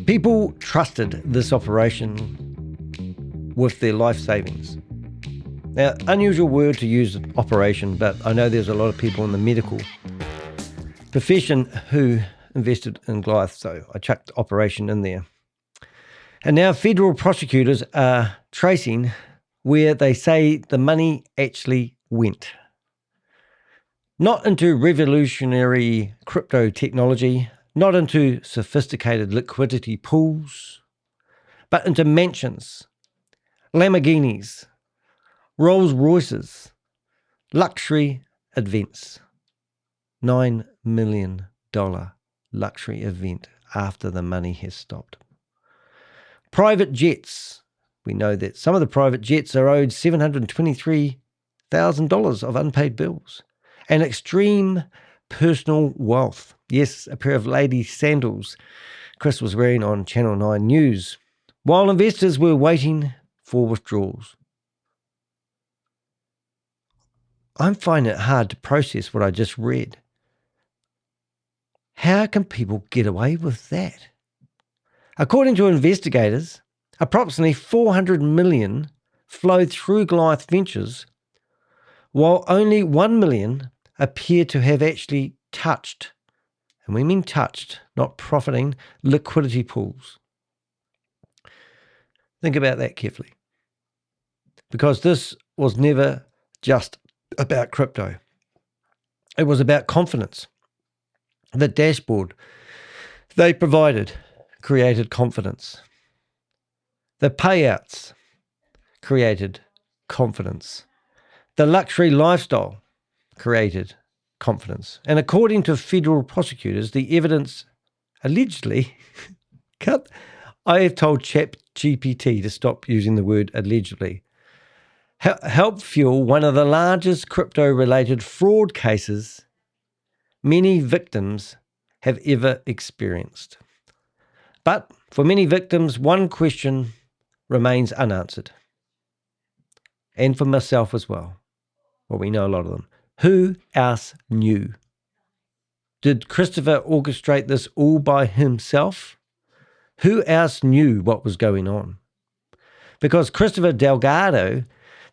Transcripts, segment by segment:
People trusted this operation with their life savings. Now, unusual word to use, operation, but I know there's a lot of people in the medical profession who invested in Goliath, so I chucked operation in there. And now federal prosecutors are tracing where they say the money actually went. Not into revolutionary crypto technology, not into sophisticated liquidity pools, but into mansions, Lamborghinis, Rolls Royces, luxury events. $9 million luxury event after the money has stopped. Private jets. We know that some of the private jets are owed $723,000 of unpaid bills. And extreme personal wealth. Yes, a pair of ladies' sandals Chris was wearing on Channel 9 News, while investors were waiting for withdrawals. I'm finding it hard to process what I just read. How can people get away with that? According to investigators, approximately $400 million flowed through Goliath Ventures, while only $1 million appear to have actually touched, and we mean touched, not profiting, liquidity pools. Think about that carefully, because this was never just about crypto. It was about confidence. The dashboard they provided created confidence. The payouts created confidence. The luxury lifestyle created confidence. And according to federal prosecutors, the evidence allegedly I have told ChatGPT to stop using the word allegedly. Helped fuel one of the largest crypto-related fraud cases many victims have ever experienced. But for many victims, one question remains unanswered. And for myself as well. Well, we know a lot of them. Who else knew? Did Christopher orchestrate this all by himself? Who else knew what was going on? Because Christopher Delgado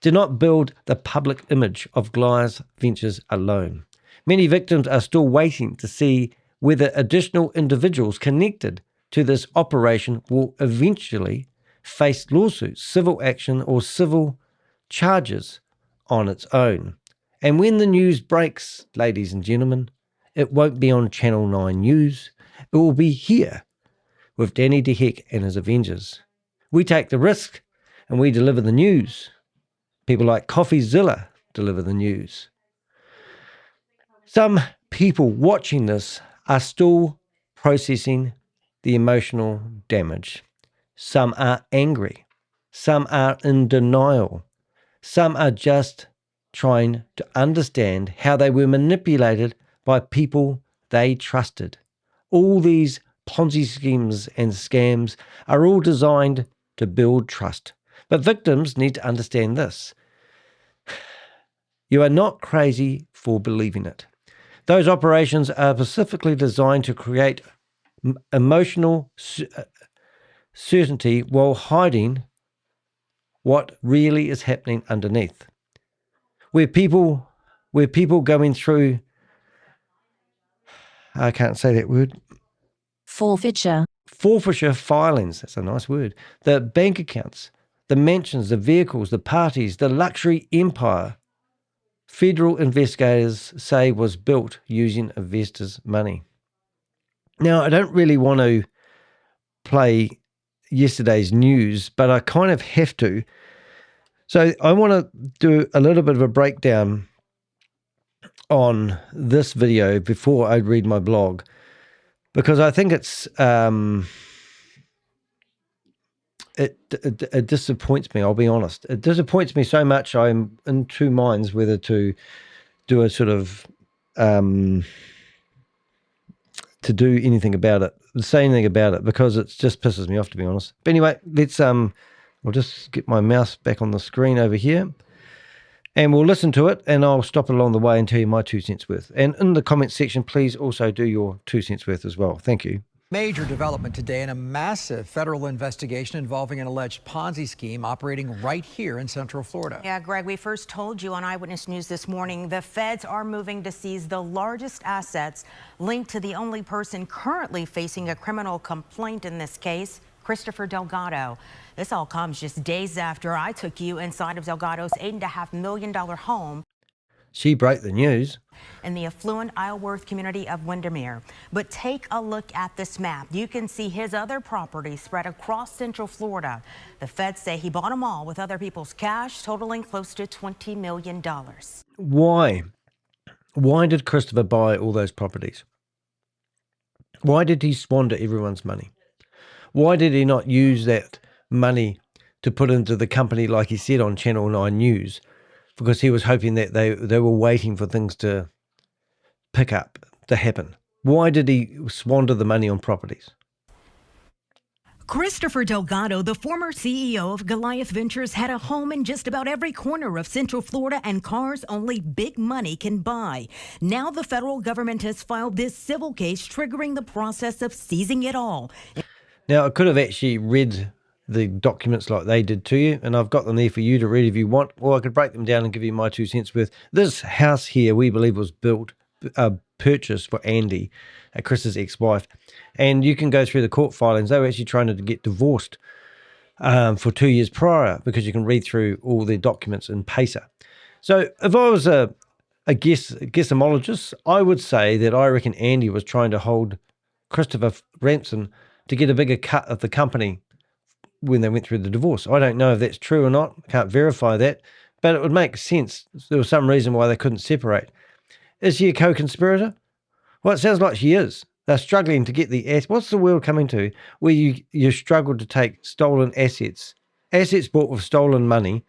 did not build the public image of Goliath Ventures alone. Many victims are still waiting to see whether additional individuals connected to this operation will eventually face lawsuits, civil action, or civil charges on its own. And when the news breaks, ladies and gentlemen, it won't be on Channel 9 News. It will be here with Danny DeHeck and his Avengers. We take the risk and we deliver the news. People like CoffeeZilla deliver the news. Some people watching this are still processing the emotional damage. Some are angry. Some are in denial. Some are just trying to understand how they were manipulated by people they trusted. All these Ponzi schemes and scams are all designed to build trust. But victims need to understand this. You are not crazy for believing it. Those operations are specifically designed to create emotional certainty while hiding what really is happening underneath. Where people going through, I can't say that word. Forfeiture Filings, that's a nice word. The bank accounts, the mansions, the vehicles, the parties, the luxury empire, federal investigators say was built using investors' money. Now, I don't really want to play yesterday's news, but I kind of have to. So I want to do a little bit of a breakdown on this video before I read my blog, because I think it's it disappoints me. I'll be honest. It disappoints me so much. I'm in two minds whether to do a sort of to do anything about it, say anything about it, because it just pisses me off, to be honest. But anyway, let's I'll just get my mouse back on the screen over here, and we'll listen to it, and I'll stop along the way and tell you my 2 cents worth. And in the comments section, please also do your 2 cents worth as well. Thank you. Major development today in a massive federal investigation involving an alleged Ponzi scheme operating right here in Central Florida. Yeah, Greg, we first told you on Eyewitness News this morning the feds are moving to seize the largest assets linked to the only person currently facing a criminal complaint in this case, Christopher Delgado. This all comes just days after I took you inside of Delgado's $8.5 million home. She broke the news. In the affluent Isleworth community of Windermere. But take a look at this map. You can see his other properties spread across Central Florida. The feds say he bought them all with other people's cash, totaling close to $20 million. Why? Why did Christopher buy all those properties? Why did he squander everyone's money? Why did he not use that money to put into the company like he said on Channel 9 News? Because he was hoping that they were waiting for things to pick up, to happen. Why did he squander the money on properties? Christopher Delgado, the former CEO of Goliath Ventures, had a home in just about every corner of Central Florida and cars only big money can buy. Now the federal government has filed this civil case triggering the process of seizing it all. Now, I could have actually read the documents like they did to you, and I've got them there for you to read if you want, or I could break them down and give you my 2 cents worth. This house here, we believe, was purchased for Andy, Chris's ex-wife, and you can go through the court filings. They were actually trying to get divorced for 2 years prior, because you can read through all their documents in PACER. So if I was a guessamologist, I would say that I reckon Andy was trying to hold Christopher ransom to get a bigger cut of the company when they went through the divorce. I don't know if that's true or not. I can't verify that, but it would make sense. There was some reason why they couldn't separate. Is she a co-conspirator? Well, it sounds like she is. They're struggling to get the assets. What's the world coming to where you struggle to take stolen assets bought with stolen money,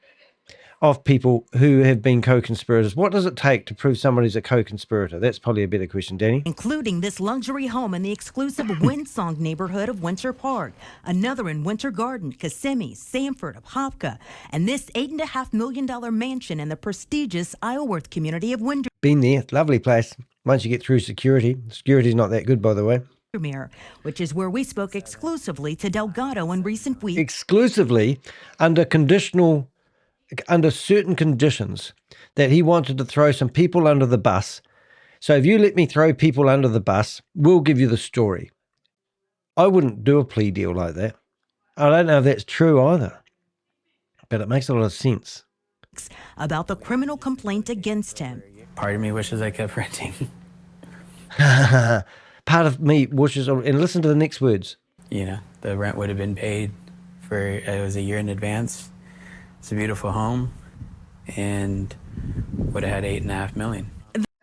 of people who have been co-conspirators? What does it take to prove somebody's a co-conspirator? That's probably a better question, Danny. Including this luxury home in the exclusive Windsong neighborhood of Winter Park, another in Winter Garden, Kissimmee, Sanford, Apopka, and this $8.5 million mansion in the prestigious Isleworth community of Windermere. Been there, lovely place. Once you get through security, security's not that good, by the way. Which is where we spoke exclusively to Delgado in recent weeks. Exclusively under certain conditions, that he wanted to throw some people under the bus. So if you let me throw people under the bus, we'll give you the story. I wouldn't do a plea deal like that. I don't know if that's true either, but it makes a lot of sense. About the criminal complaint against him. Part of me wishes I kept renting. Part of me wishes, and listen to the next words. You know, the rent would have been paid it was a year in advance. It's a beautiful home, and would have had $8.5 million.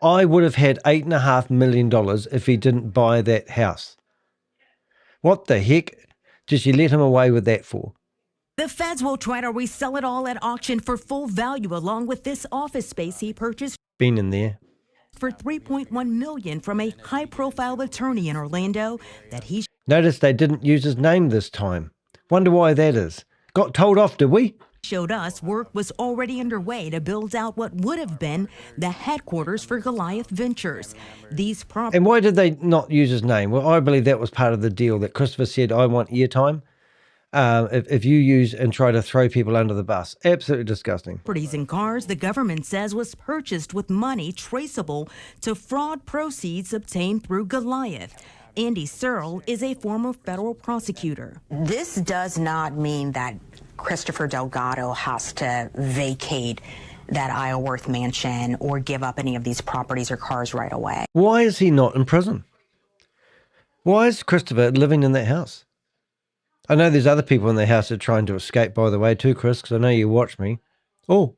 I would have had $8.5 million if he didn't buy that house. What the heck did she let him away with that for? The feds will try to resell it all at auction for full value, along with this office space he purchased. Been in there. For $3.1 million from a high-profile attorney in Orlando that he... Notice they didn't use his name this time. Wonder why that is. Got told off, did we? Showed us work was already underway to build out what would have been the headquarters for Goliath Ventures. These properties. And why did they not use his name? Well, I believe that was part of the deal, that Christopher said, I want airtime if you use and try to throw people under the bus. Absolutely disgusting. Properties and cars the government says was purchased with money traceable to fraud proceeds obtained through Goliath. Andy Searle is a former federal prosecutor. This does not mean that Christopher Delgado has to vacate that Isleworth mansion or give up any of these properties or cars right away. Why is he not in prison? Why is Christopher living in that house? I know there's other people in the house that are trying to escape, by the way, too, Chris, because I know you watch me. Oh.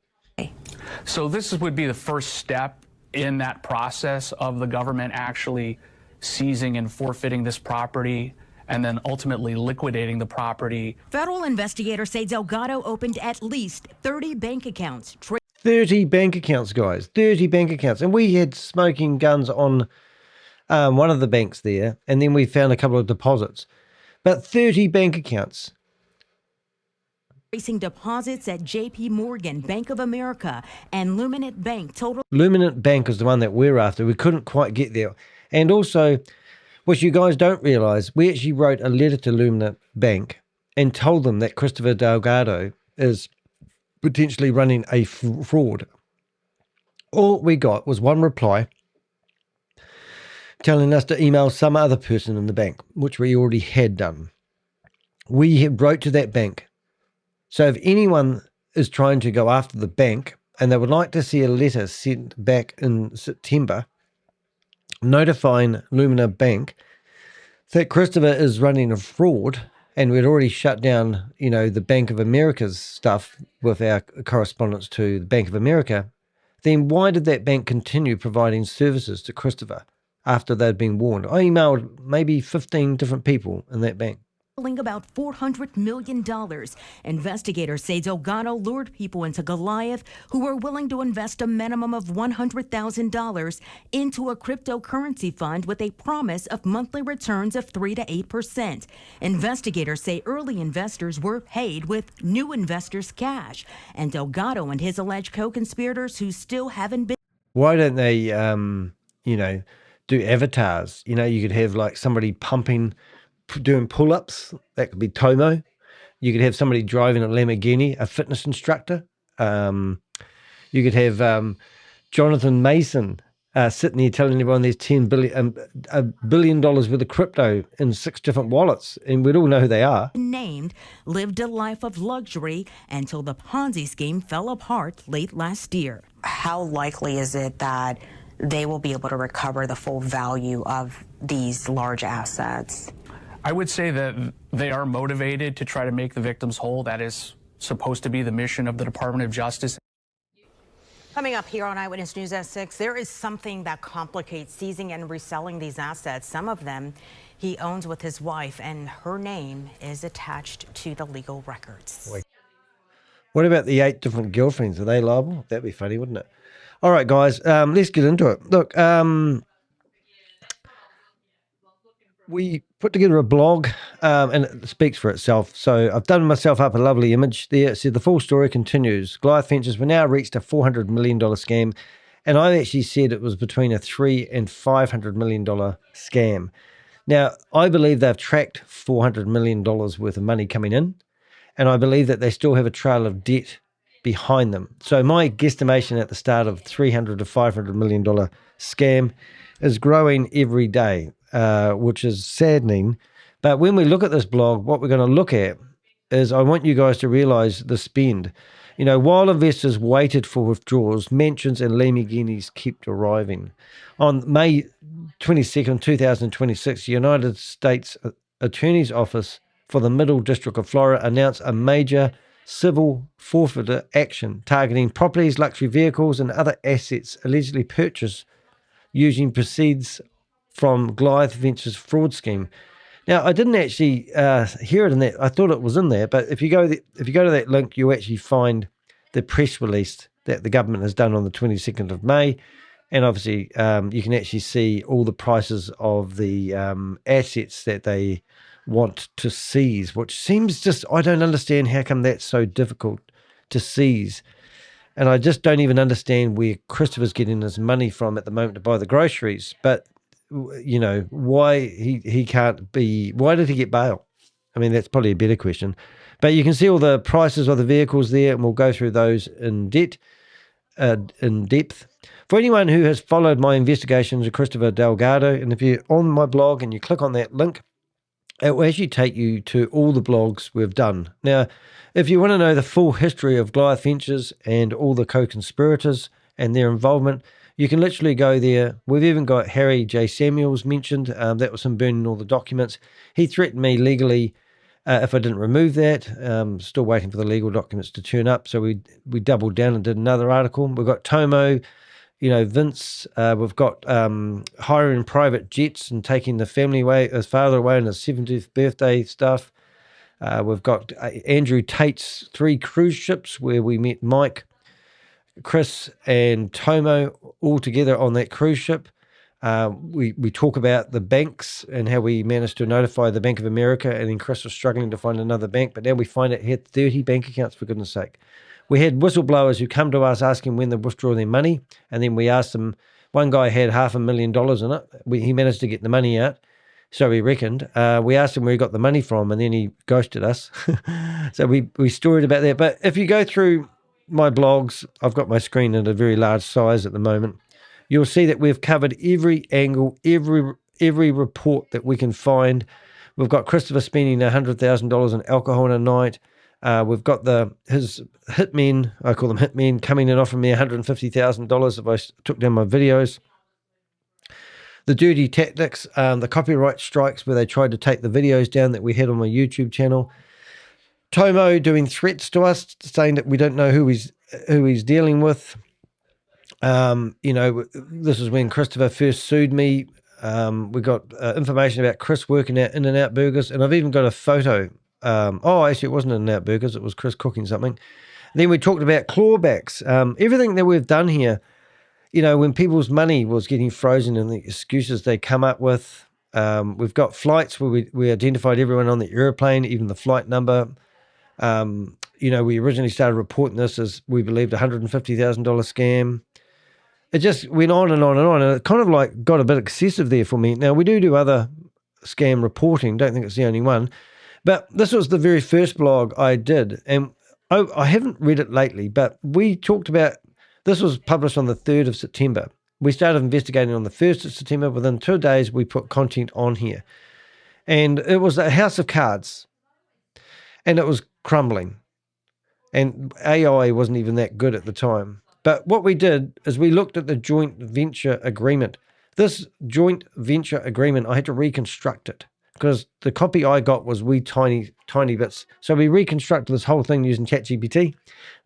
So this would be the first step in that process of the government actually seizing and forfeiting this property, and then ultimately liquidating the property. Federal investigators say Delgado opened at least 30 bank accounts. 30 bank accounts, guys. 30 bank accounts. And we had smoking guns on one of the banks there, and then we found a couple of deposits. But 30 bank accounts. Tracing deposits at JP Morgan, Bank of America, and Luminant Bank. Luminant Bank is the one that we're after. We couldn't quite get there. And also, What you guys don't realize, we actually wrote a letter to Lumina Bank and told them that Christopher Delgado is potentially running a fraud. All we got was one reply telling us to email some other person in the bank, which we already had done. We had wrote to that bank. So if anyone is trying to go after the bank and they would like to see a letter sent back in September notifying Lumina Bank that Christopher is running a fraud, and we'd already shut down, the Bank of America's stuff with our correspondence to the Bank of America, then why did that bank continue providing services to Christopher after they'd been warned? I emailed maybe 15 different people in that bank. About $400 million. Investigators say Delgado lured people into Goliath who were willing to invest a minimum of $100,000 into a cryptocurrency fund with a promise of monthly returns of 3 to 8%. Investigators say early investors were paid with new investors' cash, and Delgado and his alleged co-conspirators who still haven't been. Why don't they, do avatars? You could have like somebody doing pull-ups. That could be Tomo. You could have somebody driving a Lamborghini, a fitness instructor. You could have Jonathan Mason sitting there telling everyone there's $1 billion worth of crypto in 6 different wallets, and we'd all know who they are. Named lived a life of luxury until the Ponzi scheme fell apart late last year. How likely is it that they will be able to recover the full value of these large assets? I would say that they are motivated to try to make the victims whole. That is supposed to be the mission of the Department of Justice. Coming up here on Eyewitness News at 6, there is something that complicates seizing and reselling these assets. Some of them he owns with his wife, and her name is attached to the legal records. What about the 8 different girlfriends? Are they liable? That'd be funny, wouldn't it? All right, guys, let's get into it. Look, we put together a blog, and it speaks for itself. So I've done myself up a lovely image there. It said the full story continues. Goliath Ventures, we now reached a $400 million scam. And I actually said it was between a $300 and $500 million scam. Now, I believe they've tracked $400 million worth of money coming in. And I believe that they still have a trail of debt behind them. So my guesstimation at the start of $300 to $500 million scam is growing every day. Which is saddening. But when we look at this blog, what we're going to look at is I want you guys to realize the spend. While investors waited for withdrawals, mansions and Lamborghinis kept arriving. On May 22nd, 2026, the United States Attorney's Office for the Middle District of Florida announced a major civil forfeiture action targeting properties, luxury vehicles, and other assets allegedly purchased using proceeds from Goliath Ventures fraud scheme. Now, I didn't actually hear it in that. I thought it was in there, but if you go to that link, you actually find the press release that the government has done on the 22nd of May, and obviously you can actually see all the prices of the assets that they want to seize, which seems just, I don't understand how come that's so difficult to seize. And I just don't even understand where Christopher's getting his money from at the moment to buy the groceries. But why he can't be, why did he get bail? I mean, that's probably a better question. But you can see all the prices of the vehicles there, and we'll go through those in depth. For anyone who has followed my investigations of Christopher Delgado, and if you're on my blog and you click on that link, it will actually take you to all the blogs we've done. Now, if you want to know the full history of Goliath Ventures and all the co-conspirators and their involvement, you can literally go there. We've even got Harry J. Samuels mentioned. That was him burning all the documents. He threatened me legally if I didn't remove that. Still waiting for the legal documents to turn up. So we doubled down and did another article. We've got Tomo, Vince. We've got hiring private jets and taking the family away, his father away on his 70th birthday stuff. We've got Andrew Tate's 3 cruise ships where we met Mike, Chris and Tomo all together on that cruise ship. We talk about the banks and how we managed to notify the Bank of America, and then Chris was struggling to find another bank, but now we find it had 30 bank accounts, for goodness sake. We had whistleblowers who come to us asking when they withdraw their money, and then we asked them. One guy had $500,000 in it. He managed to get the money out. So we reckoned. We asked him where he got the money from, and then he ghosted us. So we storied about that. But if you go through my blogs, I've got my screen at a very large size at the moment. You'll see that we've covered every angle, every report that we can find. We've got Christopher spending $100,000 on alcohol in a night. We've got his hitmen, I call them hitmen, coming in offering me $150,000 if I took down my videos. The dirty tactics, the copyright strikes where they tried to take the videos down that we had on my YouTube channel. Tomo doing threats to us, saying that we don't know who he's dealing with. This is when Christopher first sued me. We got information about Chris working at In-N-Out Burgers, and I've even got a photo. Actually, it wasn't In-N-Out Burgers. It was Chris cooking something. Then we talked about clawbacks. Everything that we've done here, when people's money was getting frozen and the excuses they come up with. We've got flights where we identified everyone on the airplane, even the flight number. We originally started reporting this as we believed $150,000 scam. It just went on and on and on, and it kind of like got a bit excessive there for me. Now, we do other scam reporting. Don't think it's the only one. But this was the very first blog I did, and I haven't read it lately, but we talked about, this was published on the 3rd of September. We started investigating on the 1st of September. Within 2 days, we put content on here. And it was a house of cards, and it was crumbling. And AI wasn't even that good at the time. But what we did is we looked at the joint venture agreement. This joint venture agreement, I had to reconstruct it because the copy I got was wee tiny bits. So we reconstructed this whole thing using ChatGPT,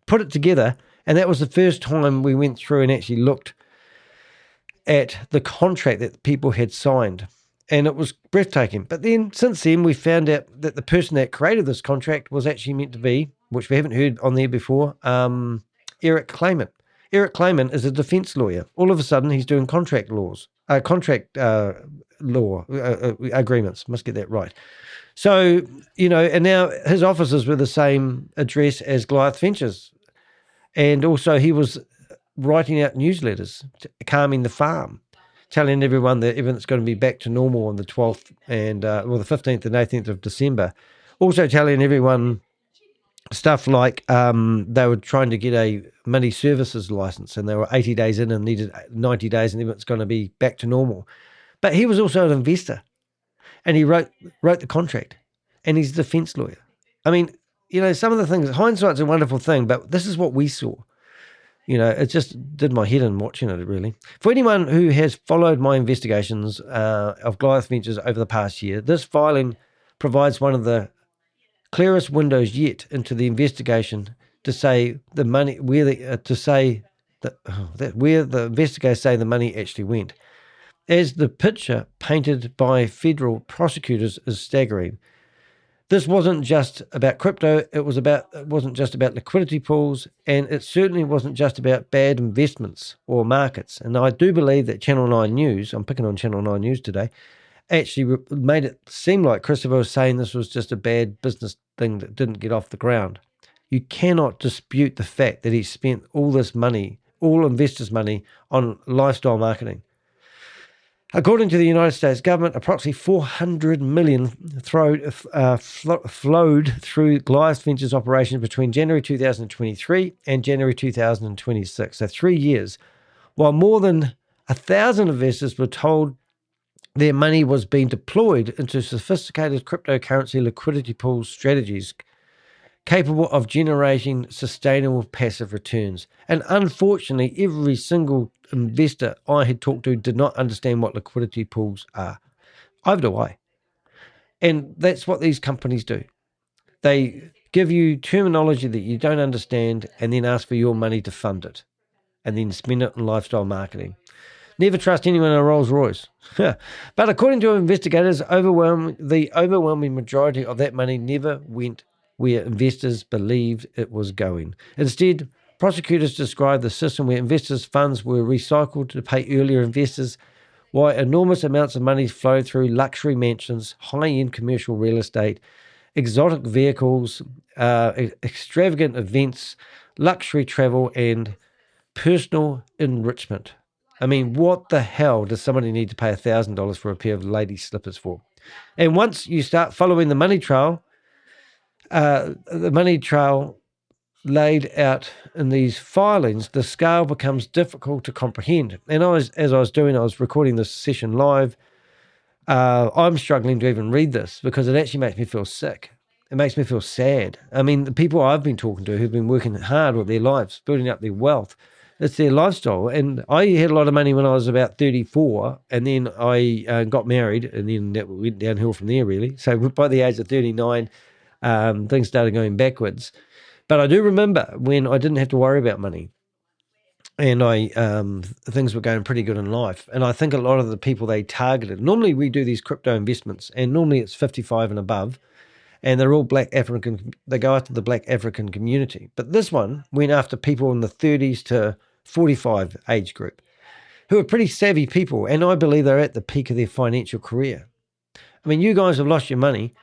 put it together, and that was the first time we went through and actually looked at the contract that people had signed. And it was breathtaking. But then, since then, we found out that the person that created this contract was actually meant to be, which we haven't heard on there before, Eric Clayman. Eric Clayman is a defense lawyer. All of a sudden, he's doing contract law agreements. Must get that right. So, and now his offices were the same address as Goliath Ventures. And also he was writing out newsletters, calming the farm, telling everyone that everything's going to be back to normal on the 12th and, the 15th and 18th of December. Also telling everyone stuff like they were trying to get a money services license and they were 80 days in and needed 90 days and everything's going to be back to normal. But he was also an investor and he wrote the contract and he's a defense lawyer. I mean, some of the things, hindsight's a wonderful thing, but this is what we saw. It just did my head in watching it, really. For anyone who has followed my investigations of Goliath Ventures over the past year, this filing provides one of the clearest windows yet into the investigation to say the money, where the investigators say the money actually went. As the picture painted by federal prosecutors is staggering. This wasn't just about crypto, it wasn't just about liquidity pools, and it certainly wasn't just about bad investments or markets. And I do believe that Channel 9 News, I'm picking on Channel 9 News today, actually made it seem like Christopher was saying this was just a bad business thing that didn't get off the ground. You cannot dispute the fact that he spent all this money, all investors' money, on lifestyle marketing. According to the United States government, approximately $400 million flowed through Goliath Ventures operations between January 2023 and January 2026, so 3 years, while more than 1,000 investors were told their money was being deployed into sophisticated cryptocurrency liquidity pool strategies capable of generating sustainable passive returns. And unfortunately, every single investor I had talked to did not understand what liquidity pools are. Either do I. And that's what these companies do. They give you terminology that you don't understand and then ask for your money to fund it and then spend it on lifestyle marketing. Never trust anyone in a Rolls Royce. But according to investigators, the overwhelming majority of that money never went where investors believed it was going. Instead, prosecutors described the system where investors' funds were recycled to pay earlier investors, while enormous amounts of money flowed through luxury mansions, high-end commercial real estate, exotic vehicles, extravagant events, luxury travel, and personal enrichment. I mean, what the hell does somebody need to pay $1,000 for a pair of ladies' slippers for? And once you start following the money trail laid out in these filings, the scale becomes difficult to comprehend. And as I was recording this session live, I'm struggling to even read this because it actually makes me feel sick. It makes me feel sad. I mean, the people I've been talking to who've been working hard with their lives, building up their wealth, it's their lifestyle. And I had a lot of money when I was about 34, and then I got married, and then that went downhill from there, really. So by the age of 39, things started going backwards. But I do remember when I didn't have to worry about money, and things were going pretty good in life. And I think a lot of the people they targeted, normally we do these crypto investments, and normally it's 55 and above, and they're all Black African. They go after the Black African community. But this one went after people in the 30s to 45 age group who are pretty savvy people, and I believe they're at the peak of their financial career. I mean, you guys have lost your money.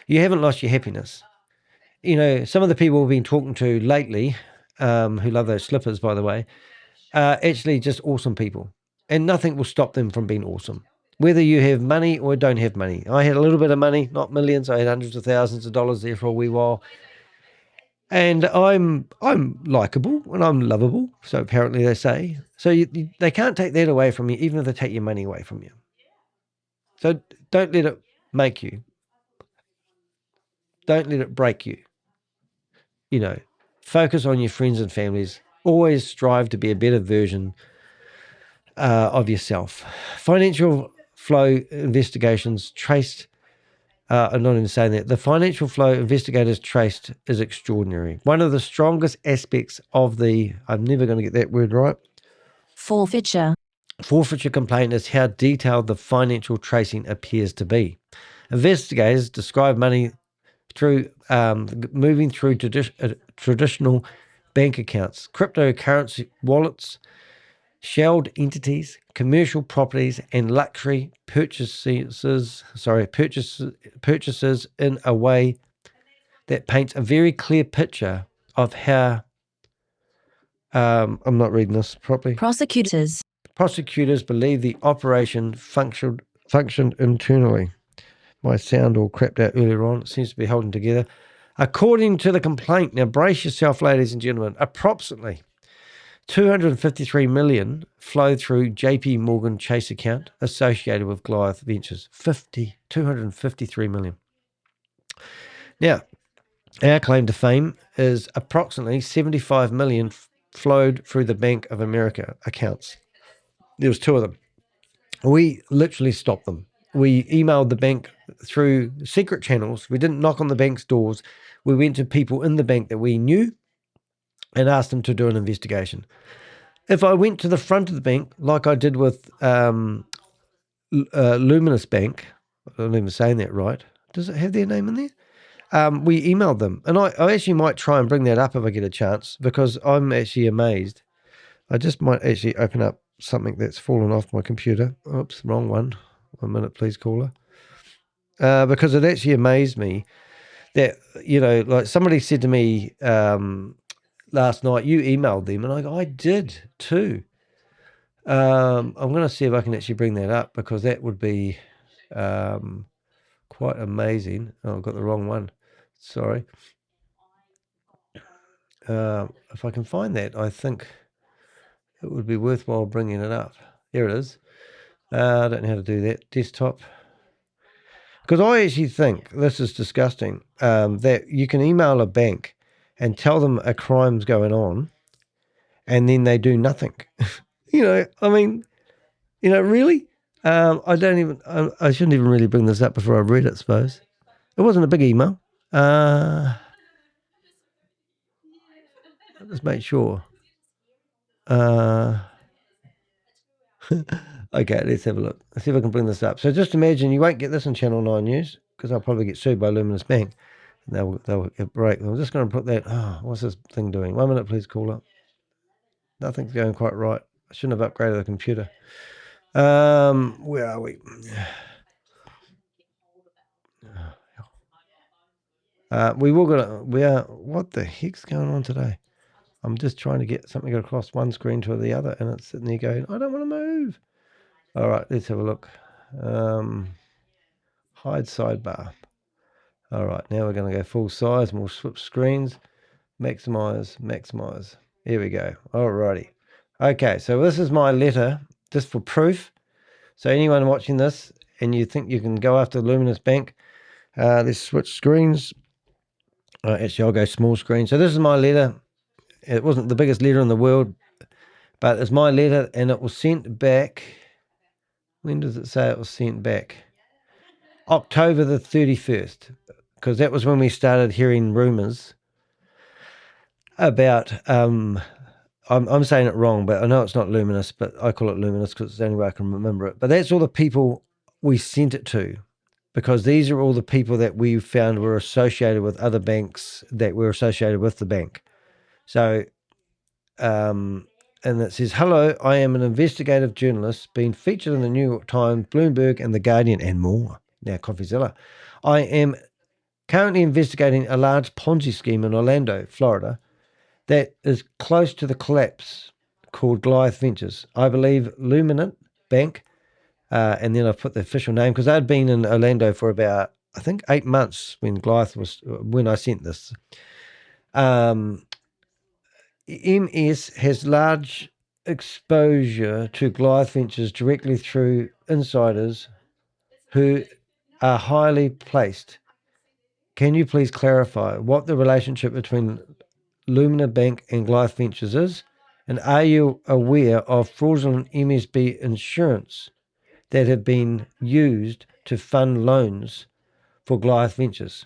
You haven't lost your happiness. You know, some of the people we've been talking to lately, who love those slippers, by the way, are actually just awesome people. And nothing will stop them from being awesome, whether you have money or don't have money. I had a little bit of money, not millions. I had hundreds of thousands of dollars there for a wee while. And I'm likable and I'm lovable, so apparently they say. So they can't take that away from you, even if they take your money away from you. So don't let it make you. Don't let it break you. You know, focus on your friends and families. Always strive to be a better version of yourself. Financial flow investigations traced. I'm not even saying that. The financial flow investigators traced is extraordinary. One of the strongest aspects of I'm never going to get that word right. Forfeiture Complaint is how detailed the financial tracing appears to be. Investigators describe money through moving through traditional bank accounts, cryptocurrency wallets, shelled entities, commercial properties, and luxury purchases in a way that paints a very clear picture of how I'm not reading this properly. prosecutors Prosecutors believe the operation functioned internally. My sound all crapped out earlier on. It seems to be holding together. According to the complaint, now brace yourself, ladies and gentlemen, approximately 253 million flow through JP Morgan Chase account associated with Goliath Ventures. 253 million. Now, our claim to fame is approximately 75 million flowed through the Bank of America accounts. There was two of them. We literally stopped them. We emailed the bank through secret channels. We didn't knock on the bank's doors. We went to people in the bank that we knew and asked them to do an investigation. If I went to the front of the bank, like I did with Luminous Bank, I don't even saying that right. Does it have their name in there? We emailed them. And I actually might try and bring that up if I get a chance, because I'm actually amazed. I just might actually open up something that's fallen off my computer. Oops, wrong one. 1 minute, please, caller. Because it actually amazed me that, like somebody said to me last night, you emailed them, and I did too. I'm going to see if I can actually bring that up, because that would be quite amazing. Oh, I've got the wrong one. Sorry. If I can find that, I think it would be worthwhile bringing it up. There it is. I don't know how to do that. Desktop. Because I actually think, this is disgusting, that you can email a bank and tell them a crime's going on, and then they do nothing. Really? I shouldn't even really bring this up before I read it, I suppose. It wasn't a big email. I'll just make sure. Okay, let's have a look. Let's see if I can bring this up. So just imagine, you won't get this on Channel 9 News, because I'll probably get sued by Luminous Bank. And they'll get a break. I'm just going to put that. What's this thing doing? 1 minute, please, caller. Nothing's going quite right. I shouldn't have upgraded the computer. Where are we? What the heck's going on today? I'm just trying to get something across one screen to the other, and it's sitting there going, I don't want to move. All right, let's have a look. Hide sidebar. All right, now we're going to go full size, more switch screens. Maximize. Here we go. All righty. Okay, so this is my letter, just for proof. So anyone watching this and you think you can go after Luminous Bank, let's switch screens. Actually, I'll go small screen. So this is my letter. It wasn't the biggest letter in the world, but it's my letter, and it was sent back. When does it say it was sent back? October the 31st, because that was when we started hearing rumours about, I'm saying it wrong, but I know it's not Luminous, but I call it Luminous because it's the only way I can remember it. But that's all the people we sent it to, because these are all the people that we found were associated with other banks that were associated with the bank. So, and it says, hello, I am an investigative journalist being featured in the New York Times, Bloomberg, and The Guardian, and more. Now, CoffeeZilla. I am currently investigating a large Ponzi scheme in Orlando, Florida, that is close to the collapse, called Goliath Ventures. I believe Luminant Bank, and then I've put the official name, because I'd been in Orlando for about, I think, 8 months when I sent this. MS has large exposure to Goliath Ventures directly through insiders who are highly placed. Can you please clarify what the relationship between Lumina Bank and Goliath Ventures is? And are you aware of fraudulent MSB insurance that have been used to fund loans for Goliath Ventures?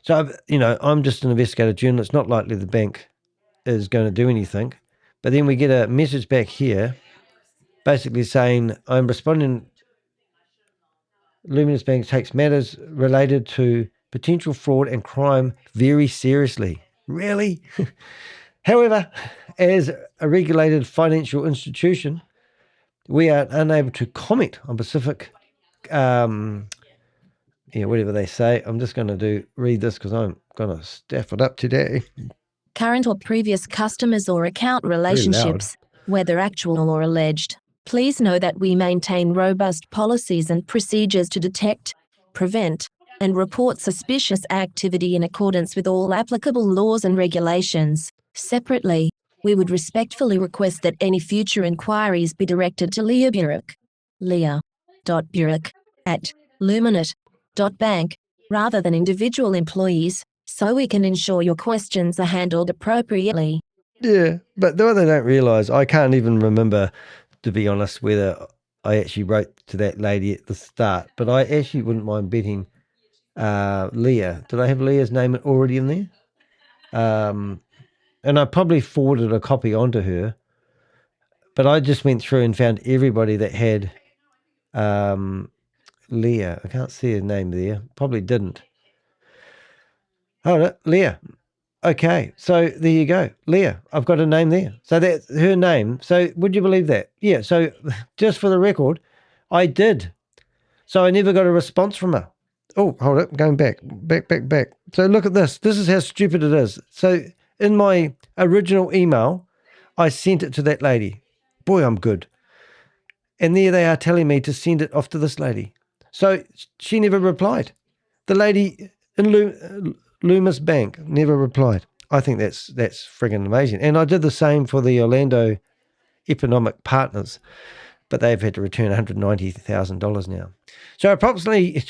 So, I'm just an investigative journalist. Not likely the bank is going to do anything. But then we get a message back here basically saying, I'm responding. Luminous Bank takes matters related to potential fraud and crime very seriously. Really? However, as a regulated financial institution, we are unable to comment on specific, whatever they say. I'm just going to read this because I'm going to staff it up today. Current or previous customers or account relationships, whether actual or alleged. Please know that we maintain robust policies and procedures to detect, prevent, and report suspicious activity in accordance with all applicable laws and regulations. Separately, we would respectfully request that any future inquiries be directed to Leah Burek, leah.burek@luminate.bank, rather than individual employees, so we can ensure your questions are handled appropriately. Yeah, but what they don't realise, I can't even remember, to be honest, whether I actually wrote to that lady at the start, but I actually wouldn't mind betting Leah. Did I have Leah's name already in there? And I probably forwarded a copy onto her, but I just went through and found everybody that had Leah. I can't see her name there. Probably didn't. Oh, no, Leah. Okay, so there you go. Leah, I've got a name there. So that's her name. So would you believe that? Yeah, so just for the record, I did. So I never got a response from her. Oh, hold it, going back. So look at this. This is how stupid it is. So in my original email, I sent it to that lady. Boy, I'm good. And there they are telling me to send it off to this lady. So she never replied. The lady in Loomis Bank never replied. I think that's friggin' amazing. And I did the same for the Orlando Economic Partners, but they've had to return $190,000 now. So approximately,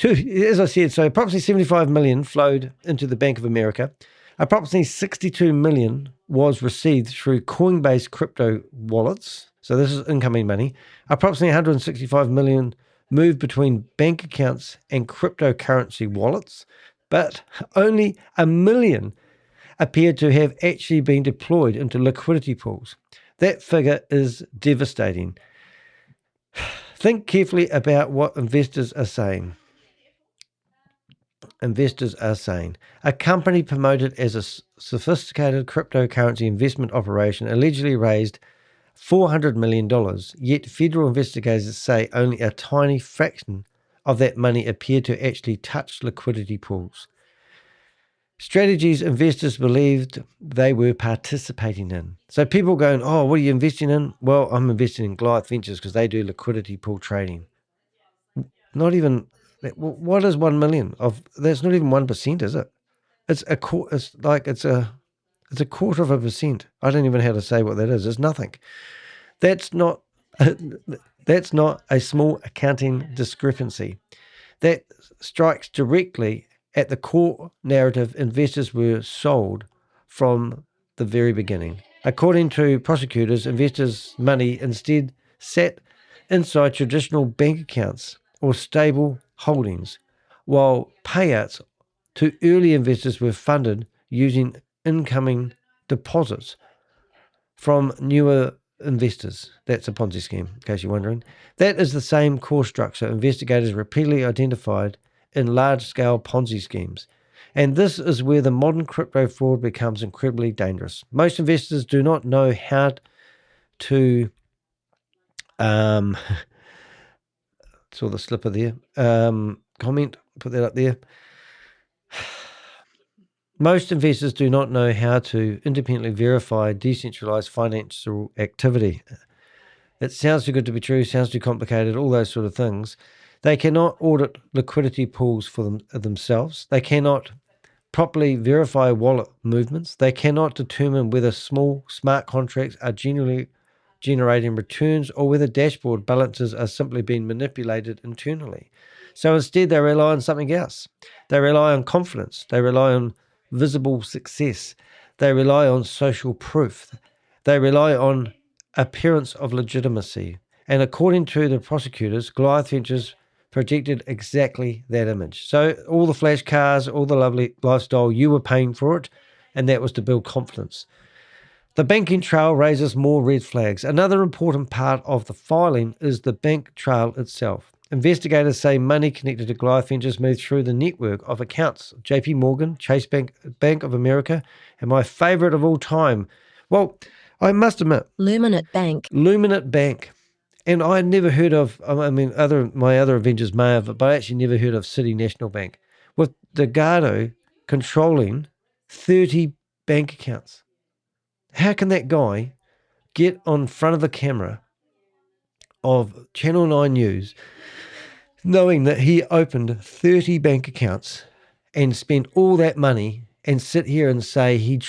as I said, approximately 75 million flowed into the Bank of America. Approximately 62 million was received through Coinbase crypto wallets. So this is incoming money. Approximately 165 million moved between bank accounts and cryptocurrency wallets, but only 1 million appeared to have actually been deployed into liquidity pools. That figure is devastating. Think carefully about what investors are saying. A company promoted as a sophisticated cryptocurrency investment operation allegedly raised $400 million, yet federal investigators say only a tiny fraction of that money appeared to actually touch liquidity pools. Strategies investors believed they were participating in. So people going, oh, what are you investing in? Well, I'm investing in Goliath Ventures because they do liquidity pool trading. Not even What is 1 million of? That's not even 1%, is it? It's a it's like it's a quarter of a percent. I don't even know how to say what that is. It's nothing. That's not that's not a small accounting discrepancy. That strikes directly at the core narrative investors were sold from the very beginning. According to prosecutors, investors' money instead sat inside traditional bank accounts or stable holdings, while payouts to early investors were funded using incoming deposits from newer investors. That's a Ponzi scheme, in case you're wondering. That is the same core structure investigators repeatedly identified in large-scale Ponzi schemes. And this is where the modern crypto fraud becomes incredibly dangerous. Most investors do not know how to saw the slipper there. Comment, put that up there. Most investors do not know how to independently verify decentralized financial activity. It sounds too good to be true, sounds too complicated, all those sort of things. They cannot audit liquidity pools for themselves. They cannot properly verify wallet movements. They cannot determine whether small smart contracts are genuinely generating returns or whether dashboard balances are simply being manipulated internally. So instead, they rely on something else. They rely on confidence. They rely on visible success. They rely on social proof. They rely on appearance of legitimacy. And according to the prosecutors, Goliath Ventures projected exactly that image. So all the flash cars, all the lovely lifestyle, you were paying for it, and that was to build confidence. The banking trail raises more red flags. Another important part of the filing is the bank trail itself. Investigators say money connected to Goliath Ventures moved through the network of accounts, JP Morgan, Chase Bank, Bank of America, and my favorite of all time, well, I must admit, Luminate Bank. Luminate Bank. And I had never heard of, my other Avengers may have, but I actually never heard of City National Bank, with Delgado controlling 30 bank accounts. How can that guy get on front of the camera of Channel 9 News knowing that he opened 30 bank accounts and spent all that money and sit here and say he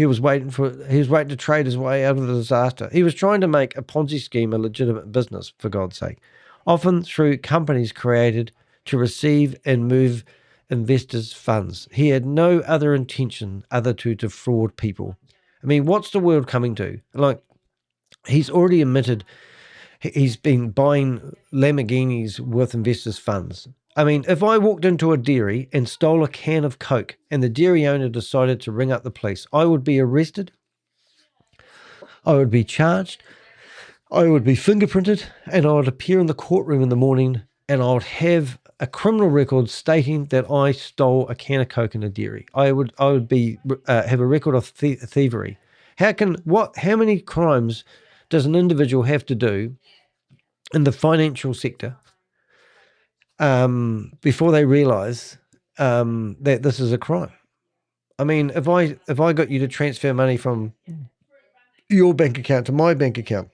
was waiting to trade his way out of the disaster. He was trying to make a Ponzi scheme a legitimate business, for God's sake, often through companies created to receive and move investors' funds. He had no other intention other to defraud people. I mean, what's the world coming to? Like, he's already admitted he's been buying Lamborghinis with investors' funds. I mean, if I walked into a dairy and stole a can of Coke and the dairy owner decided to ring up the police, I would be arrested, I would be charged, I would be fingerprinted, and I would appear in the courtroom in the morning and I would have a criminal record stating that I stole a can of Coke in a dairy. I would have a record of thievery. How many crimes does an individual have to do in the financial sector before they realize that this is a crime? I mean, if I got you to transfer money from your bank account to my bank account,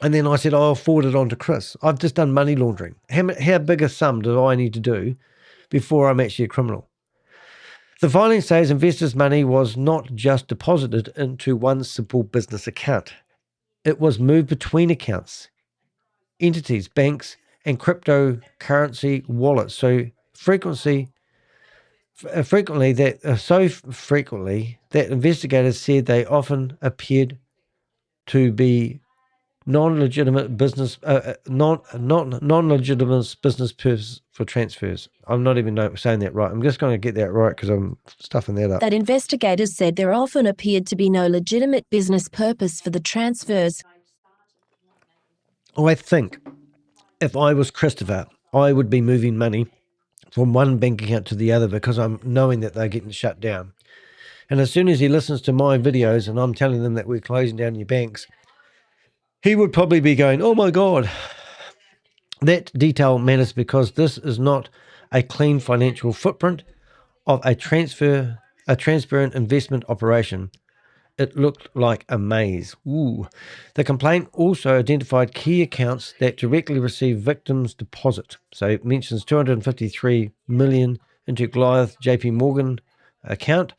and then I said, I'll forward it on to Chris, I've just done money laundering. How big a sum do I need to do before I'm actually a criminal? The filing says investors' money was not just deposited into one simple business account. It was moved between accounts, entities, banks, and cryptocurrency wallets so frequently that investigators said they often appeared to be non-legitimate business purpose for transfers. I'm not even saying that right. I'm just going to get that right because I'm stuffing that up. That investigators said there often appeared to be no legitimate business purpose for the transfers. I think if I was Christopher, I would be moving money from one bank account to the other because I'm knowing that they're getting shut down. And as soon as he listens to my videos and I'm telling them that we're closing down your banks, he would probably be going, oh my God. That detail matters because this is not a clean financial footprint of a transparent investment operation. It looked like a maze. Ooh. The complaint also identified key accounts that directly received victims' deposit. So it mentions 253 million into Goliath JP Morgan account,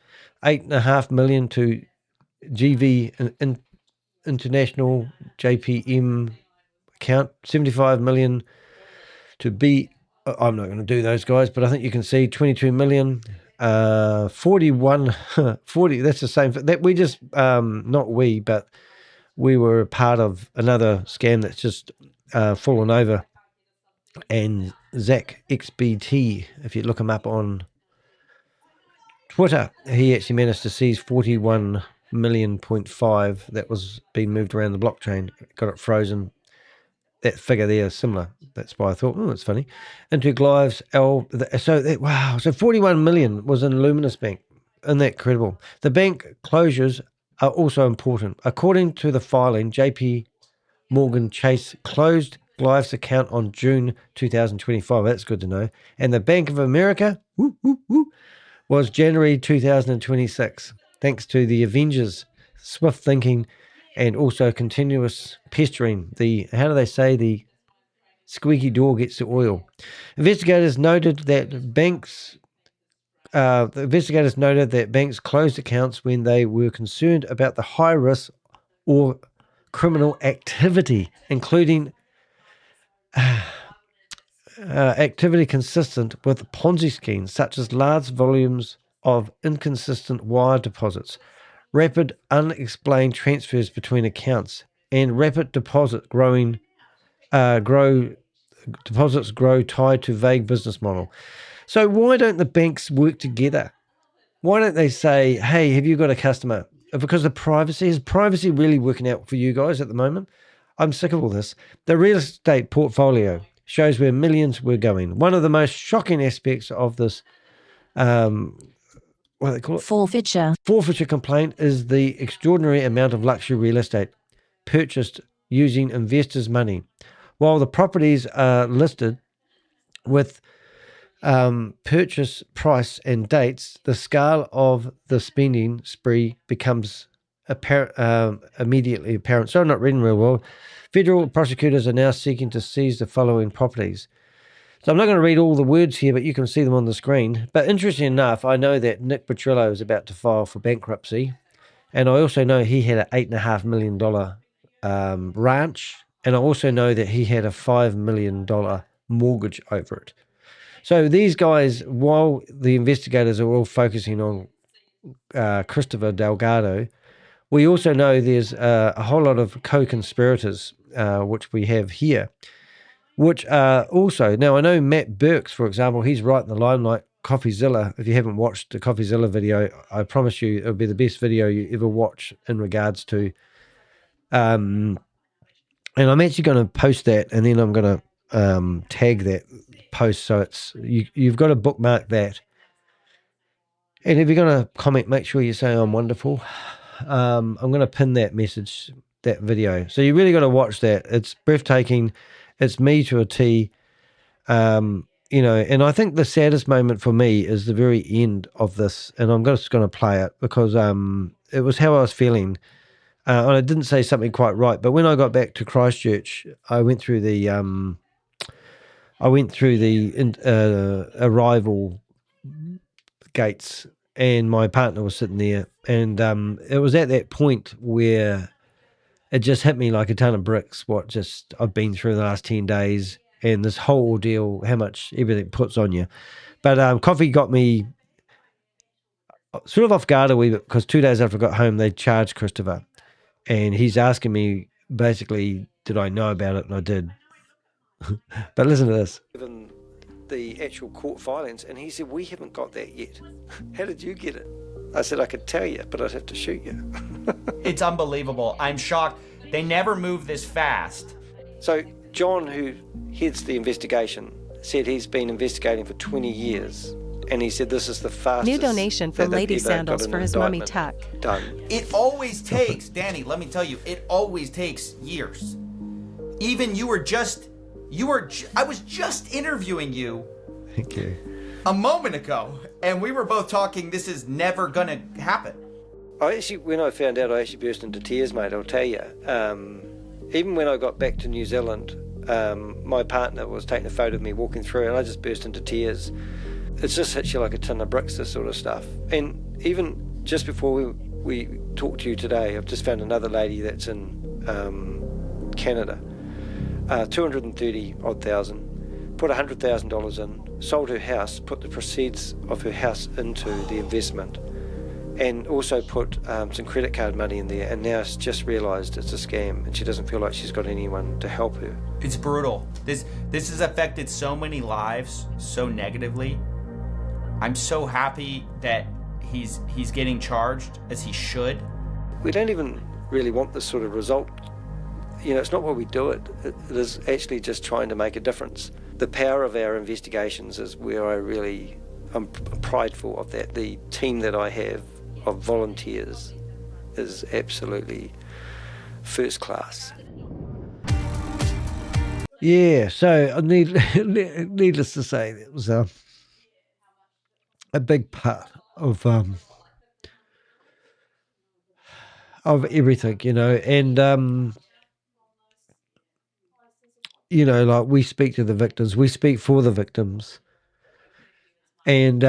8.5 million to GV International JPM account, 75 million to B. I'm not going to do those guys, but I think you can see 22 million. 41 40, that's the same that we just not we, but we were part of another scam that's just fallen over. And Zach XBT, if you look him up on Twitter, he actually managed to seize 41 million.5 that was being moved around the blockchain, got it frozen. That figure there is similar. That's why I thought, oh, it's funny. Into Goliath's so 41 million was in Luminous Bank. Isn't that incredible? The bank closures are also important. According to the filing, JP Morgan Chase closed Goliath's account on June 2025. That's good to know. And the Bank of America was January 2026. Thanks to the Avengers' swift thinking and also continuous pestering. The squeaky door gets the oil. Investigators noted that banks closed accounts when they were concerned about the high risk or criminal activity, including activity consistent with Ponzi schemes, such as large volumes of inconsistent wire deposits, rapid unexplained transfers between accounts, and rapid deposits grow tied to vague business model. So why don't the banks work together? Why don't they say, hey, have you got a customer? Because is privacy really working out for you guys at the moment? I'm sick of all this. The real estate portfolio shows where millions were going. One of the most shocking aspects of this what do they call it? Forfeiture complaint is the extraordinary amount of luxury real estate purchased using investors' money. While the properties are listed with purchase price and dates, the scale of the spending spree becomes immediately apparent. So I'm not reading real well. Federal prosecutors are now seeking to seize the following properties. So I'm not going to read all the words here, but you can see them on the screen. But interesting enough, I know that Nick Petrillo is about to file for bankruptcy. And I also know he had an $8.5 million ranch. And I also know that he had a $5 million mortgage over it. So these guys, while the investigators are all focusing on Christopher Delgado, we also know there's a whole lot of co-conspirators, which we have here, which are also, now I know Matt Burks, for example, he's right in the limelight. CoffeeZilla, if you haven't watched the CoffeeZilla video, I promise you it'll be the best video you ever watch in regards to, and I'm actually going to post that, and then I'm going to tag that post, so it's you've got to bookmark that. And if you're going to comment, make sure you say I'm wonderful. I'm going to pin that message, that video. So you really got to watch that. It's breathtaking. It's me to a T. And I think the saddest moment for me is the very end of this, and I'm just going to play it because it was how I was feeling. And I didn't say something quite right, but when I got back to Christchurch, I went through the arrival gates, and my partner was sitting there, and it was at that point where it just hit me like a ton of bricks what I've been through the last 10 days and this whole ordeal, how much everything puts on you. But coffee got me sort of off guard a wee bit, because 2 days after I got home, they charged Christopher, and he's asking me basically, did I know about it? And I did. But listen to this. Given the actual court filings, and he said, we haven't got that yet. How did you get it? I said, I could tell you, but I'd have to shoot you. It's unbelievable. I'm shocked. They never move this fast. So John, who heads the investigation, said he's been investigating for 20 years. And he said this is the fastest. New donation from Lady Sandals for his mummy tuck. Done. It always takes, Danny, let me tell you, it always takes years. Even I was just interviewing you. Thank you. A moment ago, and we were both talking, this is never gonna happen. When I found out, I actually burst into tears, mate, I'll tell you. Even when I got back to New Zealand, my partner was taking a photo of me walking through, and I just burst into tears. It just hits you like a ton of bricks, this sort of stuff. And even just before we talked to you today, I've just found another lady that's in Canada, 230-odd thousand, put $100,000 in, sold her house, put the proceeds of her house into the investment, and also put some credit card money in there, and now she's just realised it's a scam, and she doesn't feel like she's got anyone to help her. It's brutal. This has affected so many lives so negatively. I'm so happy that he's getting charged, as he should. We don't even really want this sort of result. You know, it's not why we do it. It is actually just trying to make a difference. The power of our investigations is where I'm prideful of that. The team that I have of volunteers is absolutely first class. Yeah, so needless to say, it was a big part of everything, you know, and you know, like, we speak to the victims, we speak for the victims, and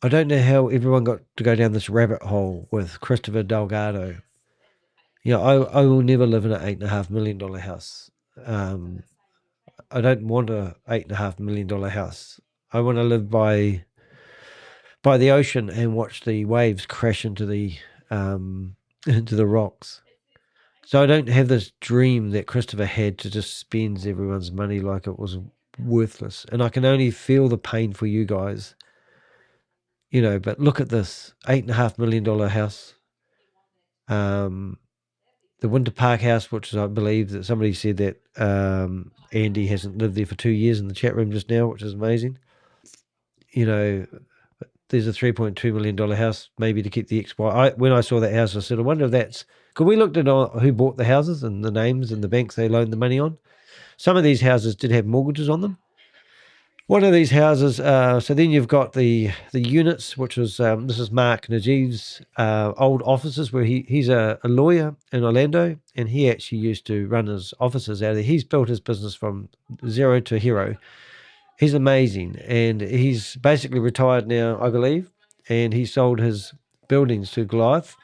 I don't know how everyone got to go down this rabbit hole with Christopher Delgado. You know, I will never live in an $8.5 million house. I don't want a $8.5 million house. I want to live by the ocean and watch the waves crash into the rocks. So I don't have this dream that Christopher had to just spend everyone's money like it was worthless. And I can only feel the pain for you guys, you know. But look at this $8.5 million house. The Winter Park house, which is, I believe that somebody said that Andy hasn't lived there for 2 years in the chat room just now, which is amazing. You know, there's a $3.2 million house, maybe to keep the ex-wife. When I saw that house, I said, I wonder if that's... Because we looked at who bought the houses and the names and the banks they loaned the money on. Some of these houses did have mortgages on them. One of these houses, so then you've got the units, which was, this is Mark Najib's old offices, where he's a lawyer in Orlando, and he actually used to run his offices out of there. He's built his business from zero to hero. He's amazing, and he's basically retired now, I believe, and he sold his buildings to Goliath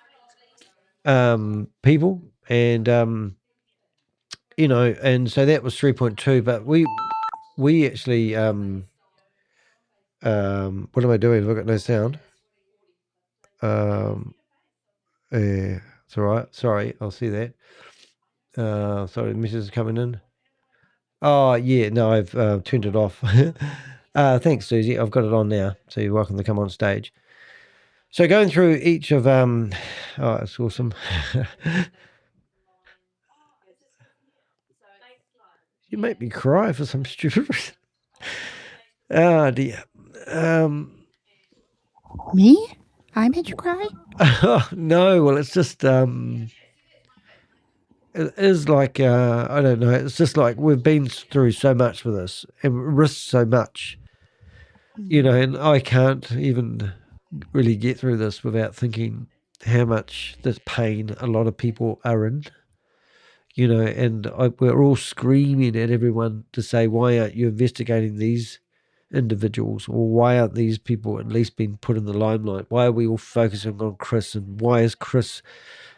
people, and you know, and so that was 3.2. But we actually what am I doing? I've got no sound. Yeah, it's all right. Sorry, I'll see that. Sorry, the message is coming in. Oh yeah, no, I've turned it off. Thanks, Susie. I've got it on now, so you're welcome to come on stage. So going through each of oh, it's awesome. You make me cry for some stupid reason. Oh dear. Me? I made you cry? No, well, it's just it is like I don't know. It's just like we've been through so much with this and risked so much, you know, and I can't even really get through this without thinking how much this pain a lot of people are in, you know, and we're all screaming at everyone to say, why aren't you investigating these individuals, or why aren't these people at least being put in the limelight? Why are we all focusing on Chris, and why is Chris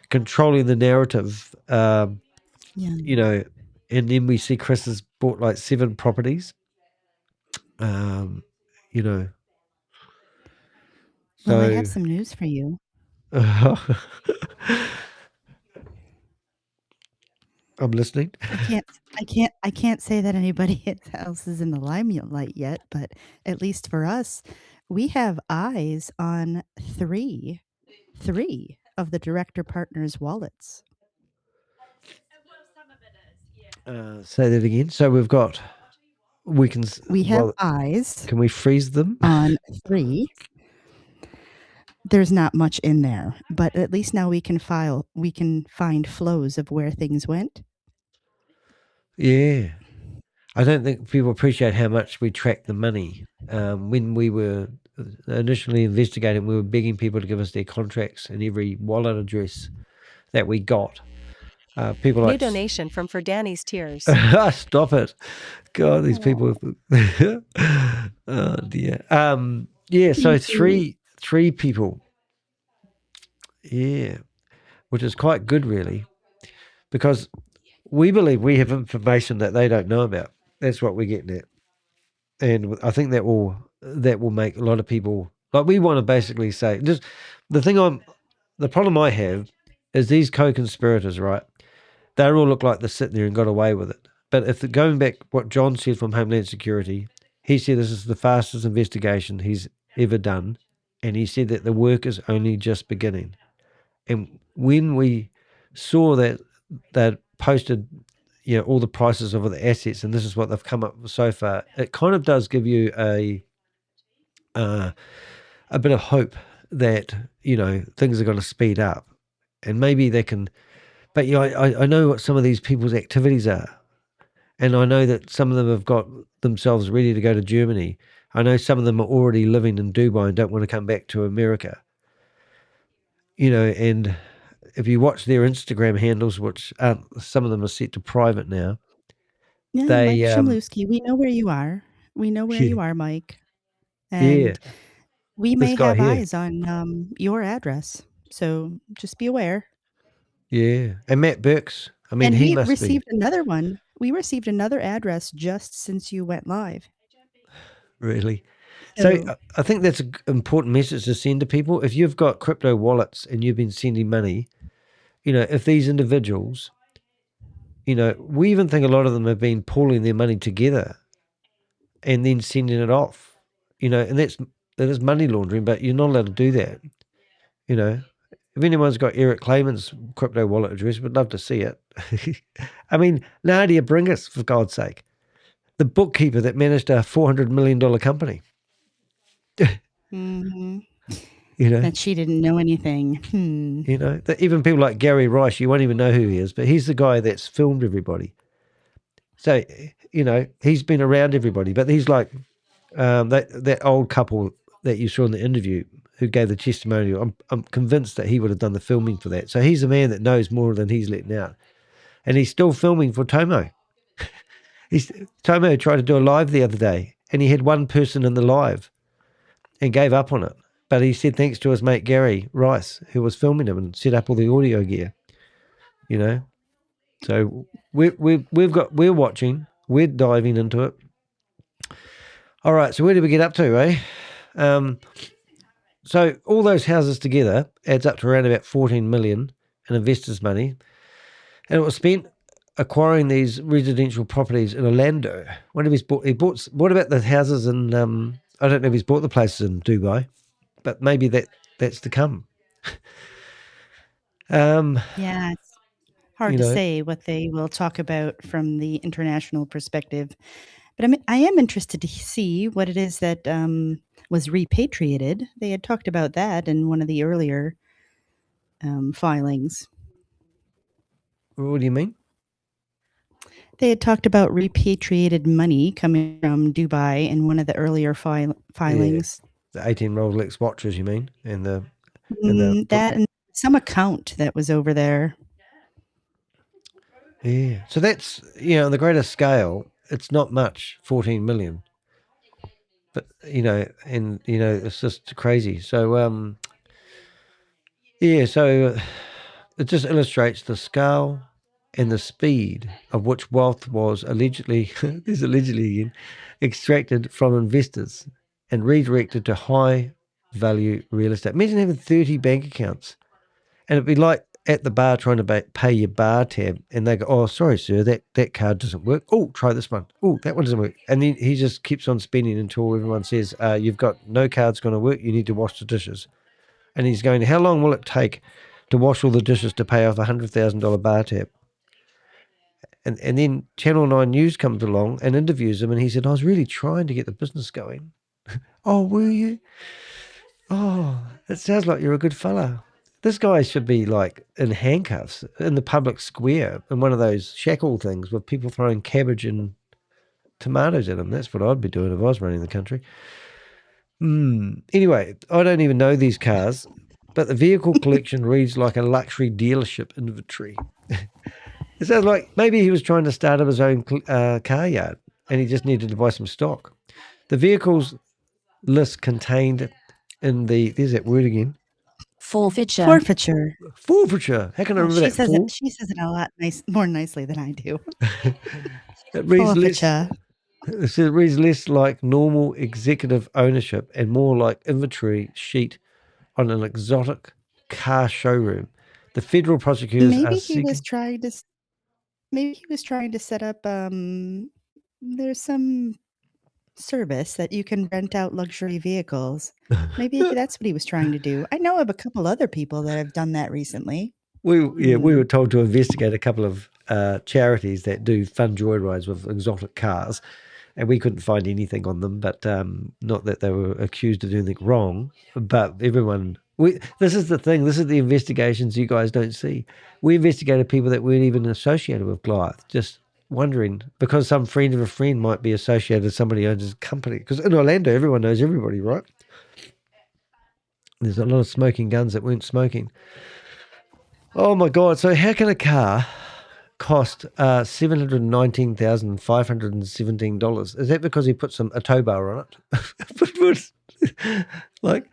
controlling the narrative? You know, and then we see Chris has bought like 7 properties. You know. Well, I have some news for you. I'm listening. I can't say that anybody else is in the limelight yet, but at least for us, we have eyes on three of the director partners' wallets. Say that again. So we have eyes. Can we freeze them? On 3. There's not much in there, but at least now we can find flows of where things went. Yeah. I don't think people appreciate how much we track the money. When we were initially investigating, we were begging people to give us their contracts and every wallet address that we got. People New like donation from For Danny's Tears. Stop it. God, these people. Oh dear. Yeah, so three people. Yeah. Which is quite good really. Because we believe we have information that they don't know about. That's what we're getting at. And I think that will make a lot of people, like, we want to basically say, just the problem I have is these co-conspirators, right? They all look like they sit there and got away with it. But if going back what John said from Homeland Security, he said this is the fastest investigation he's ever done, and he said that the work is only just beginning. And when we saw that they'd posted, all the prices of the assets, and this is what they've come up with so far, it kind of does give you a bit of hope that things are going to speed up, and maybe they can. But I know what some of these people's activities are, and I know that some of them have got themselves ready to go to Germany. I know some of them are already living in Dubai and don't want to come back to America. And if you watch their Instagram handles, which some of them are set to private now, Yeah, they Mike Shimlewski, we know where you are. We know where you are, Mike. And we this may guy have here. eyes on your address. So just be aware. Yeah. And Matt Burks, I mean, And he we must received be. another one. We received another address just since you went live. Really? So So I think that's an important message to send to people. If you've got crypto wallets and you've been sending money, if these individuals, we even think a lot of them have been pooling their money together and then sending it off, and that is money laundering, but you're not allowed to do that. If anyone's got Eric Clayman's crypto wallet address, we'd love to see it. I mean, Nadia Bringus, for God's sake, the bookkeeper that managed a $400 million company. mhm. You know, that she didn't know anything. that even people like Gary Rice, you won't even know who he is, but he's the guy that's filmed everybody. So, he's been around everybody, but he's like that old couple that you saw in the interview who gave the testimonial. I'm convinced that he would have done the filming for that. So he's a man that knows more than he's letting out. And he's still filming for Tomo. Tomo tried to do a live the other day, and he had one person in the live and gave up on it. But he said thanks to his mate Gary Rice, who was filming him and set up all the audio gear. So we're watching, we're diving into it. All right, so where did we get up to, eh? So all those houses together adds up to around about 14 million in investors' money, and it was spent acquiring these residential properties in Orlando. What have he bought? What about the houses in? I don't know if he's bought the places in Dubai, but maybe that's to come. Yeah, it's hard to say what they will talk about from the international perspective. But I am interested to see what it is that was repatriated. They had talked about that in one of the earlier filings. What do you mean? They had talked about repatriated money coming from Dubai in one of the earlier filings. Yeah. The 18 Rolex watches, you mean? And that and some account that was over there. Yeah. So that's, on the greater scale, it's not much, 14 million. But, it's just crazy. So, so it just illustrates the scale and the speed of which wealth was allegedly, there's allegedly again, extracted from investors and redirected to high value real estate. Imagine having 30 bank accounts, and it'd be like at the bar trying to pay your bar tab, and they go, "Oh, sorry, sir, that card doesn't work. Oh, try this one. Oh, that one doesn't work." And then he just keeps on spending until everyone says, "You've got no card's going to work. You need to wash the dishes." And he's going, "How long will it take to wash all the dishes to pay off a $100,000 bar tab?" And then Channel 9 News comes along and interviews him, and he said, "I was really trying to get the business going." "Oh, were you? Oh, it sounds like you're a good fella." This guy should be like in handcuffs in the public square in one of those shackle things with people throwing cabbage and tomatoes at him. That's what I'd be doing if I was running the country. Anyway, I don't even know these cars, but the vehicle collection reads like a luxury dealership inventory. It sounds like maybe he was trying to start up his own car yard and he just needed to buy some stock. The vehicles list contained in there's that word again. Forfeiture. Forfeiture. Forfeiture. How can I remember She that? says it. She says it a lot more nicely than I do. It reads Forfeiture. it reads less like normal executive ownership and more like inventory sheet on an exotic car showroom. The federal prosecutors Maybe are he was seeking. trying to. Maybe he was trying to set up. There's some service that you can rent out luxury vehicles. Maybe that's what he was trying to do. I know of a couple other people that have done that recently. We were told to investigate a couple of charities that do fun joyrides with exotic cars, and we couldn't find anything on them. But not that they were accused of doing anything wrong. But this is the thing. This is the investigations you guys don't see. We investigated people that weren't even associated with Goliath, just wondering because some friend of a friend might be associated with somebody who owns his company. Because in Orlando, everyone knows everybody, right? There's a lot of smoking guns that weren't smoking. Oh my God! So how can a car cost $719,517? Is that because he put a tow bar on it? Like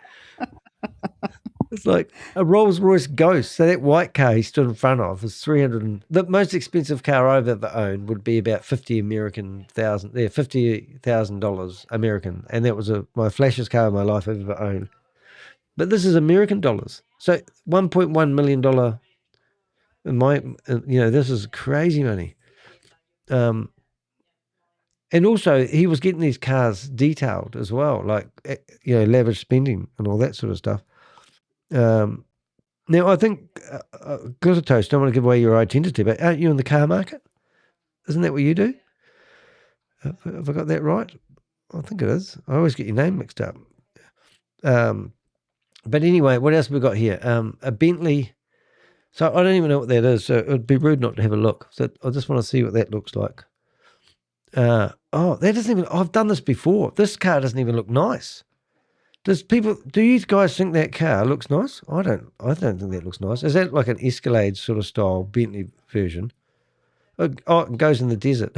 it's like a Rolls Royce Ghost. So that white car he stood in front of is 300. The most expensive car I've ever owned would be about $50,000 American, and that was my flashiest car in my life I've ever owned. But this is American dollars, so $1.1 million. This is crazy money. And also he was getting these cars detailed as well, like, lavish spending and all that sort of stuff. Now I think, Glitter Toast, don't want to give away your identity, but aren't you in the car market? Isn't that what you do? Have I got that right? I think it is. I always get your name mixed up. But anyway, what else have we got here? A Bentley. So I don't even know what that is, so it would be rude not to have a look. So I just want to see what that looks like. That doesn't even, I've done this before. This car doesn't even look nice. Do you guys think that car looks nice? I don't think that looks nice. Is that like an Escalade sort of style Bentley version? It goes in the desert.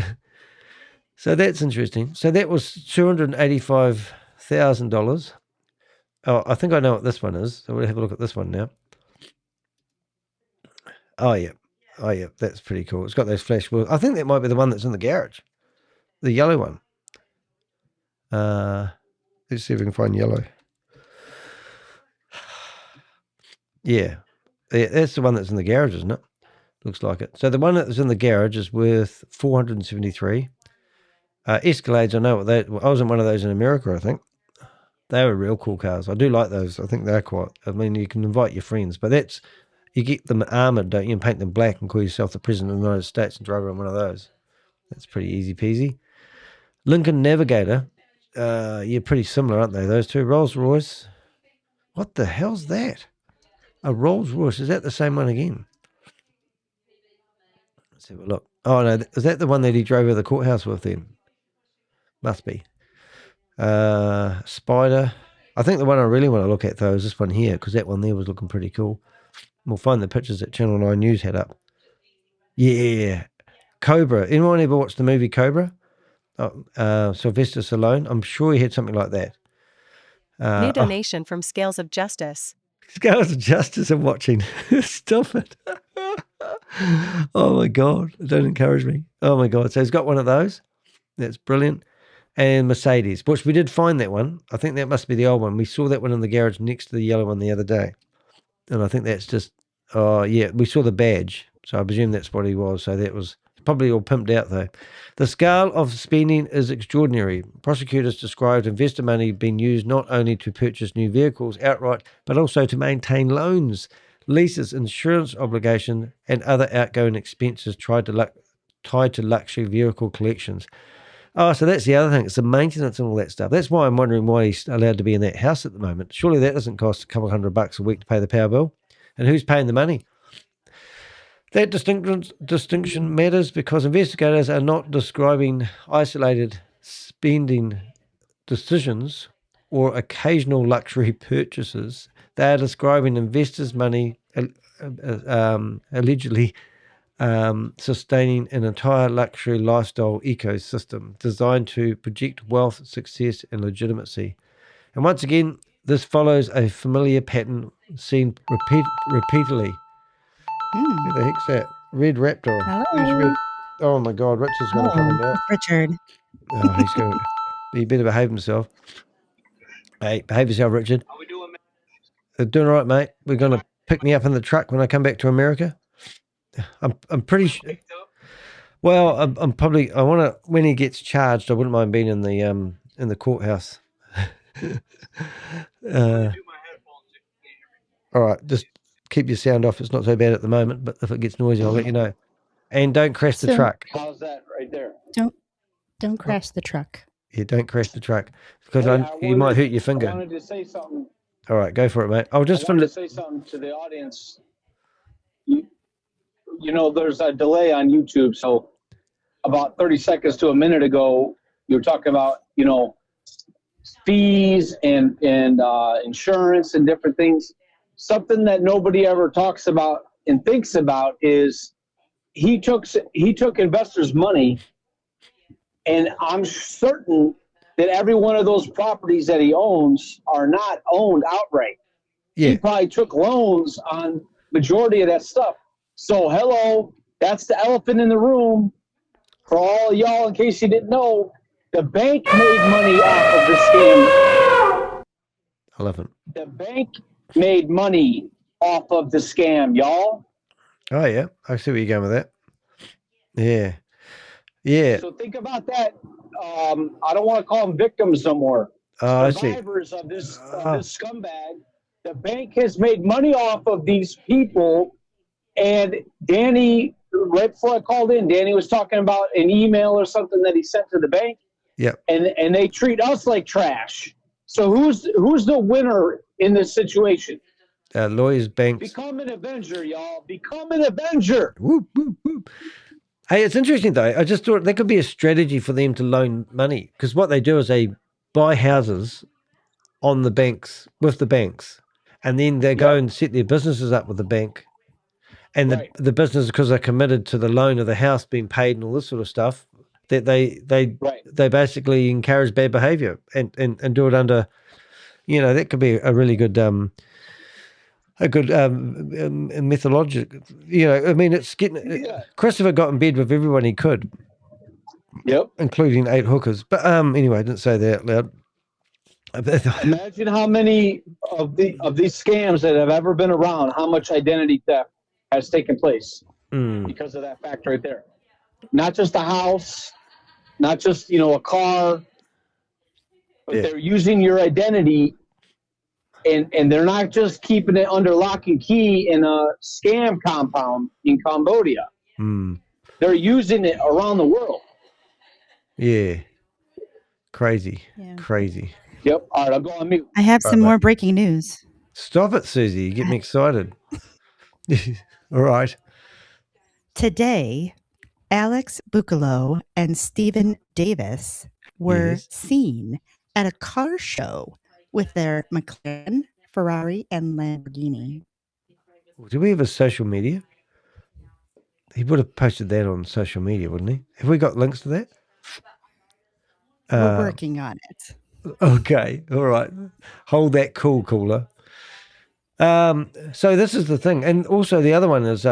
So that's interesting. So that was $285,000. Oh, I think I know what this one is. So we'll have a look at this one now. Oh yeah, that's pretty cool. It's got those flash wheels. I think that might be the one that's in the garage, the yellow one. Let's see if we can find yellow. Yeah, that's the one that's in the garage, isn't it? Looks like it. So the one that's in the garage is worth $473. Escalades, I know what I was in one of those in America, I think. They were real cool cars. I do like those. I think they're quite. I mean, you can invite your friends, but you get them armored, don't you, and paint them black and call yourself the President of the United States and drive around one of those. That's pretty easy peasy. Lincoln Navigator. Pretty similar, aren't they, those two? Rolls Royce. What the hell's that? A Rolls Royce. Is that the same one again? Let's have a look. Oh, no. Is that the one that he drove over the courthouse with then? Must be. Spider. I think the one I really want to look at, though, is this one here, because that one there was looking pretty cool. We'll find the pictures that Channel 9 News had up. Yeah. Cobra. Anyone ever watched the movie Cobra? Sylvester Stallone? I'm sure he had something like that. New donation from Scales of Justice. Scales of Justice I'm watching. Stop it. Oh, my God. Don't encourage me. Oh, my God. So he's got one of those. That's brilliant. And Mercedes, which we did find that one. I think that must be the old one. We saw that one in the garage next to the yellow one the other day. And I think that's just, we saw the badge. So I presume that's what he was. So that was probably all pimped out, though. The scale of spending is extraordinary. Prosecutors described investor money being used not only to purchase new vehicles outright, but also to maintain loans, leases, insurance obligation, and other outgoing expenses tied to luxury vehicle collections. Oh, so that's the other thing. It's the maintenance and all that stuff. That's why I'm wondering why he's allowed to be in that house at the moment. Surely that doesn't cost a couple $100 a week to pay the power bill. And who's paying the money? That distinction matters because investigators are not describing isolated spending decisions or occasional luxury purchases. They are describing investors' money allegedly sustaining an entire luxury lifestyle ecosystem designed to project wealth, success, and legitimacy. And once again, this follows a familiar pattern seen repeatedly. Who the heck's that? Red Raptor. Hello. Who's Red? Oh my God, Richard's going to come in now. It's Richard. Oh, he's going to. He better behave himself. Hey, behave yourself, Richard. How we doing, man? Doing all right, mate. We're going to pick me up in the truck when I come back to America. I'm pretty sure. Well, I'm probably. I want to. When he gets charged, I wouldn't mind being in the courthouse. All right, just keep your sound off. It's not so bad at the moment, but if it gets noisy, I'll let you know. And don't crash the truck. How's that right there? Don't crash the truck. Yeah, don't crash the truck because you might hurt your finger. I wanted to say something. All right, go for it, mate. I'll just to say something to the audience. You know, there's a delay on YouTube, so about 30 seconds to a minute ago, you were talking about, you know, fees and insurance and different things. Something that nobody ever talks about and thinks about is he took investors' money, and I'm certain that every one of those properties that he owns are not owned outright. Yeah. He probably took loans on majority of that stuff. So hello, that's the elephant in the room. For all of y'all, in case you didn't know, the bank made money off of the scam. Elephant. The bank made money off of the scam, y'all. Oh yeah, I see where you're going with that. Yeah, yeah. So think about that. I don't want to call them victims no more. I see. Survivors of this scumbag. The bank has made money off of these people. And Danny, right before I called in, Danny was talking about an email or something that he sent to the bank. Yep. And they treat us like trash. So who's the winner in this situation? Lawyers, banks. Become an Avenger, y'all. Become an Avenger. Whoop, whoop, whoop. Hey, it's interesting though. I just thought there could be a strategy for them to loan money, because what they do is they buy houses on the banks with the banks, and then they go and set their businesses up with the bank. And the business, because they're committed to the loan of the house being paid and all this sort of stuff, that they basically encourage bad behavior and do it under, you know, that could be a really good methodology. You know, I mean, it's getting. Christopher got in bed with everyone he could. Yep, including 8 hookers. But anyway, I didn't say that out loud. Imagine how many of these scams that have ever been around, how much identity theft has taken place because of that fact right there. Not just a house, not just, you know, a car, but they're using your identity, and they're not just keeping it under lock and key in a scam compound in Cambodia. They're using it around the world. Yeah. Crazy. Yep. All right, I'll go on mute. I have some more breaking news. Stop it, Susie. You get me excited. All right. Today, Alex Buccolo and Stephen Davis were seen at a car show with their McLaren, Ferrari, and Lamborghini. Do we have a social media? He would have posted that on social media, wouldn't he? Have we got links to that? We're working on it. Okay. All right. Hold that cool, cooler. So this is the thing. And also the other one is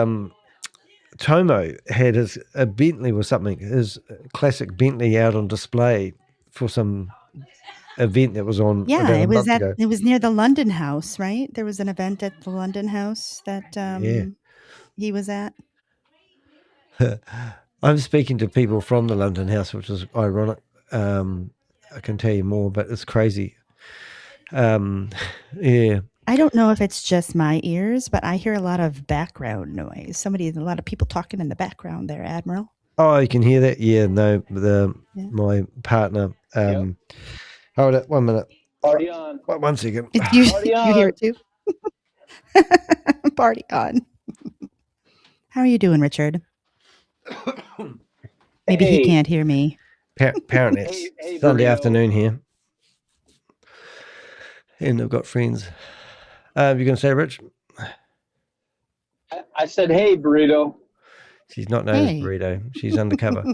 Tomo had his Bentley or something, his classic Bentley out on display for some event that was on. Yeah, it was near the London House, right? There was an event at the London House that he was at. I'm speaking to people from the London House, which is ironic. I can tell you more, but it's crazy. Yeah. I don't know if it's just my ears, but I hear a lot of background noise. A lot of people talking in the background there, Admiral. Oh, you can hear that? Yeah, no, my partner. Hold it 1 minute. Party on. 1 second. You hear it too? Party on. How are you doing, Richard? Maybe he can't hear me. Apparently it's Sunday afternoon here. and they've got friends. You're going to say, Rich? I said, hey, burrito. She's not known as Hey. Burrito. She's undercover.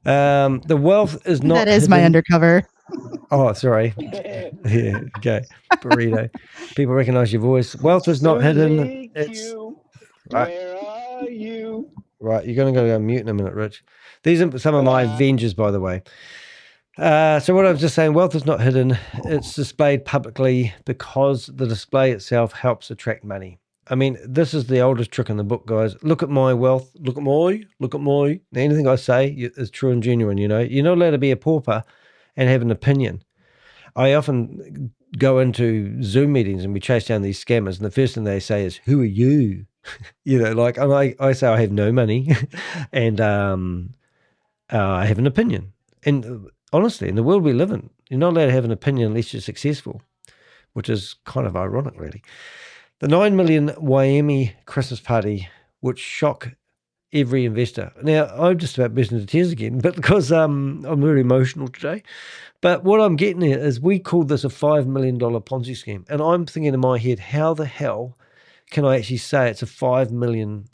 The wealth is not That is my hidden- undercover. Oh, sorry. Yeah, okay. Burrito. People recognize your voice. Wealth is not hidden. It's right. Where are you? Right, you're going to go mute in a minute, Rich. These are some of my Avengers, by the way. So what I was just saying, wealth is not hidden. It's displayed publicly because the display itself helps attract money. I mean, this is the oldest trick in the book, guys. Look at my wealth. Look at my. Anything I say is true and genuine, you know. You're not allowed to be a pauper and have an opinion. I often go into Zoom meetings and we chase down these scammers, and the first thing they say is, who are you? You know, like, and I say I have no money and I have an opinion. And honestly, in the world we live in, you're not allowed to have an opinion unless you're successful, which is kind of ironic, really. The 9 million Miami Christmas party would shock every investor. Now, I'm just about bursting into tears again, but because I'm very emotional today. But what I'm getting at is we called this a $5 million Ponzi scheme. And I'm thinking in my head, how the hell can I actually say it's a $5 million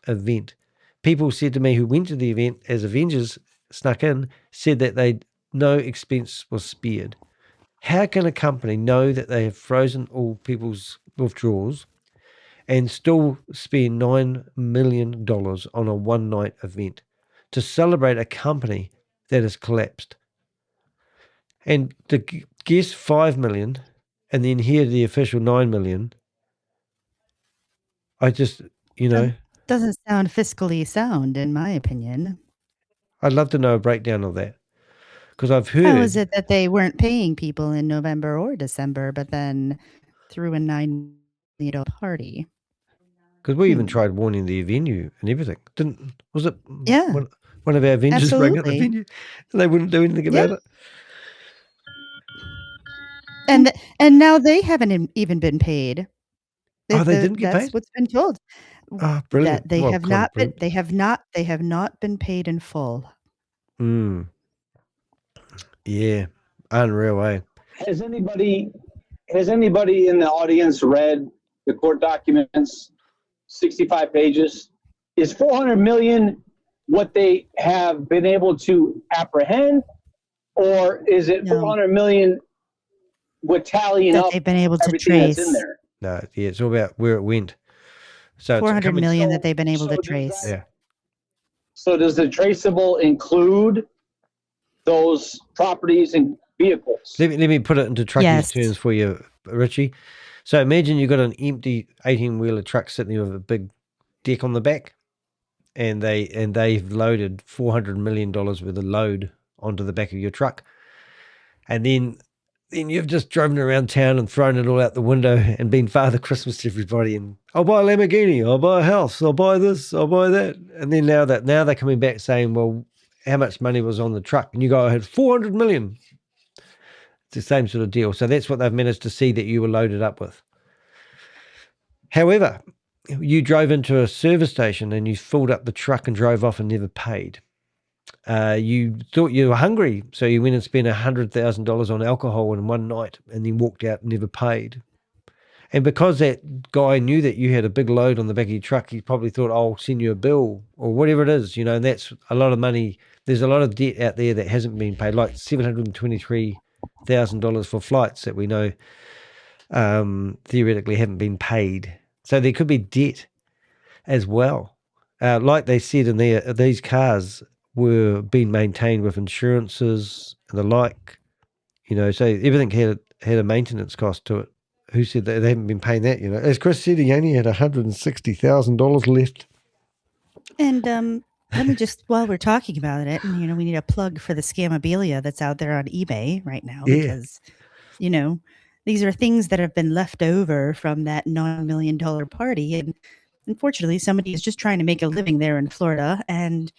event? People said to me who went to the event as Avengers snuck in, said that no expense was spared. How can a company know that they have frozen all people's withdrawals and still spend $9 million on a one-night event to celebrate a company that has collapsed? And to guess 5 million and then hear the official 9 million, I just, Doesn't sound fiscally sound, in my opinion. I'd love to know a breakdown of that. Because I've heard... How is it that they weren't paying people in November or December, but then threw a $9 million party? Because we even tried warning the venue and everything. Was it Yeah. one of our Avengers rang up the Absolutely. venue and they wouldn't do anything about it? And now they haven't even been paid. Oh, they didn't get That's paid? what's been told. Oh, brilliant. That they Well, have kind of not been brilliant. they have not been paid in full. Yeah. Unreal, eh? Has anybody in the audience read the court documents? 65 pages. Is 400 million what they have been able to apprehend, or is it 400 million with tallying That up they've been able to everything that's in trace. there? No, yeah, it's all about where it went. So it's 400 coming... million that they've been able to does trace. Yeah. So does the traceable include those properties and vehicles? Let me put it into trucking terms for you, Richie. So imagine you've got an empty 18-wheeler truck sitting there with a big deck on the back, and they've loaded $400 million worth of load onto the back of your truck. And then you've just driven around town and thrown it all out the window and been Father Christmas to everybody, and I'll buy a Lamborghini, I'll buy a house, I'll buy this, I'll buy that. And then now they're coming back saying, well, how much money was on the truck? And you go, I had 400 million. It's the same sort of deal. So that's what they've managed to see that you were loaded up with. However, you drove into a service station and you filled up the truck and drove off and never paid. You thought you were hungry, so you went and spent $100,000 on alcohol in one night and then walked out and never paid. And because that guy knew that you had a big load on the back of your truck, he probably thought, I'll send you a bill or whatever it is, and that's a lot of money. There's a lot of debt out there that hasn't been paid, like $723,000 for flights that we know theoretically haven't been paid. So there could be debt as well. Like they said in there, these cars were being maintained with insurances and the like, so everything had a maintenance cost to it. Who said that they haven't been paying that, As Chris said, he only had $160,000 left. And let me just, while we're talking about it, and we need a plug for the scamabilia that's out there on eBay right now, because, these are things that have been left over from that $9 million party. And unfortunately, somebody is just trying to make a living there in Florida and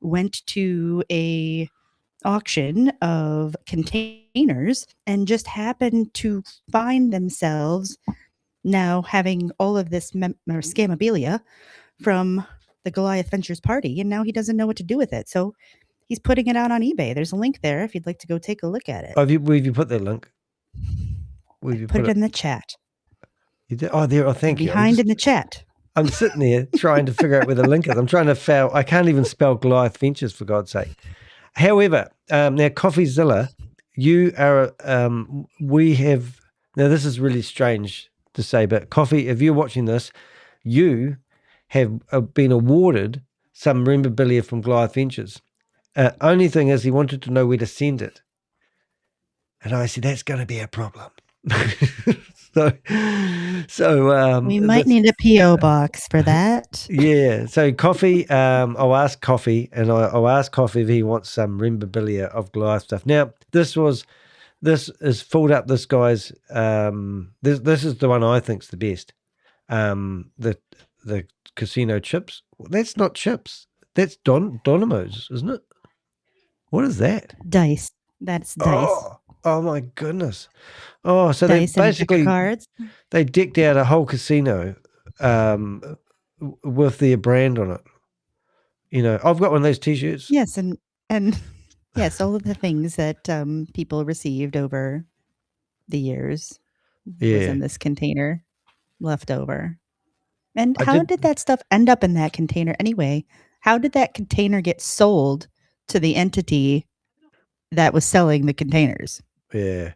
went to a auction of containers and just happened to find themselves now having all of this scamabilia from the Goliath Ventures party, and now he doesn't know what to do with it. So He's putting it out on eBay. There's a link there if you'd like to go take a look at it. Where have you put that link? Where have you Put it in the chat. You did? Oh, there. Oh, thank you. Behind in the chat. I'm sitting there trying to figure out where the link is. I'm trying to fail. I can't even spell Goliath Ventures, for God's sake. However, now CoffeeZilla, you are, we have, now this is really strange to say, but Coffee, if you're watching this, you have been awarded some memorabilia from Goliath Ventures. Only thing is he wanted to know where to send it. And I said, that's going to be a problem. So we might need a P.O. box for that. Yeah. So Coffee, I'll ask Coffee, and I'll ask Coffee if he wants some memorabilia of Goliath stuff. Now, this is filled up this guy's, this is the one I think's the best. The casino chips. That's not chips. That's Dynamos, isn't it? What is that? Dice. That's dice. Oh my goodness. Oh, so dice they basically cards. They decked out a whole casino with their brand on it. You know, I've got one of those t-shirts. Yes, and yes, all of the things that people received over the years was in this container left over. And how did that stuff end up in that container anyway? How did that container get sold to the entity that was selling the containers? Yeah.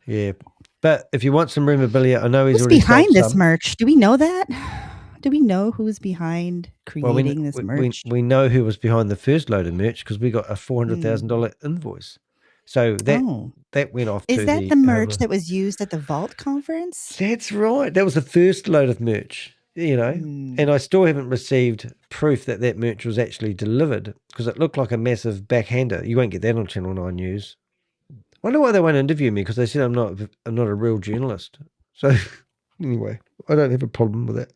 Yeah. But if you want some memorabilia, I know he's already behind sold this some. merch. Do we know that? Do we know who's behind creating this merch? We know who was behind the first load of merch because we got a $400,000 invoice. So that went off to Is that the merch that was used at the Vault conference? That's right. That was the first load of merch, you know. And I still haven't received proof that merch was actually delivered because it looked like a massive backhander. You won't get that on Channel 9 News. I wonder why they won't interview me because they said I'm not a real journalist. So anyway, I don't have a problem with that.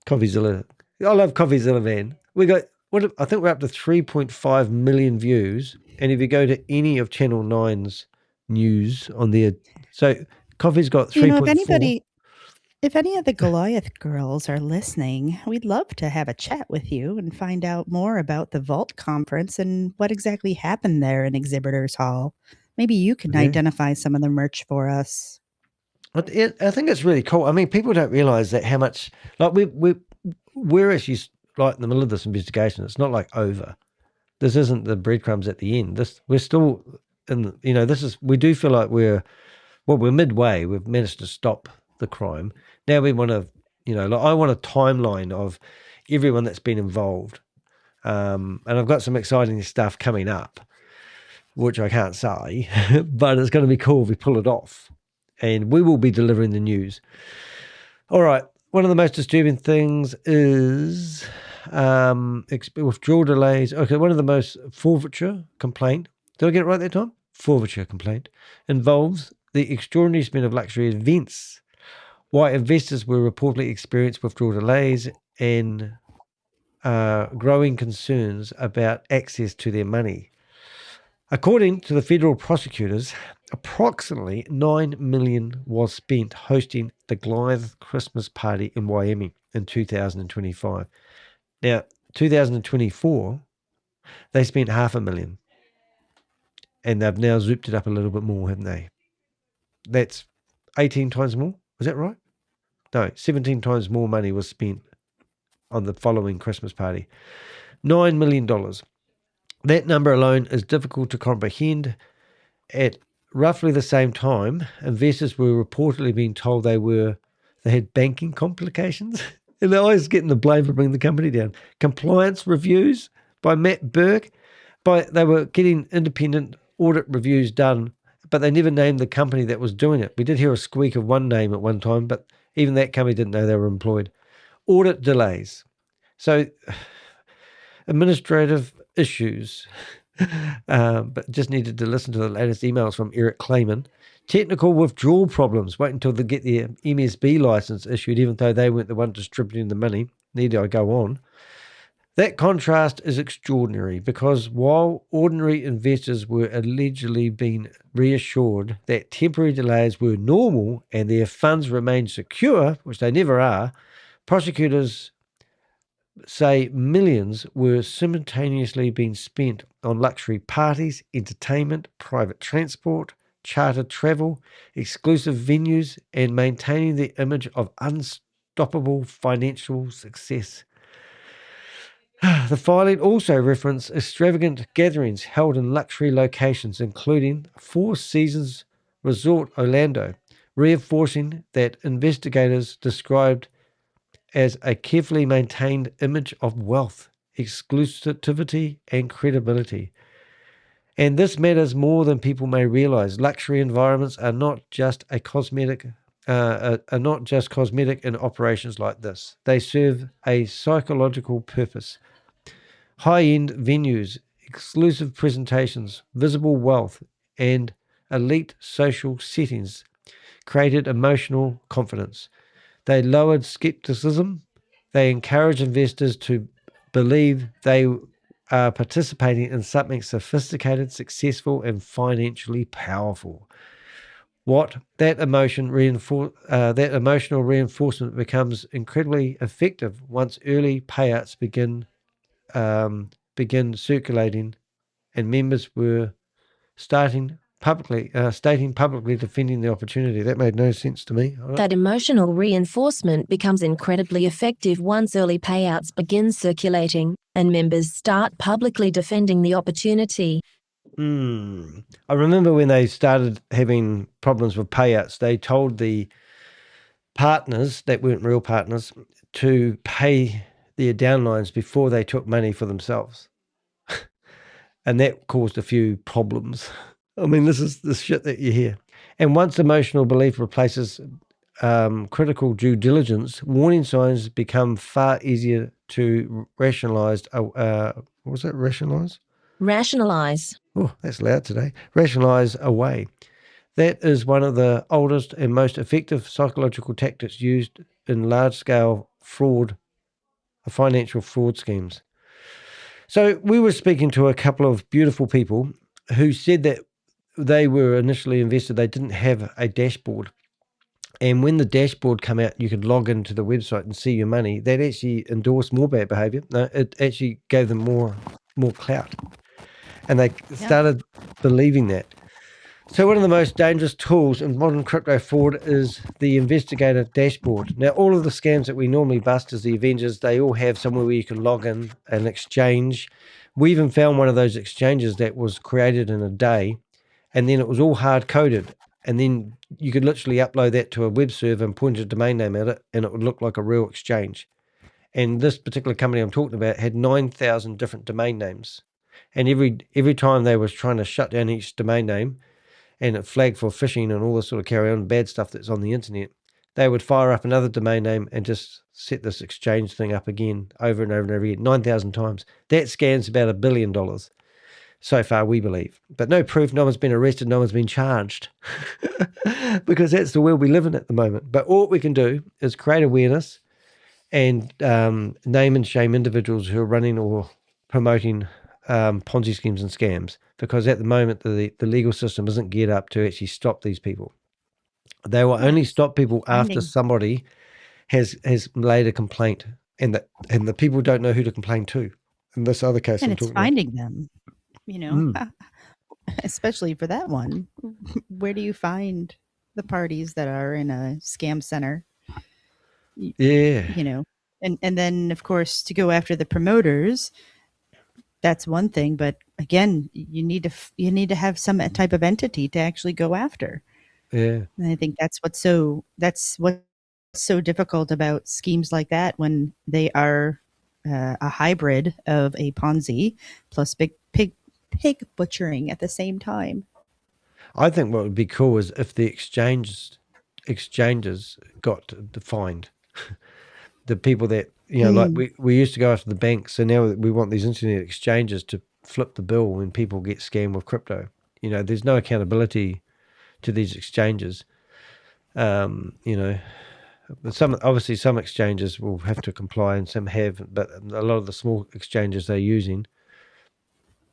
CoffeeZilla. I love CoffeeZilla, man. We got I think we're up to 3.5 million views. And if you go to any of Channel 9's news on there, so Coffee's got 3.4. If any of the Goliath girls are listening, we'd love to have a chat with you and find out more about the Vault conference and what exactly happened there in Exhibitors Hall. Maybe you can identify some of the merch for us. I think it's really cool. I mean, people don't realize that how much, like we're actually like in the middle of this investigation. It's not like over. This isn't the breadcrumbs at the end. We're still in, you know, we do feel like we're midway. We've managed to stop the crime. Now we want to, you know, like I want a timeline of everyone that's been involved. And I've got some exciting stuff coming up, which I can't say, but it's going to be cool if we pull it off. And we will be delivering the news. All right. One of the most disturbing things is withdrawal delays. Okay, one of the most forfeiture complaint. Did I get it right that time? Forfeiture complaint involves the extraordinary spend of luxury events. Why investors will reportedly experience withdrawal delays and growing concerns about access to their money. According to the federal prosecutors, approximately $9 million was spent hosting the Goliath Christmas party in Wyoming in 2025. Now, 2024, they spent $500,000, and they've now zooped it up a little bit more, haven't they? That's 18 times more. Is that right? No, 17 times more money was spent on the following Christmas party. $9 million. That number alone is difficult to comprehend. At roughly the same time, investors were reportedly being told they had banking complications. And they're always getting the blame for bringing the company down. Compliance reviews by Matt Burke. They were getting independent audit reviews done, but they never named the company that was doing it. We did hear a squeak of one name at one time, but even that company didn't know they were employed. Audit delays. So administrative issues. But just needed to listen to the latest emails from Eric Clayman. Technical withdrawal problems. Wait until they get their MSB license issued, even though they weren't the one distributing the money. Need I go on? That contrast is extraordinary because while ordinary investors were allegedly being reassured that temporary delays were normal and their funds remained secure, which they never are, prosecutors say millions were simultaneously being spent on luxury parties, entertainment, private transport, chartered travel, exclusive venues, and maintaining the image of unstoppable financial success. The filing also referenced extravagant gatherings held in luxury locations, including Four Seasons Resort Orlando, reinforcing that investigators described as a carefully maintained image of wealth, exclusivity, and credibility. And this matters more than people may realize. Luxury environments are not just cosmetic in operations like this. They serve a psychological purpose. High-end venues, exclusive presentations, visible wealth, and elite social settings created emotional confidence. They lowered skepticism. They encourage investors to believe they are participating in something sophisticated, successful, and financially powerful. That emotional reinforcement becomes incredibly effective once early payouts begin circulating, and members were stating publicly defending the opportunity. That made no sense to me. That emotional reinforcement becomes incredibly effective once early payouts begin circulating and members start publicly defending the opportunity. I remember when they started having problems with payouts, they told the partners that weren't real partners to pay their downlines before they took money for themselves. And that caused a few problems. I mean, this is the shit that you hear. And once emotional belief replaces critical due diligence, warning signs become far easier to rationalize. What was that? Rationalize? Rationalize. Oh, that's loud today. Rationalize away. That is one of the oldest and most effective psychological tactics used in large-scale financial fraud schemes. So we were speaking to a couple of beautiful people who said that they were initially invested. They didn't have a dashboard. And when the dashboard came out, you could log into the website and see your money. That actually endorsed more bad behavior. No, it actually gave them more clout. And they started believing that. So one of the most dangerous tools in modern crypto fraud is the investigator dashboard. Now, all of the scams that we normally bust as the Avengers, they all have somewhere where you can log in, an exchange. We even found one of those exchanges that was created in a day, and then it was all hard-coded. And then you could literally upload that to a web server and point a domain name at it, and it would look like a real exchange. And this particular company I'm talking about had 9,000 different domain names. And every time they was trying to shut down each domain name, and it flagged for phishing and all this sort of carry on bad stuff that's on the internet, they would fire up another domain name and just set this exchange thing up again over and over and over again, 9,000 times. That scans about $1 billion so far, we believe. But no proof, no one's been arrested, no one's been charged because that's the world we live in at the moment. But all we can do is create awareness and name and shame individuals who are running or promoting Ponzi schemes and scams, because at the moment the legal system isn't geared up to actually stop these people. They will only stop people after somebody has laid a complaint, and the people don't know who to complain to. In this other case, and it's finding them, especially for that one. Where do you find the parties that are in a scam center? Yeah, and then of course to go after the promoters. That's one thing, but again, you need to have some type of entity to actually go after. Yeah, and I think that's what's so difficult about schemes like that, when they are a hybrid of a Ponzi plus pig butchering at the same time. I think what would be cool is if the exchanges got defined. The people that, like we used to go after the banks, so now we want these internet exchanges to flip the bill when people get scammed with crypto. There's no accountability to these exchanges. Some exchanges will have to comply and some have, but a lot of the small exchanges they're using.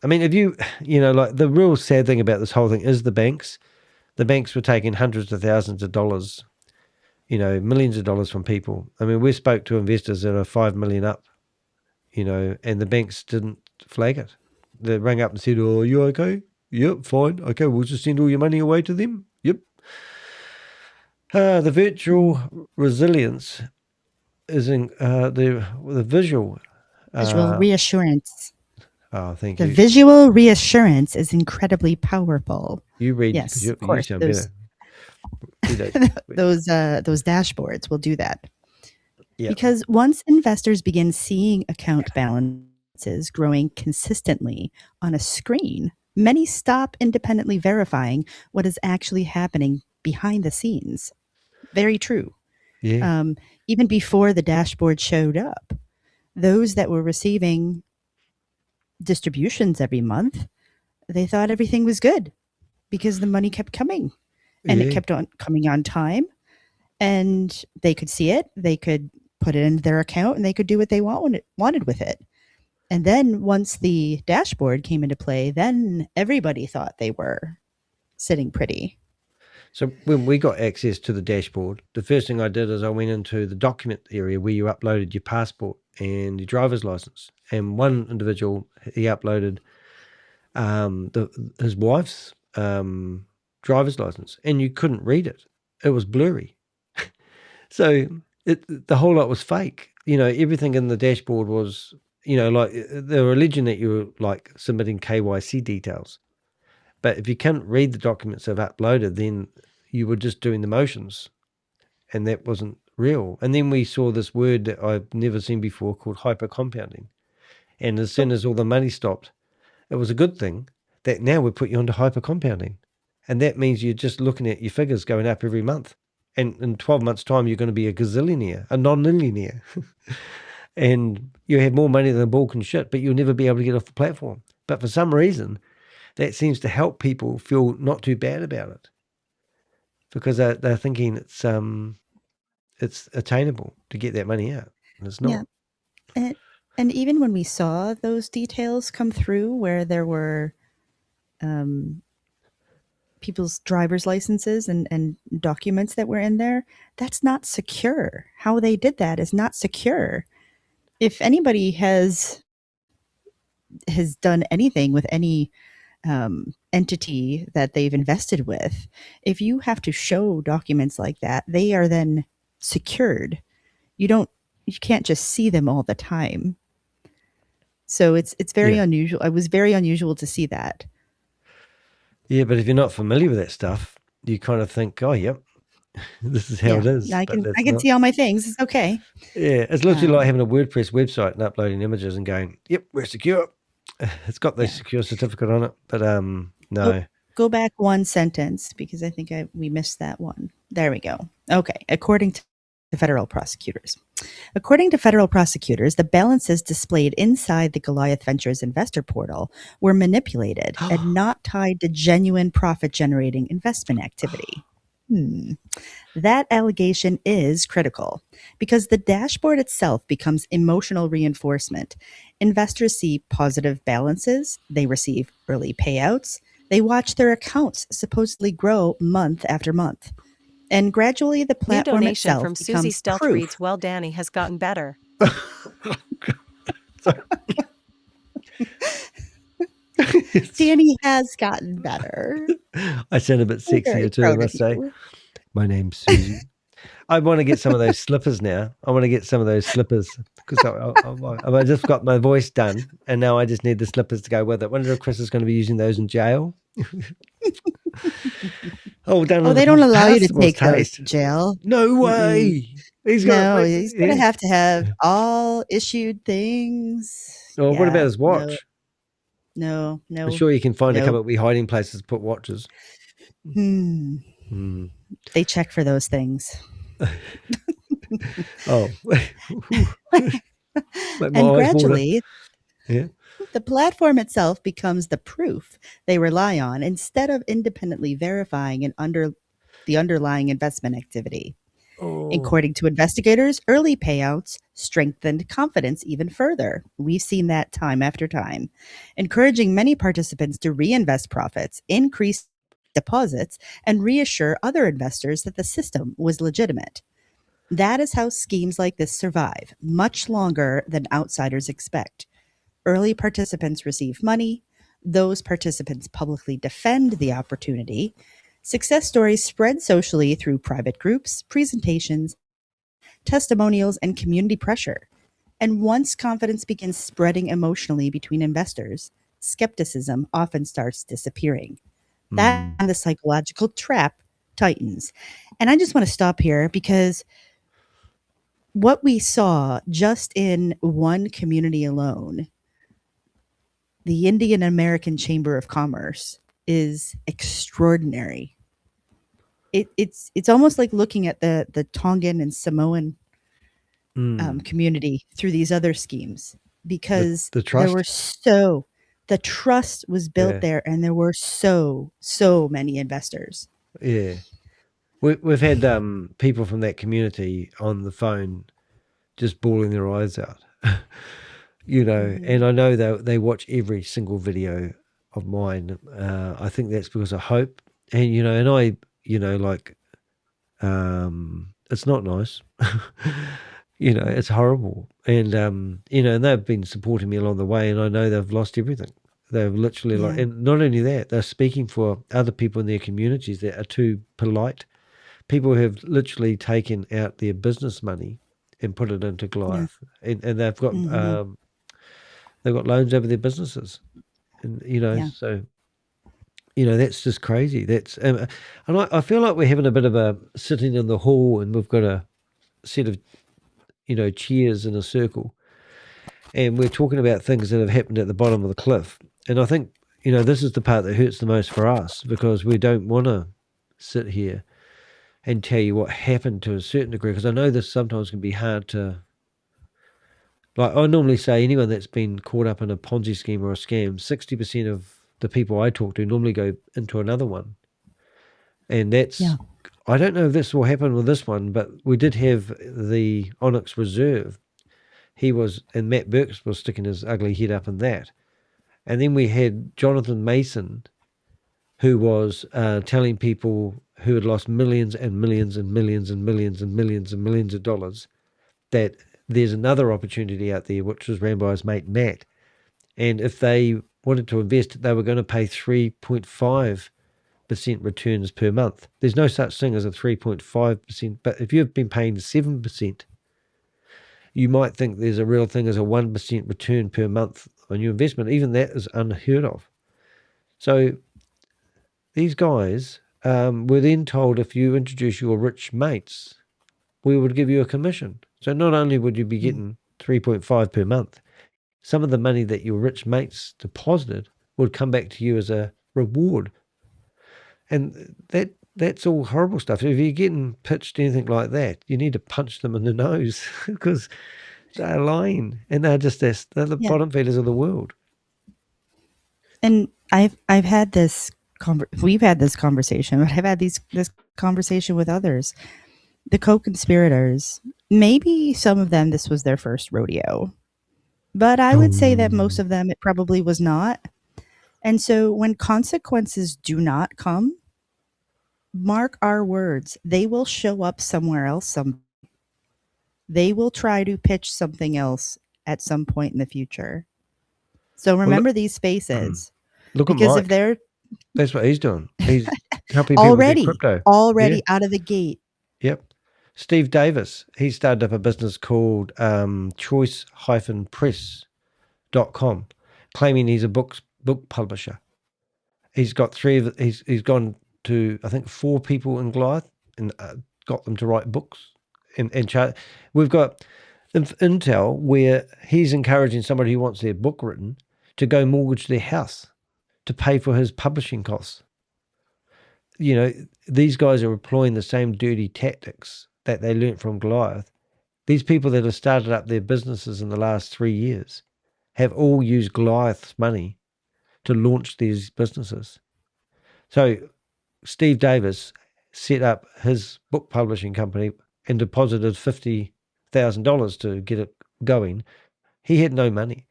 I mean, if like the real sad thing about this whole thing is the banks. The banks were taking hundreds of thousands of dollars, millions of dollars from people. I mean, we spoke to investors that are 5 million up and the banks didn't flag it. They rang up and said, "Oh, you okay? Yep, fine. Okay, we'll just send all your money away to them." Yep. The virtual resilience is in the visual. Visual reassurance. Oh, thank The you. visual reassurance is incredibly powerful. You read, yes, you of course. sound Those, better. those dashboards will do that. Yeah. Because once investors begin seeing account balances growing consistently on a screen, many stop independently verifying what is actually happening behind the scenes. Very true. Yeah. Even before the dashboard showed up, those that were receiving distributions every month, they thought everything was good because the money kept coming and it kept on coming on time, and they could see it. They could put it into their account and they could do what they wanted with it. And then once the dashboard came into play, then everybody thought they were sitting pretty. So when we got access to the dashboard, the first thing I did is I went into the document area where you uploaded your passport and your driver's license. And one individual, he uploaded his wife's driver's license, and you couldn't read it. It was blurry. So the whole lot was fake. Everything in the dashboard was, like they were alleging that you were like submitting KYC details. But if you can't read the documents they've uploaded, then you were just doing the motions, and that wasn't real. And then we saw this word that I've never seen before called hypercompounding. And as soon as all the money stopped, it was a good thing that now we put you onto hypercompounding. And that means you're just looking at your figures going up every month. And in 12 months' time, you're going to be a gazillionaire, a non-millionaire. And you have more money than a ball can shit, but you'll never be able to get off the platform. But for some reason, that seems to help people feel not too bad about it, because they're thinking it's attainable to get that money out, and it's not. Yeah. And even when we saw those details come through where there were people's driver's licenses and documents that were in there, that's not secure. How they did that is not secure. If anybody has done anything with any entity that they've invested with, if you have to show documents like that, they are then secured. You can't just see them all the time. So it's very unusual. It was very unusual to see that. Yeah, but if you're not familiar with that stuff, you kind of think, oh, yep, this is how it is. I can see all my things. It's okay. Yeah, it's literally like having a WordPress website and uploading images and going, yep, we're secure. It's got the secure certificate on it, but no. Go back one sentence, because I think we missed that one. There we go. Okay, according to the federal prosecutors. According to federal prosecutors, the balances displayed inside the Goliath Ventures investor portal were manipulated and not tied to genuine profit-generating investment activity. That allegation is critical because the dashboard itself becomes emotional reinforcement. Investors see positive balances, they receive early payouts, they watch their accounts supposedly grow month after month. And gradually the platform itself from becomes Susie Stealth proof. reads, well, Danny has gotten better. Danny has gotten better. I sound a bit sexier too, I must say. My name's Susie. I want to get some of those slippers now. I want to get some of those slippers because I just got my voice done, and now I just need the slippers to go with it. I wonder if Chris is going to be using those in jail. They don't allow you to take those to jail. No way. He's going to have all issued things. Oh, what about his watch? No. I'm sure you can find a couple of wee hiding places to put watches. They check for those things. Oh. And gradually, the platform itself becomes the proof they rely on instead of independently verifying the underlying investment activity. According to investigators, early payouts strengthened confidence even further. We've seen that time after time, encouraging many participants to reinvest profits, increase deposits, and reassure other investors that the system was legitimate. That is how schemes like this survive much longer than outsiders expect. Early participants receive money. Those participants publicly defend the opportunity. Success stories spread socially through private groups, presentations, testimonials, and community pressure. And once confidence begins spreading emotionally between investors, skepticism often starts disappearing. That and the psychological trap tightens. And I just want to stop here because what we saw just in one community alone, the Indian American Chamber of Commerce, is extraordinary. It's almost like looking at the Tongan and Samoan community through these other schemes, because The trust. the trust was built there, and there were so many investors. Yeah. We've had people from that community on the phone just bawling their eyes out, and I know they watch every single video of mine. I think that's because of hope. And, and I, it's not nice. It's horrible. And, and they've been supporting me along the way, and I know they've lost everything. They've literally, and not only that, they're speaking for other people in their communities that are too polite. People have literally taken out their business money and put it into Goliath, and they've got loans over their businesses, and so that's just crazy. That's and I feel like we're having a bit of a sitting in the hall, and we've got a set of chairs in a circle, and we're talking about things that have happened at the bottom of the cliff. And I think this is the part that hurts the most for us, because we don't want to sit here and tell you what happened to a certain degree, because I know this sometimes can be hard to, like I normally say, anyone that's been caught up in a Ponzi scheme or a scam, 60% of the people I talk to normally go into another one. And that's, I don't know if this will happen with this one, but we did have the Onyx Reserve. And Matt Burks was sticking his ugly head up in that. And then we had Jonathan Mason, who was telling people who had lost millions and millions and millions and millions and millions and millions of dollars that there's another opportunity out there, which was ran by his mate Matt. And if they wanted to invest, they were going to pay 3.5% returns per month. There's no such thing as a 3.5%, but if you've been paying 7%, you might think there's a real thing as a 1% return per month on your investment. Even that is unheard of. So these guys were then told, if you introduce your rich mates, we would give you a commission. So not only would you be getting 3.5 per month, some of the money that your rich mates deposited would come back to you as a reward. And that's all horrible stuff. If you're getting pitched anything like that, you need to punch them in the nose, because they're lying, and they're the bottom feeders of the world. And I've had this we've had this conversation, but I've had this conversation with others. The co-conspirators, maybe some of them, this was their first rodeo, but I would say that most of them, it probably was not. And so when consequences do not come, mark our words, they will show up somewhere else. They will try to pitch something else at some point in the future. So remember these faces. Look at because Mike. if they're That's what he's doing. He's helping people get crypto. Already out of the gate. Yep. Steve Davis, he started up a business called choice-press.com, claiming he's a book publisher. He's got he's gone to, I think, 4 people in Goliath and got them to write books and chart. We've got Intel, where he's encouraging somebody who wants their book written to go mortgage their house to pay for his publishing costs. These guys are employing the same dirty tactics that they learnt from Goliath. These people that have started up their businesses in the last 3 years have all used Goliath's money to launch these businesses. So Steve Davis set up his book publishing company and deposited $50,000 to get it going. He had no money.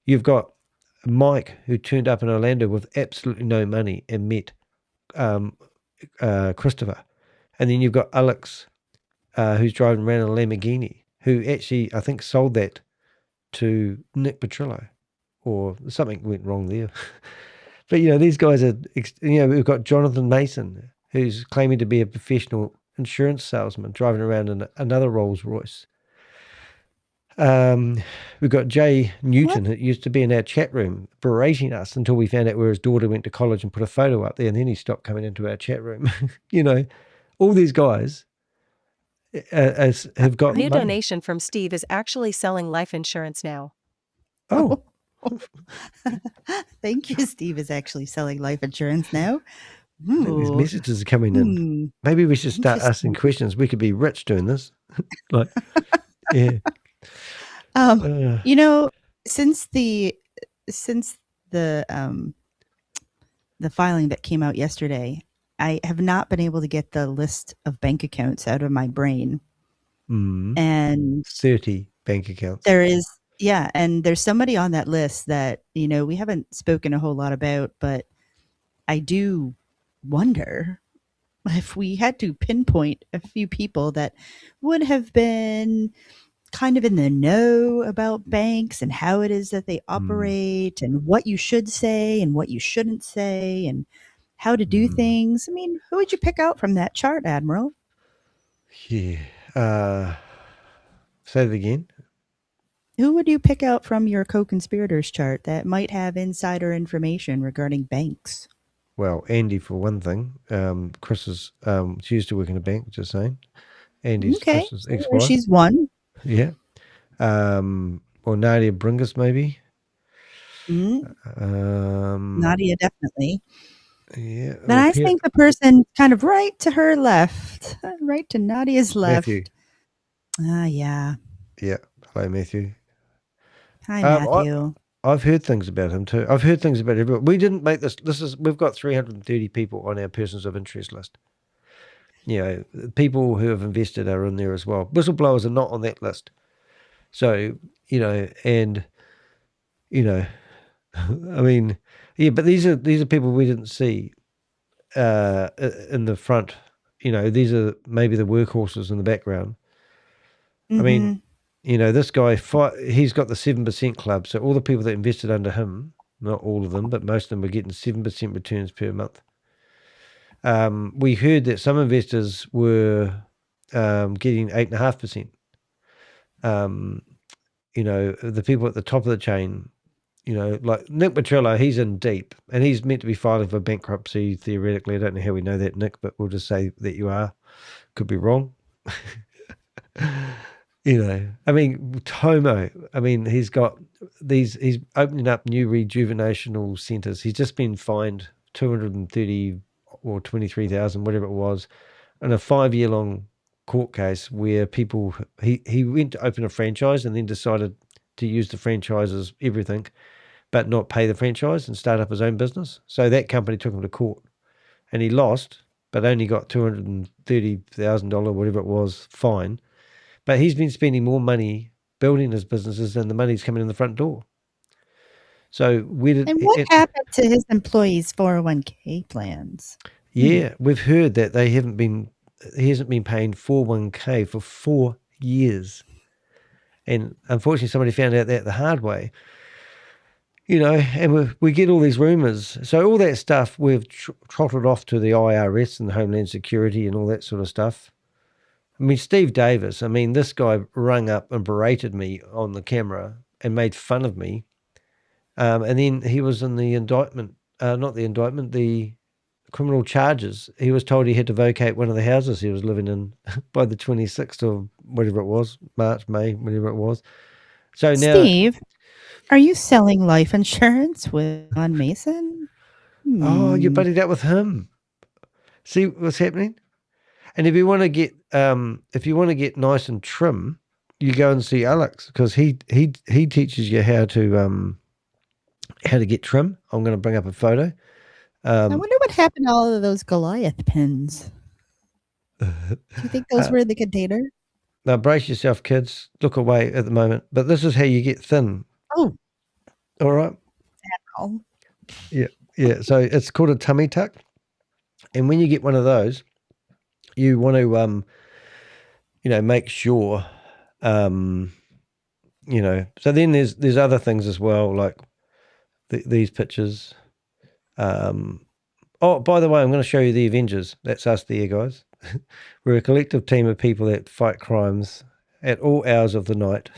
You've got Mike, who turned up in Orlando with absolutely no money and met Christopher. And then you've got Alex who's driving around in a Lamborghini, who actually, I think, sold that to Nick Petrillo, or something went wrong there. But, these guys are, we've got Jonathan Mason, who's claiming to be a professional insurance salesman, driving around in another Rolls Royce. We've got Jay Newton, who used to be in our chat room, berating us until we found out where his daughter went to college and put a photo up there, and then he stopped coming into our chat room. All these guys have got New money. donation from Steve is actually selling life insurance now. Oh. Thank you. Steve is actually selling life insurance now. These messages are coming in. Maybe we should start asking questions. We could be rich doing this. Yeah. Since the filing that came out yesterday, I have not been able to get the list of bank accounts out of my brain. And 30 bank accounts. There is, and there's somebody on that list that, we haven't spoken a whole lot about, but I do wonder if we had to pinpoint a few people that would have been kind of in the know about banks and how it is that they operate and what you should say and what you shouldn't say and how to do things. I mean, who would you pick out from that chart, Admiral? Yeah. Say it again. Who would you pick out from your co-conspirators chart that might have insider information regarding banks? Well, Andy, for one thing. Chris is, she used to work in a bank, just saying. Andy's Chris's ex-wife. She's one. Yeah. Or Nadia Bringus, maybe. Nadia, definitely. Yeah. Then I think the person kind of right to her left, right to Nadia's left. Matthew. Yeah. Yeah. Hello, Matthew. Hi, Matthew. I've heard things about him too. I've heard things about everyone. We didn't make this. We've got 330 people on our persons of interest list. People who have invested are in there as well. Whistleblowers are not on that list. So, I mean, but these are people we didn't see in the front. These are maybe the workhorses in the background. I mean, this guy, he's got the 7% club. So all the people that invested under him, not all of them, but most of them were getting 7% returns per month. We heard that some investors were getting 8.5%. The people at the top of the chain, like Nick Petrillo, he's in deep, and he's meant to be filing for bankruptcy theoretically. I don't know how we know that, Nick, but we'll just say that you are. Could be wrong. I mean, Tomo, he's got he's opening up new rejuvenational centers. He's just been fined 230 or 23,000, whatever it was, in a 5-year-long court case where he went to open a franchise and then decided to use the franchise as everything, but not pay the franchise and start up his own business. So that company took him to court, and he lost, but only got $230,000, whatever it was, fine. But he's been spending more money building his businesses than the money's coming in the front door. So And what happened to his employees' 401k plans? Yeah, we've heard that he hasn't been paying 401k for 4 years. And unfortunately, somebody found out that the hard way. And we get all these rumors. So all that stuff we've trotted off to the IRS and the Homeland Security and all that sort of stuff. Steve Davis, this guy rung up and berated me on the camera and made fun of me. And then he was in the the criminal charges. He was told he had to vacate one of the houses he was living in by the 26th of whatever it was, March, May, whatever it was. So now, Steve, are you selling life insurance with John Mason? Oh, you buddied up with him. See what's happening? And if you want to get nice and trim, you go and see Alex, because he teaches you how to get trim. I'm going to bring up a photo. I wonder what happened to all of those Goliath pins. Do you think those were in the container? Now brace yourself, kids. Look away at the moment. But this is how you get thin. Oh, all right. Ow. Yeah. So it's called a tummy tuck, and when you get one of those, you want to make sure, so then there's other things as well, like these pictures. Oh, by the way, I'm going to show you the Avengers. That's us there, guys. We're a collective team of people that fight crimes at all hours of the night.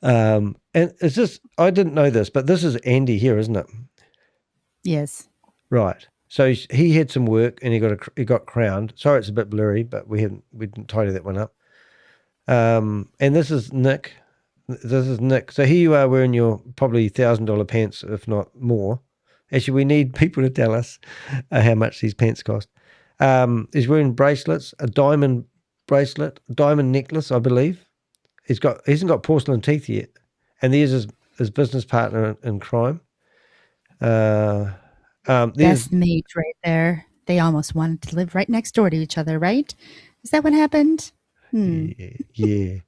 And it's just, I didn't know this, but this is Andy here, isn't it? Yes. Right. So he had some work and he got crowned. Sorry, it's a bit blurry, but we didn't tidy that one up. And this is Nick. This is Nick. So here you are wearing your probably $1,000 pants, if not more. Actually, we need people to tell us how much these pants cost. He's wearing bracelets, a diamond bracelet, a diamond necklace, I believe. He hasn't got porcelain teeth yet. And there's his business partner in crime. That's mate right there. They almost wanted to live right next door to each other, right? Is that what happened? Yeah.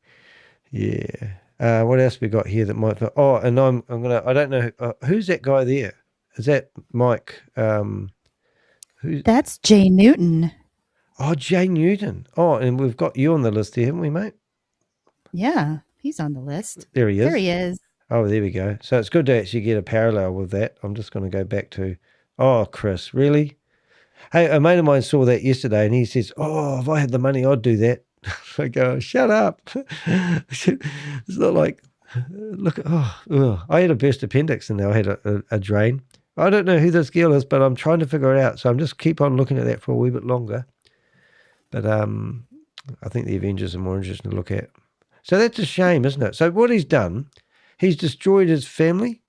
What else we got here that might? Oh, and I don't know who's that guy there. Is that Mike? That's Jay Newton. Oh, Jay Newton. Oh, and we've got you on the list here, haven't we, mate? Yeah, he's on the list. There he is. There he is. Oh, there we go. So it's good to actually get a parallel with that. I'm just going to go back to, Chris, really? Hey, a mate of mine saw that yesterday and he says, oh, if I had the money, I'd do that. I go, shut up. It's not like, look, I had a burst appendix and now I had a drain. I don't know who this girl is, but I'm trying to figure it out. So I'm just keep on looking at that for a wee bit longer. But I think the Avengers are more interesting to look at. So that's a shame, isn't it? So what he's done, he's destroyed his family.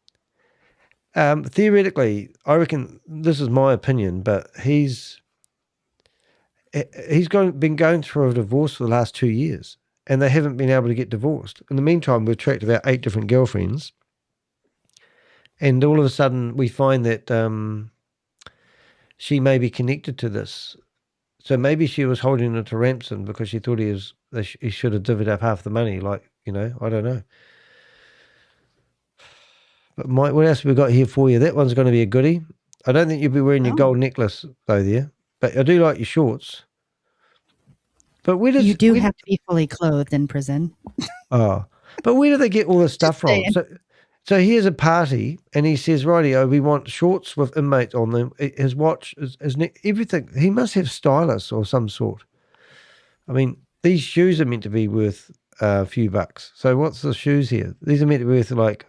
Theoretically, I reckon, this is my opinion, but he's been going through a divorce for the last 2 years, and they haven't been able to get divorced. In the meantime, we've tracked about 8 different girlfriends, and all of a sudden we find that she may be connected to this. So maybe she was holding it to ransom because she thought he should have divvied up half the money. Like, I don't know. But Mike, what else have we got here for you? That one's going to be a goodie. I don't think you'll be wearing your gold necklace though there, but I do like your shorts. But you have to be fully clothed in prison. Oh, but where do they get all this stuff from? So here's a party, and he says, "Rightio, we want shorts with inmates on them. His watch, his neck, everything. He must have stylists or some sort. I mean, these shoes are meant to be worth a few bucks. So what's the shoes here? These are meant to be worth like,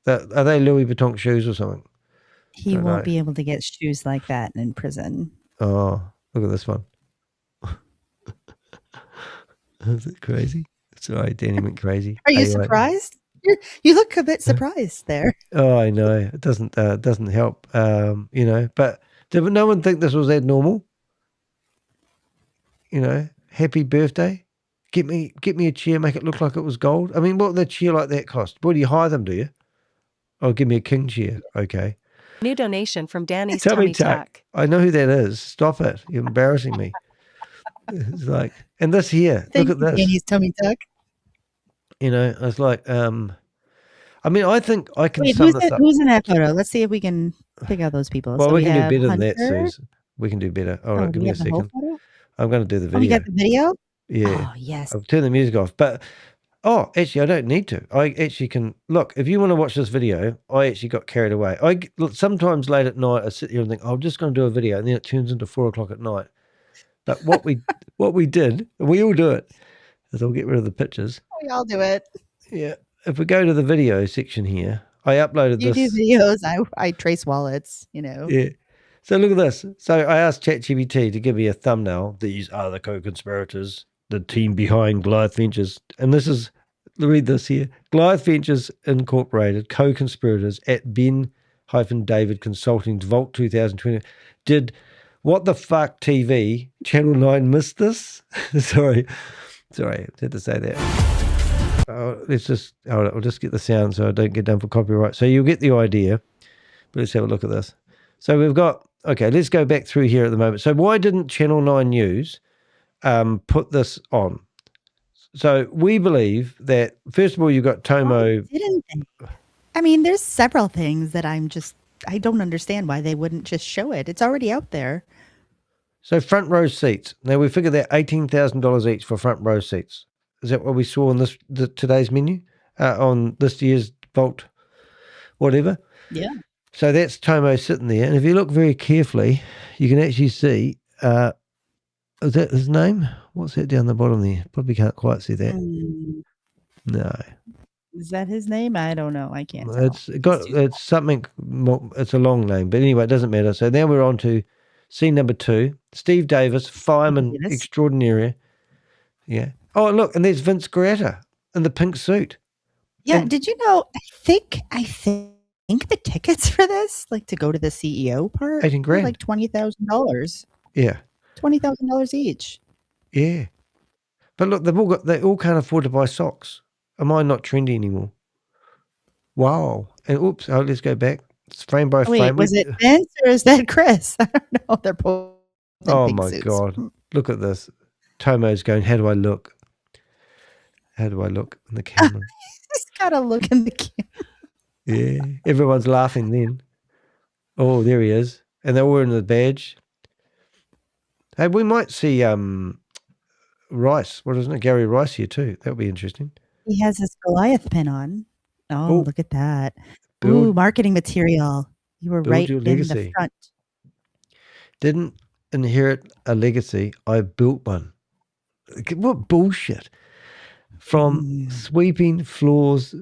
are they Louis Vuitton shoes or something? He won't be able to get shoes like that in prison. Oh, look at this one. Is it crazy? Sorry, Danny went crazy. Are you surprised? You look a bit surprised there. Oh, I know. It doesn't help, but did no one think this was abnormal? Happy birthday. Get me a chair, make it look like it was gold. I mean, what would a chair like that cost? Where do you hire them, do you? Oh, give me a king chair. Okay. New donation from Danny's Tummy Tuck. I know who that is. Stop it. You're embarrassing me. It's like, and this here, look at this. Danny's Tummy Tuck. It's like, I mean, I think I can sum this up. Who's in that photo? Let's see if we can pick out those people. Well, so we can do better than that, Suze. We can do better. All right, give me a second. I'm going to do the video. You got the video? Yeah. Oh, yes. I'll turn the music off. But, actually, I don't need to. I actually can. Look, if you want to watch this video, I actually got carried away. Sometimes late at night, I sit here and think, I'm just going to do a video. And then it turns into 4 o'clock at night. But what we did, we all do it, is I'll get rid of the pictures. We all do it. Yeah. If we go to the video section here, I uploaded this. You do videos. I trace wallets, Yeah. So look at this. So I asked ChatGPT to give me a thumbnail. These are the co-conspirators, the team behind Goliath Ventures. And read this here. Goliath Ventures Incorporated, co-conspirators at Ben-David Consulting's Vault 2020. Did What the Fuck TV, Channel 9 missed this? Sorry, I had to say that. I'll just get the sound so I don't get done for copyright. So you'll get the idea, but let's have a look at this. So we've got, let's go back through here at the moment. So why didn't Channel 9 News put this on? So we believe that, first of all, you've got Tomo. Didn't they? I mean, there's several things that I don't understand why they wouldn't just show it. It's already out there. So front row seats. Now we figure that $18,000 each for front row seats. Is that what we saw on today's menu on this year's Vault, whatever? Yeah. So that's Tomo sitting there, and if you look very carefully, you can actually see. Is that his name? What's that down the bottom there? Probably can't quite see that. No. Is that his name? I don't know. I can't tell. It's something. It's a long name, but anyway, it doesn't matter. So now we're on to scene number 2. Steve Davis, fireman extraordinaire. Yeah. Oh, look, and there's Vince Grata in the pink suit. Yeah. Did you know? I think the tickets for this, like to go to the CEO part, $18,000, like $20,000. Yeah. $20,000 each. Yeah. But look, they all can't afford to buy socks. Am I not trendy anymore? Wow. And oops, let's go back. It's frame by frame. Wait, was it Vince or is that Chris? I don't know. They're both in Oh pink my suits. God. Look at this. Tomo's going, how do I look? How do I look in the camera? He's got to look in the camera. Yeah. Everyone's laughing then. Oh, there he is. And they're all wearing the badge. Hey, we might see Rice. What isn't it? Gary Rice here too. That'll be interesting. He has this Goliath pin on. Oh, Oh. look at that. Build- Ooh, marketing material. You were Build right your in legacy. the front. Didn't inherit a legacy. I built one. What bullshit. From sweeping floors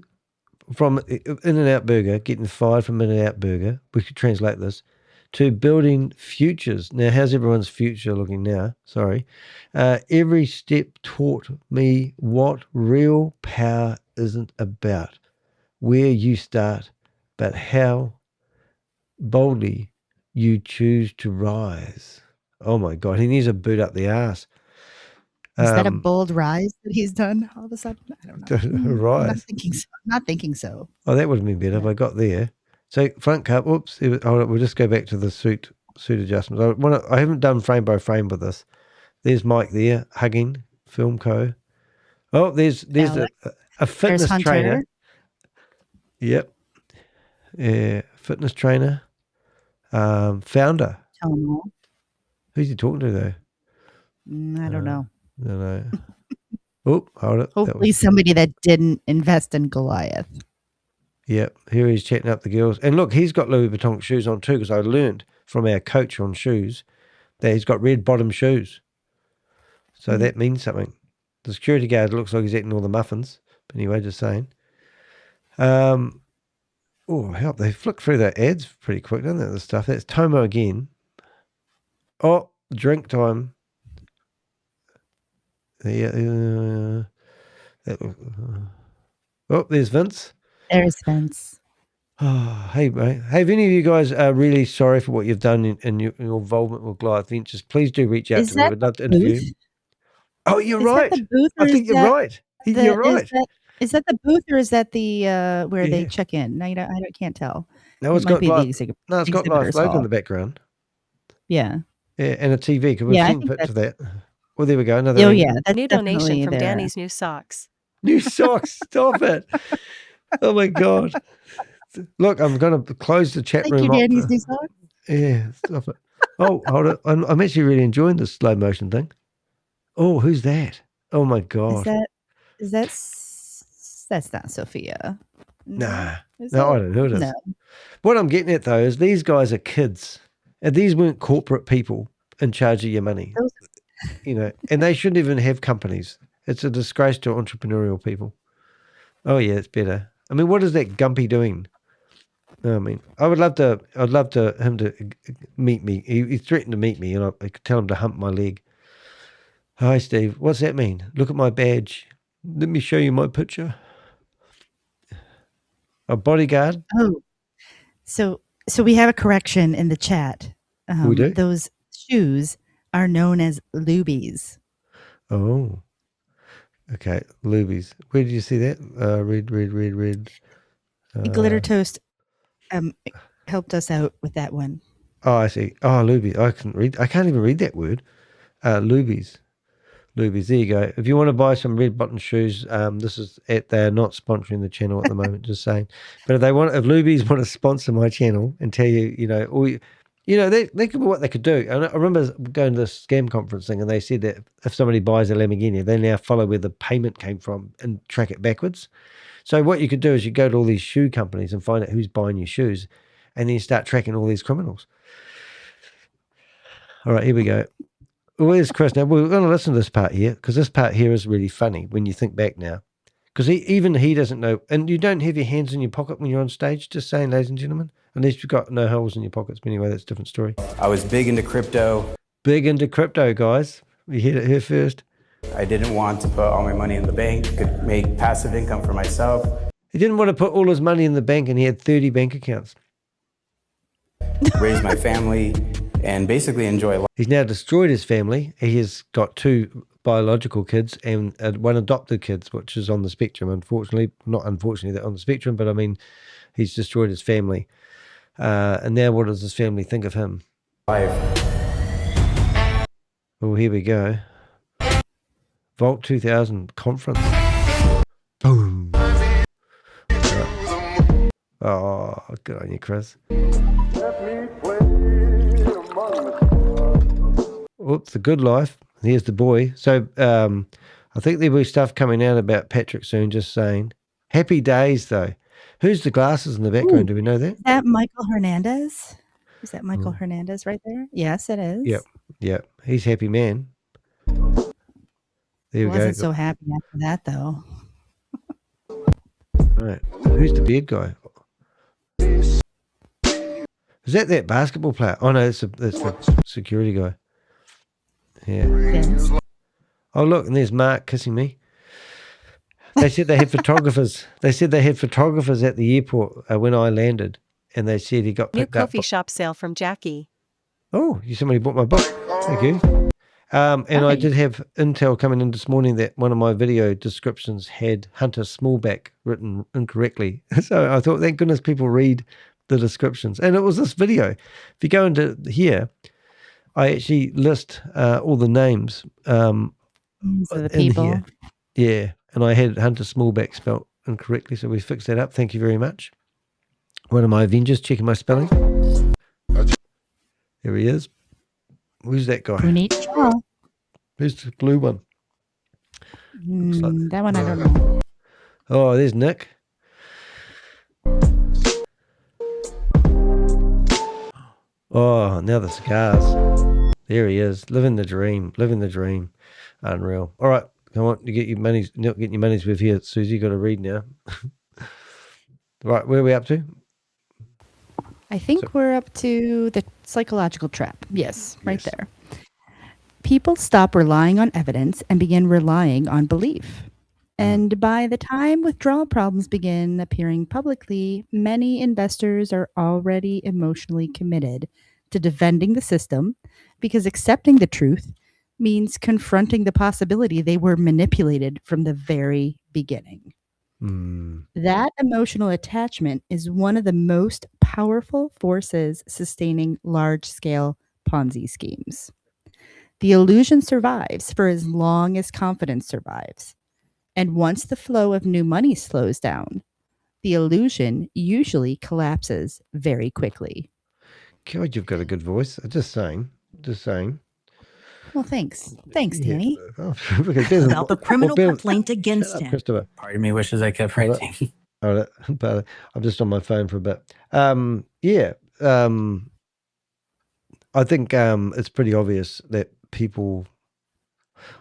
from In-N-Out Burger, getting fired from In-N-Out Burger, we could translate this, to building futures. Now, how's everyone's future looking now? Sorry. Every step taught me what real power isn't about, where you start, but how boldly you choose to rise. Oh my God, he needs a boot up the ass. Is that a bold rise that he's done all of a sudden? I don't know. Rise. I'm not thinking so. Oh, that would have been better if I got there. So front cup. Oops. Hold on, we'll just go back to the suit adjustments. I haven't done frame by frame with this. There's Mike there hugging Film Co. Oh, there's a fitness trainer. Yep. Yeah, fitness trainer. Founder. Tomo. Who's he talking to though? I don't know. I don't know. Oh, hold it. Hopefully somebody that didn't invest in Goliath. Yep, here he's chatting up the girls. And look, he's got Louis Vuitton shoes on too, because I learned from our coach on shoes that he's got red bottom shoes. So that means something. The security guard looks like he's eating all the muffins. But anyway, just saying. Oh, help. They flick through their ads pretty quick, don't they, the stuff? That's Tomo again. Oh, drink time. Oh, there's Vince. There's Vince. Oh, hey, mate. Hey, if any of you guys are really sorry for what you've done in your involvement with Goliath Ventures, please do reach out to me. We'd love to interview. Oh, you're right. I think you're right. You're right. Is that the booth or is that the where they check in? No, I can't tell. No, it's got Goliath logo in the background. Yeah. Yeah, and a TV. Because we've seen pictures of that. Well, there we go. Another a new donation from Danny's new socks. New socks. Stop it. Oh my God. Look, I'm going to close the chat room. Thank you, Danny's new socks. Yeah, stop it. Oh, hold it. I'm actually really enjoying this slow motion thing. Oh, who's that? Oh my God. That's not Sophia. No, I don't know who it is. No. What I'm getting at though is these guys are kids. And these weren't corporate people in charge of your money. And they shouldn't even have companies. It's a disgrace to entrepreneurial people. Oh yeah, it's better. I mean, what is that Gumpy doing? I mean, I'd love him to meet me. He threatened to meet me, and I could tell him to hump my leg. Hi, Steve. What's that mean? Look at my badge. Let me show you my picture. A bodyguard. Oh, so we have a correction in the chat. We do? Those shoes are known as lubies. Oh, okay. Lubies. Where did you see that? Red. Glitter Toast helped us out with that one. Oh, I see. Oh, lubies. I can't even read that word. Lubies. Lubies. There you go. If you want to buy some red button shoes, they're not sponsoring the channel at the moment, just saying. But if Lubies want to sponsor my channel and tell you, You know, they could be what they could do. And I remember going to this scam conference thing, and they said that if somebody buys a Lamborghini, they now follow where the payment came from and track it backwards. So what you could do is you go to all these shoe companies and find out who's buying your shoes, and then you start tracking all these criminals. All right, here we go. Where's Chris? Now, we're going to listen to this part here, because this part here is really funny when you think back now. Because even he doesn't know. And you don't have your hands in your pocket when you're on stage, just saying, ladies and gentlemen. Unless you've got no holes in your pockets. But anyway, that's a different story. I was big into crypto. Big into crypto, guys. We heard it here first. I didn't want to put all my money in the bank, could make passive income for myself. He didn't want to put all his money in the bank, and he had 30 bank accounts. Raise my family and basically enjoy life. He's now destroyed his family. He has got 2 biological kids and 1 adopted kids, which is on the spectrum, unfortunately. Not unfortunately, they're on the spectrum, but I mean, he's destroyed his family. And now what does his family think of him? Life. Oh, here we go. Vault 2000 conference. Boom. Oh, good on you, Chris. Oops, the good life. Here's the boy. So I think there'll be stuff coming out about Patrick soon, just saying. Happy days, though. Who's the glasses in the background? Ooh, do we know that? Is that Michael Hernandez? Is that Michael Hernandez right there? Yes, it is. Yep. He's happy man. There we go. Wasn't so happy after that, though. Right. Who's the beard guy? Is that basketball player? Oh, no, that's the security guy. Yeah. Vince. Oh, look, and there's Mark kissing me. They said they had photographers. They said they had photographers at the airport when I landed, and they said he got New picked up. coffee shop sale from Jackie. Oh, somebody bought my book. Thank you. And I did have intel coming in this morning that one of my video descriptions had Hunter Smallback written incorrectly. So I thought, thank goodness people read the descriptions. And it was this video. If you go into here, I actually list all the names So the in people. here. Yeah. And I had Hunter Smallback spelled incorrectly, so we fixed that up. Thank you very much. One of my Avengers checking my spelling. There he is. Who's that guy? Who's the blue one? That one I don't know. Oh, there's Nick. Oh, now the cigars. There he is, living the dream. Unreal. All right, come on, you get your money's not getting your money's worth here, Susie. You got to read now. Right, where are we up to? I think we're up to the psychological trap. Yes, right there. People stop relying on evidence and begin relying on belief. And by the time withdrawal problems begin appearing publicly, many investors are already emotionally committed to defending the system because accepting the truth means confronting the possibility they were manipulated from the very beginning. That emotional attachment is one of the most powerful forces sustaining large-scale Ponzi schemes. The illusion survives for as long as confidence survives. And once the flow of new money slows down, the illusion usually collapses very quickly. God, you've got a good voice. Just saying. Well, thanks. Thanks, Danny. About the criminal complaint against him. Christopher. Part of me wishes I kept writing. But I'm just on my phone for a bit. I think it's pretty obvious that people...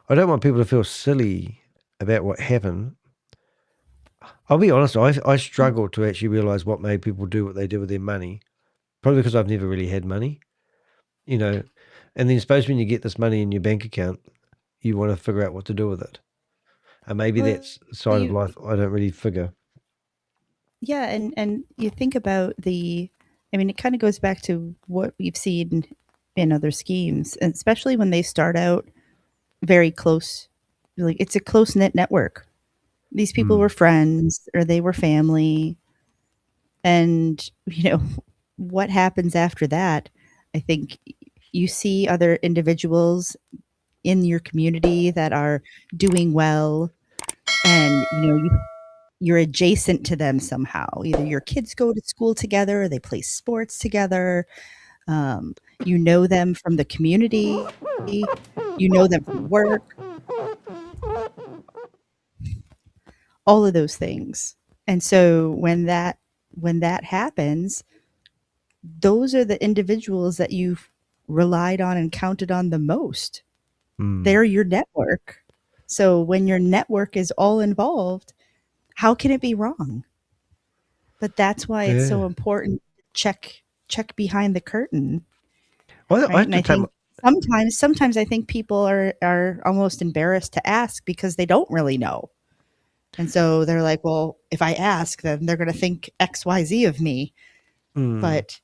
I don't want people to feel silly about what happened. I'll be honest, I struggle to actually realize what made people do what they did with their money. Probably because I've never really had money, you know. And then suppose when you get this money in your bank account, you want to figure out what to do with it. And maybe that's a side of life I don't really figure. Yeah, and you think about it kind of goes back to what we've seen in other schemes, and especially when they start out very close, like it's a close-knit network. These people were friends or they were family. And, what happens after that, I think you see other individuals in your community that are doing well, and, you're adjacent to them somehow. Either your kids go to school together or they play sports together. You know them from the community. You know them from work. All of those things. And so when that happens, those are the individuals that you've relied on and counted on the most. They're your network. So when your network is all involved, how can it be wrong? But that's why it's so important to check behind the curtain. Well, right? And I think sometimes I think people are almost embarrassed to ask because they don't really know. And so they're like, well, if I ask, then they're going to think XYZ of me. But,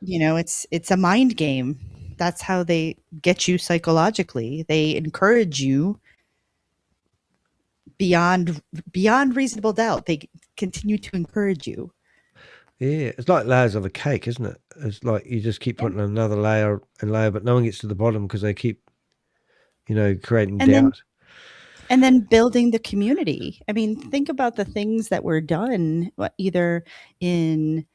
it's a mind game. That's how they get you psychologically. They encourage you beyond reasonable doubt. They continue to encourage you. Yeah, it's like layers of a cake, isn't it? It's like you just keep putting another layer and layer, but no one gets to the bottom because they keep, creating doubt. And then building the community. I mean, think about the things that were done, either in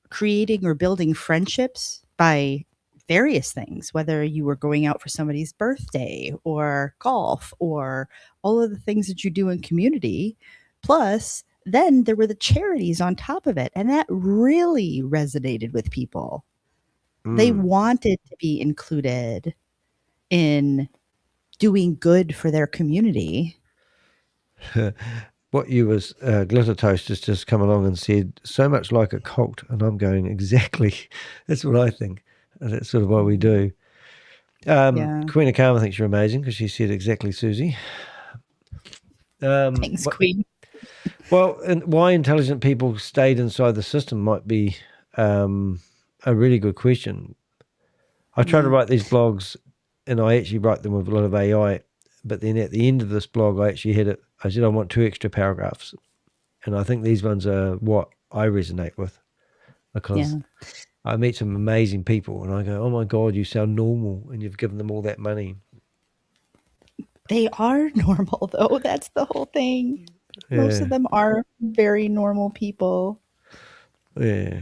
creating or building friendships by various things, whether you were going out for somebody's birthday or golf or all of the things that you do in community. Plus, then there were the charities on top of it. And that really resonated with people. They wanted to be included in doing good for their community. What you was Glitter Toast has just come along and said, so much like a cult. And I'm going, exactly. That's what I think. And that's sort of what we do. Queen of Karma thinks you're amazing because she said exactly, Susie. Thanks, Queen. Well, and why intelligent people stayed inside the system might be a really good question. I try to write these blogs, and I actually write them with a lot of AI. But then at the end of this blog, I said I want 2 extra paragraphs. And I think these ones are what I resonate with because I meet some amazing people and I go, oh my God, you sound normal and you've given them all that money. They are normal though. That's the whole thing. Yeah. Most of them are very normal people. Yeah.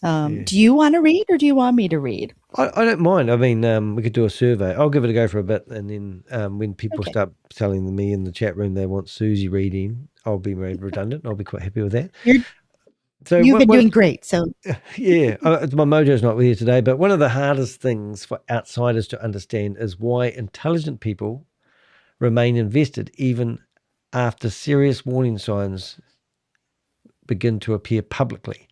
Do you want to read or do you want me to read? I don't mind. I mean, we could do a survey. I'll give it a go for a bit. And then when people start telling me in the chat room they want Susie reading, I'll be very redundant. I'll be quite happy with that. You've been doing great. So yeah, my mojo's not with you today. But one of the hardest things for outsiders to understand is why intelligent people remain invested even after serious warning signs begin to appear publicly.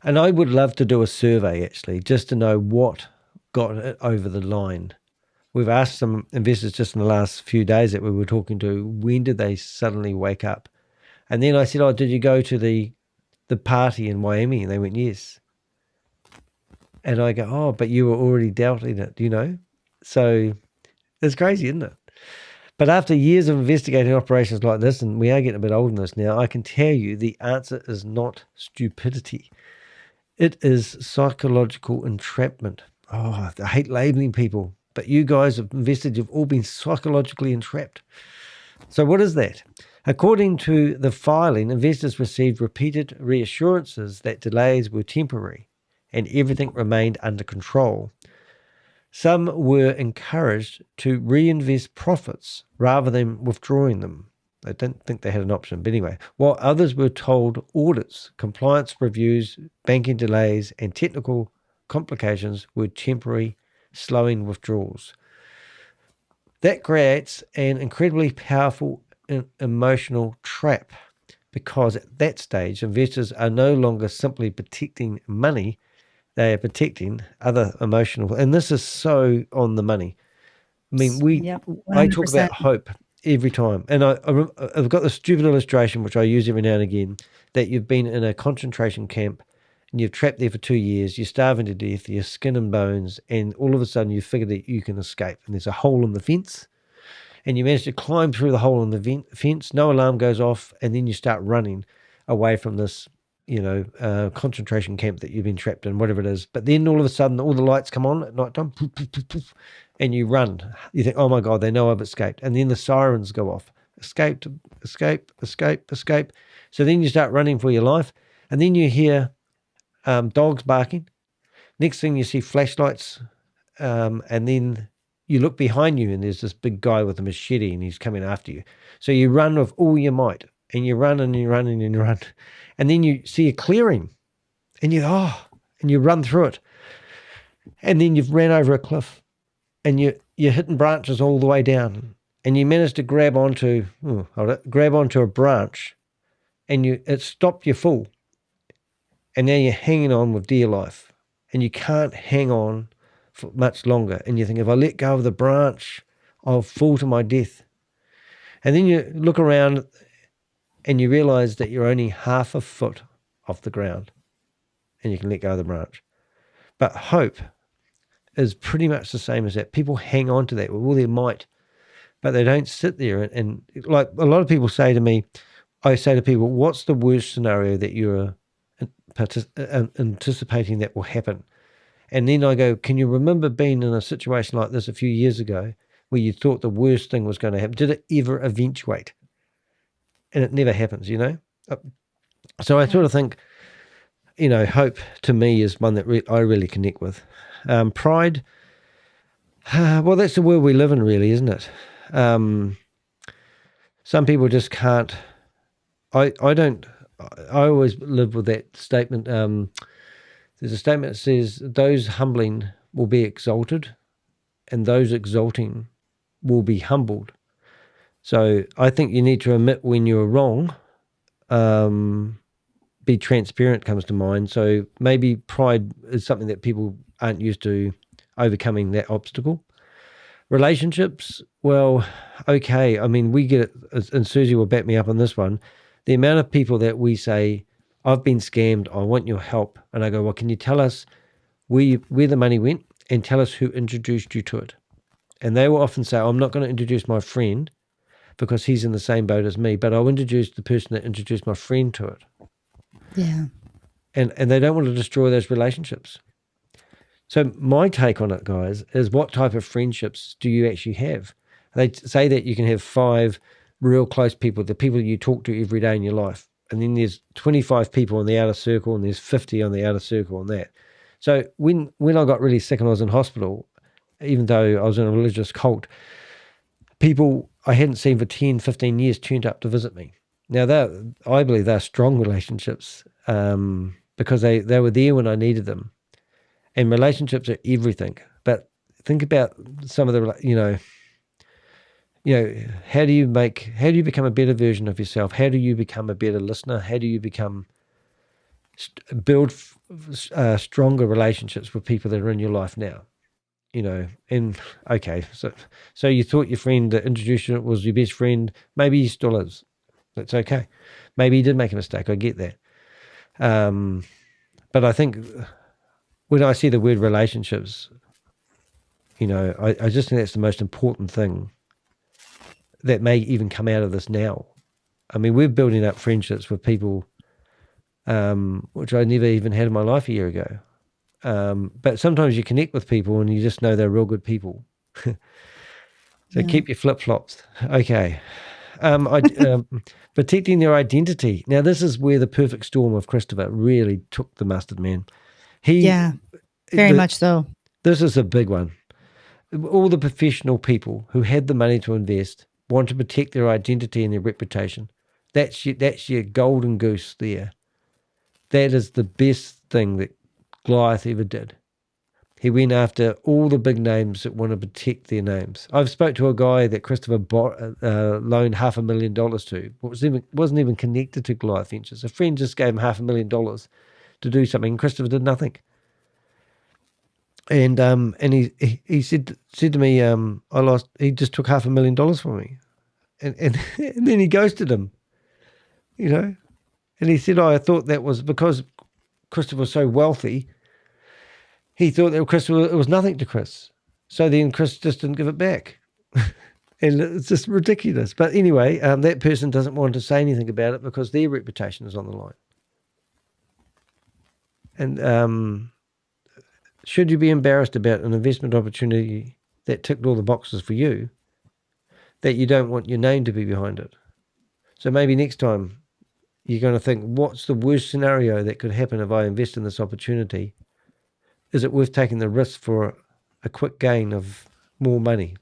And I would love to do a survey, actually, just to know what got it over the line. We've asked some investors just in the last few days that we were talking to, when did they suddenly wake up? And then I said, did you go to the party in Miami? And they went, yes. And I go, but you were already doubting it, So it's crazy, isn't it? But after years of investigating operations like this, and we are getting a bit old in this now, I can tell you the answer is not stupidity. It is psychological entrapment. I hate labeling people, but you guys have invested, you've all been psychologically entrapped. So what is that? According to the filing, investors received repeated reassurances that delays were temporary and everything remained under control. Some were encouraged to reinvest profits rather than withdrawing them. I don't think they had an option, but anyway. While others were told audits, compliance reviews, banking delays, and technical complications were temporary, slowing withdrawals. That creates an incredibly powerful emotional trap because at that stage, investors are no longer simply protecting money, they are protecting other emotional, and this is so on the money. I mean, I talk about hope every time. And I've got this stupid illustration, which I use every now and again, that you've been in a concentration camp and you've trapped there for 2 years, you're starving to death, you're skin and bones, and all of a sudden you figure that you can escape. And there's a hole in the fence, and you manage to climb through the hole in the fence, no alarm goes off, and then you start running away from this, concentration camp that you've been trapped in, whatever it is. But then all of a sudden, all the lights come on at night time, poof, poof, poof, poof, and you run. You think, oh my God, they know I've escaped. And then the sirens go off. Escaped, escape, escape, escape. So then you start running for your life. And then you hear dogs barking. Next thing you see flashlights, and then you look behind you and there's this big guy with a machete and he's coming after you. So you run with all your might, and you run and you run and you run. And then you see a clearing and you run through it. And then you've ran over a cliff and you're hitting branches all the way down, and you manage to grab onto a branch, and it stopped your fall. And now you're hanging on with dear life, and you can't hang on for much longer. And you think, if I let go of the branch, I'll fall to my death. And then you look around and you realize that you're only half a foot off the ground and you can let go of the branch. But hope is pretty much the same as that. People hang on to that with all their might, but they don't sit there. And like a lot of people say to me, I say to people, what's the worst scenario that you're anticipating that will happen? And then I go, can you remember being in a situation like this a few years ago where you thought the worst thing was going to happen? Did it ever eventuate? And it never happens, you know? So I sort of think, you know, hope to me is one that I really connect with. Pride, well, that's the world we live in, really, isn't it? Some people just can't. I always live with that statement. There's a statement that says, those humbling will be exalted, and those exalting will be humbled. So I think you need to admit when you're wrong. Be transparent comes to mind. So maybe pride is something that people aren't used to overcoming that obstacle. Relationships, well, okay. I mean, we get it, and Susie will back me up on this one. The amount of people that we say, I've been scammed, I want your help. And I go, well, can you tell us where the money went and tell us who introduced you to it? And they will often say, I'm not going to introduce my friend because he's in the same boat as me, but I'll introduce the person that introduced my friend to it. Yeah. And they don't want to destroy those relationships. So my take on it, guys, is what type of friendships do you actually have? They say that you can have 5 real close people, the people you talk to every day in your life. And then there's 25 people in the outer circle, and there's 50 on the outer circle and that. So when I got really sick and I was in hospital, even though I was in a religious cult, people I hadn't seen for 10, 15 years turned up to visit me. Now, I believe they're strong relationships because they were there when I needed them. And relationships are everything. But think about some of the, you know, how do you become a better version of yourself? How do you become a better listener? How do you build stronger relationships with people that are in your life now? You know, and okay, so you thought your friend that introduced you was your best friend. Maybe he still is. That's okay. Maybe he did make a mistake. I get that. But I think when I see the word relationships, you know, I just think that's the most important thing that may even come out of this now. I mean, we're building up friendships with people which I never even had in my life a year ago. But sometimes you connect with people and you just know they're real good people. So keep your flip-flops. Okay. Protecting their identity. Now, this is where the perfect storm of Christopher really took the mustard, man. Very much so. This is a big one. All the professional people who had the money to invest want to protect their identity and their reputation. That's your golden goose there. That is the best thing that Goliath ever did. He went after all the big names that want to protect their names. I've spoke to a guy that Christopher loaned $500,000 to. Wasn't even connected to Goliath Ventures. A friend just gave him $500,000 to do something. Christopher did nothing. And he said to me, he just took $500,000 from me. And then he ghosted him, you know. And he said, I thought that was because Christopher was so wealthy. He thought that it was nothing to Chris. So then Chris just didn't give it back. And it's just ridiculous. But anyway, that person doesn't want to say anything about it because their reputation is on the line. And should you be embarrassed about an investment opportunity that ticked all the boxes for you, that you don't want your name to be behind it? So maybe next time you're going to think, what's the worst scenario that could happen if I invest in this opportunity? Is it worth taking the risk for a quick gain of more money?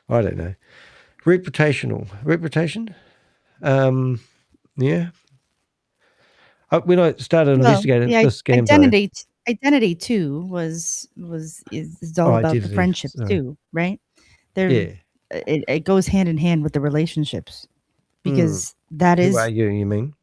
I don't know. Reputation? Yeah. When I started Well, investigating the this scam, though, identity too is all about the identity. friendships Sorry. too, right? Yeah. It goes hand in hand with the relationships because that Who is are you mean?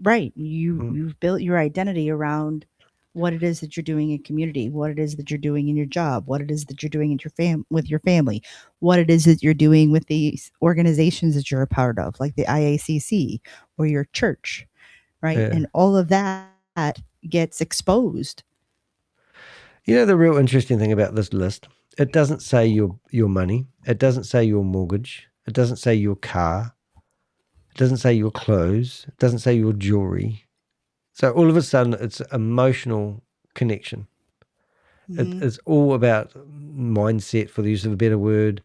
right. You've built your identity around what it is that you're doing in community, what it is that you're doing in your job, what it is that you're doing in with your family, what it is that you're doing with the organizations that you're a part of, like the IACC or your church, right? Yeah. And all of that gets exposed. You know the real interesting thing about this list? It doesn't say your money. It doesn't say your mortgage. It doesn't say your car. It doesn't say your clothes. It doesn't say your jewelry. So all of a sudden, it's emotional connection. It's all about mindset, for the use of a better word.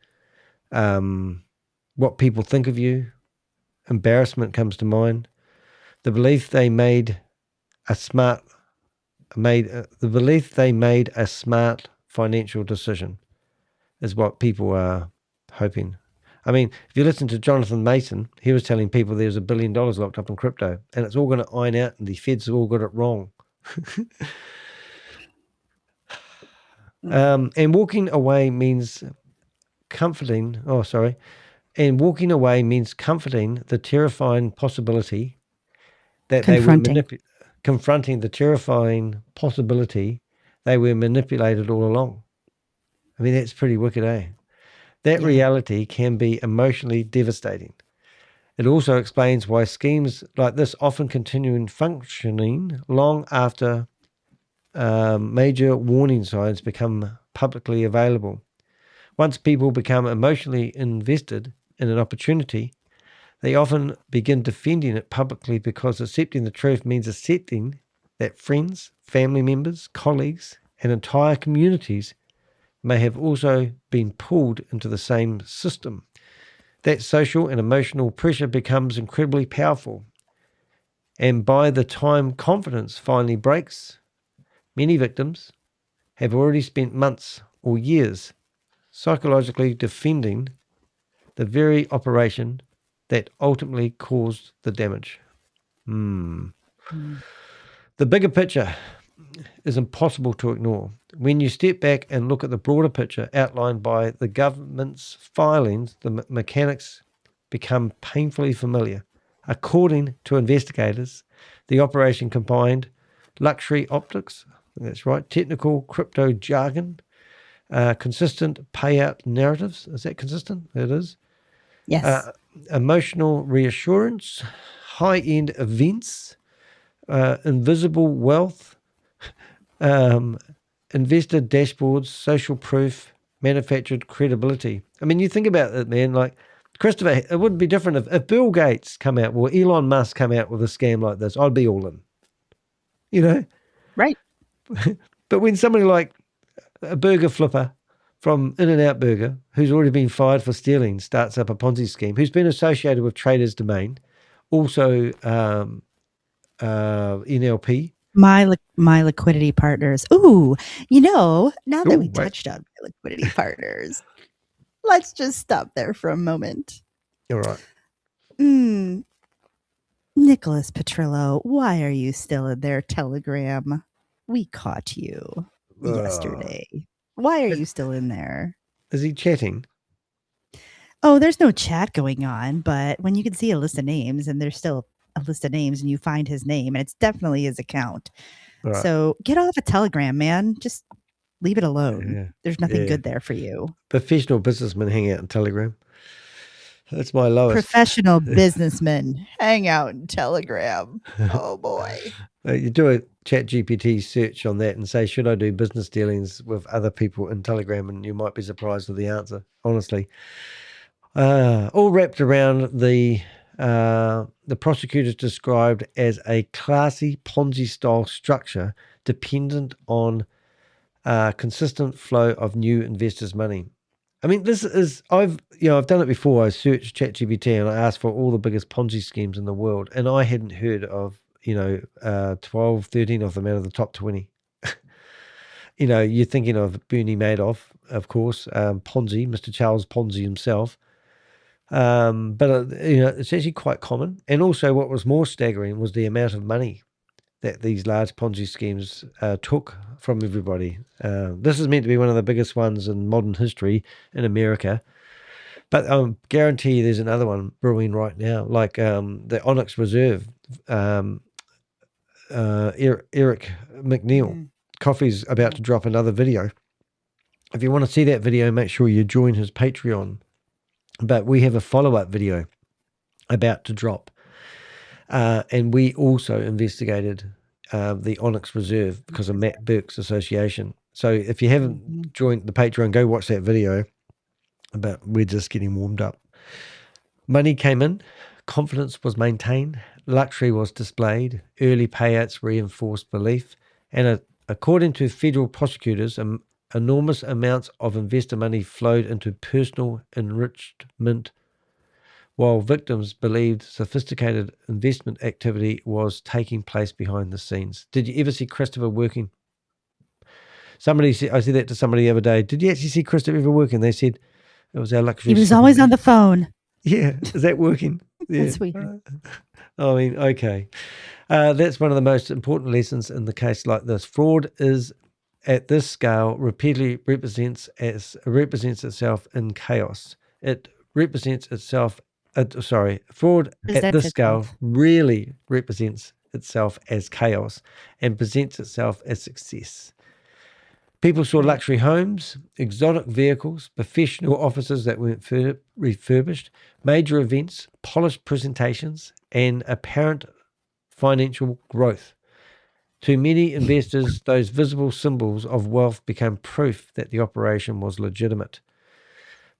What people think of you. Embarrassment comes to mind. The belief they made a smart financial decision is what people are hoping. I mean, if you listen to Jonathan Mason, he was telling people there's $1 billion locked up in crypto, and it's all going to iron out, and the Feds have all got it wrong. And walking away means comforting. And walking away means comforting the terrifying possibility that confronting the terrifying possibility they were manipulated all along. I mean, that's pretty wicked, eh? That reality can be emotionally devastating. It also explains why schemes like this often continue in functioning long after major warning signs become publicly available. Once people become emotionally invested in an opportunity, they often begin defending it publicly because accepting the truth means accepting that friends, family members, colleagues, and entire communities may have also been pulled into the same system. That social and emotional pressure becomes incredibly powerful. And by the time confidence finally breaks, many victims have already spent months or years psychologically defending the very operation that ultimately caused the damage. The bigger picture is impossible to ignore. When you step back and look at the broader picture outlined by the government's filings, the mechanics become painfully familiar. According to investigators, the operation combined luxury optics, that's right, technical crypto jargon, consistent payout narratives. Is that consistent? It is. Yes. Emotional reassurance, high-end events, invisible wealth, investor dashboards, social proof, manufactured credibility. I mean, you think about it, man, like Christopher, it wouldn't be different if Bill Gates come out or Elon Musk come out with a scam like this. I'd be all in, you know? Right. But when somebody like a burger flipper from In-N-Out Burger, who's already been fired for stealing, starts up a Ponzi scheme, who's been associated with Trader's Domain, also NLP. My liquidity partners. Ooh, now that we touched on my liquidity partners, let's just stop there for a moment. All right. Nicholas Petrillo, why are you still in their Telegram? We caught you yesterday. Why are you still in there? Is he chatting? Oh, there's no chat going on, but when you can see a list of names and there's still a list of names and you find his name and it's definitely his account. Right. So get off a Telegram, man. Just leave it alone. Yeah. There's nothing good there for you. Professional businessmen hang out in Telegram. That's my lowest. Professional businessmen hang out in Telegram. Oh boy. You do a ChatGPT search on that and say, should I do business dealings with other people in Telegram? And you might be surprised with the answer, honestly. All wrapped around the prosecutors described as a classy Ponzi-style structure dependent on consistent flow of new investors' money. I mean, this is, I've done it before. I searched ChatGPT and I asked for all the biggest Ponzi schemes in the world, and I hadn't heard of, 12, 13 of them out of the top 20. You're thinking of Bernie Madoff, of course, Ponzi, Mr. Charles Ponzi himself. But it's actually quite common. And also what was more staggering was the amount of money that these large Ponzi schemes took from everybody. This is meant to be one of the biggest ones in modern history in America. But I guarantee you there's another one brewing right now, like the Onyx Reserve, Eric McNeil. Coffee's about to drop another video. If you want to see that video, make sure you join his Patreon. But we have a follow-up video about to drop. And we also investigated the Onyx Reserve because of Matt Burke's association. So if you haven't joined the Patreon, go watch that video. But we're just getting warmed up. Money came in, confidence was maintained, luxury was displayed, early payouts reinforced belief, and according to federal prosecutors, enormous amounts of investor money flowed into personal enrichment, while victims believed sophisticated investment activity was taking place behind the scenes. Did you ever see Christopher working? I said that to somebody the other day. Did you actually see Christopher ever working? They said it was our luxury. He was always on the phone. Yeah. Is that working? Yeah. That's weird. I mean, okay. That's one of the most important lessons in the case like this. Fraud is at this scale repeatedly represents itself in chaos. It represents itself. Fraud at this scale really represents itself as chaos and presents itself as success. People saw luxury homes, exotic vehicles, professional offices that weren't refurbished, major events, polished presentations, and apparent financial growth. To many investors, those visible symbols of wealth became proof that the operation was legitimate.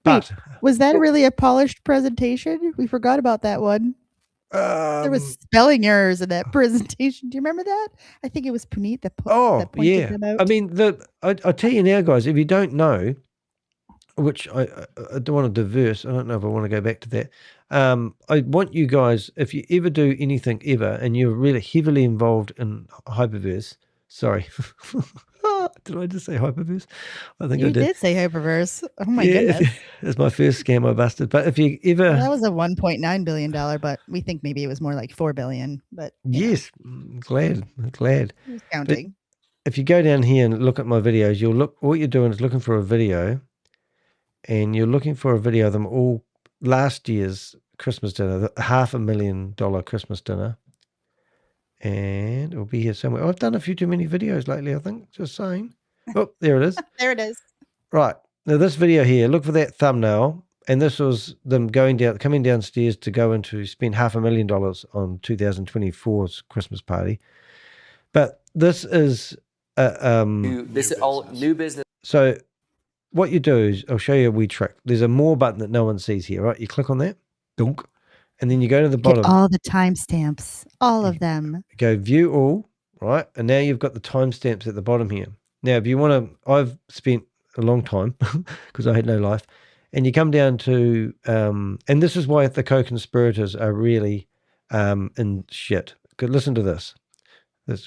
But was that really a polished presentation? We forgot about that one. There was spelling errors in that presentation. Do you remember that? I think it was Puneet that pointed them out. I mean, I'll tell you now, guys, if you don't know, which I don't want to diverse, I don't know if I want to go back to that. I want you guys, if you ever do anything ever, and you're really heavily involved in hyperverse, sorry. Did I just say hyperverse? I think I did. You did say hyperverse. Oh my goodness. That's my first scam I busted. But if you ever... Well, that was a $1.9 billion, but we think maybe it was more like $4 billion. But yes, glad. Who's counting? But if you go down here and look at my videos, what you're doing is looking for a video, and you're looking for a video of them all last year's Christmas dinner, the $500,000 Christmas dinner. And it'll be here somewhere. I've done a few too many videos lately, I think. Just saying. Oh, there it is. There it is. Right. Now, this video here, look for that thumbnail. And this was them coming downstairs to go into spend $500,000 on 2024's Christmas party. But this is this is all new business. So what you do is, I'll show you a wee trick. There's a more button that no one sees here, right? You click on that. Dunk. And then you go to the bottom. Get all the timestamps, all of them. Go view all, right? And now you've got the timestamps at the bottom here. Now, if you want to, I've spent a long time because I had no life. And you come down to, and this is why the co-conspirators are really in shit. Listen to this.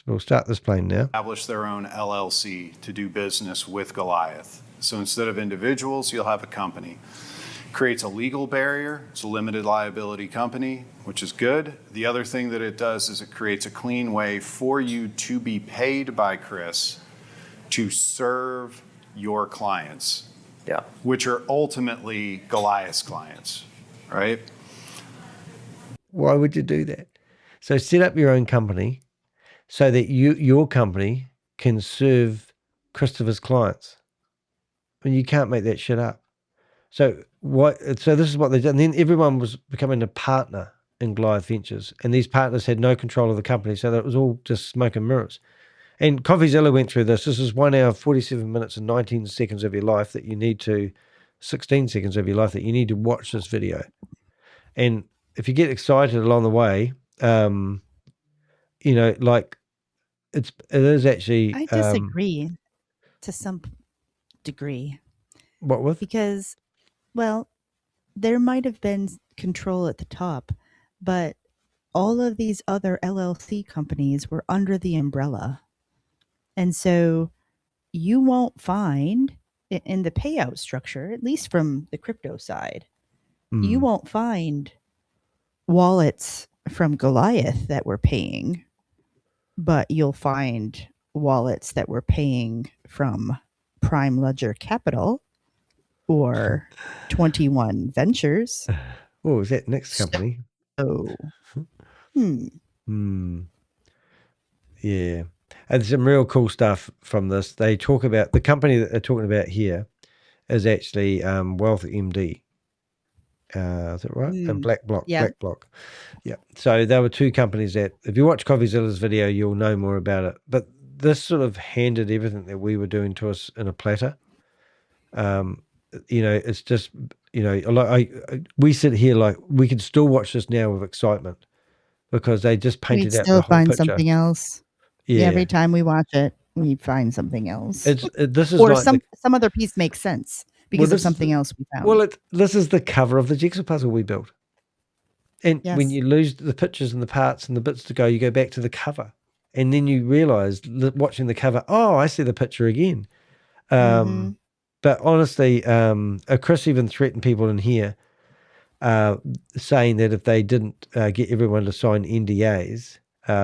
We'll start this plane now. Establish their own LLC to do business with Goliath. So instead of individuals, you'll have a company. Creates a legal barrier. It's a limited liability company, which is good. The other thing that it does is it creates a clean way for you to be paid by Chris to serve your clients, which are ultimately Goliath's clients, right? Why would you do that? So set up your own company so that your company can serve Christopher's clients. I mean, you can't make that shit up. So this is what they did. And then everyone was becoming a partner in Goliath Ventures. And these partners had no control of the company. So that it was all just smoke and mirrors. And CoffeeZilla went through this. This is 1 hour, 47 minutes and 19 seconds of your life 16 seconds of your life that you need to watch this video. And if you get excited along the way, like it is actually... I disagree to some degree. What with? Because Well, there might have been control at the top, but all of these other LLC companies were under the umbrella. And so you won't find in the payout structure, at least from the crypto side, you won't find wallets from Goliath that were paying, but you'll find wallets that were paying from Prime Ledger Capital or 21 Ventures. What was that next company? Oh. Yeah. And some real cool stuff from this. They talk about the company that they're talking about here is actually Wealth MD. Is that right? And Black Block. Yeah. So there were two companies that, if you watch CoffeeZilla's video, you'll know more about it. But this sort of handed everything that we were doing to us in a platter. It's just, we sit here like we can still watch this now with excitement because they just painted out the whole find picture. Something else. Yeah. Every time we watch it, we find something else. This is or like some other piece makes sense because of something else we found. Well, this is the cover of the jigsaw puzzle we built. And when you lose the pictures and the parts and the bits to go, you go back to the cover. And then you realize, watching the cover, oh, I see the picture again. But honestly, Chris even threatened people in here saying that if they didn't get everyone to sign NDAs,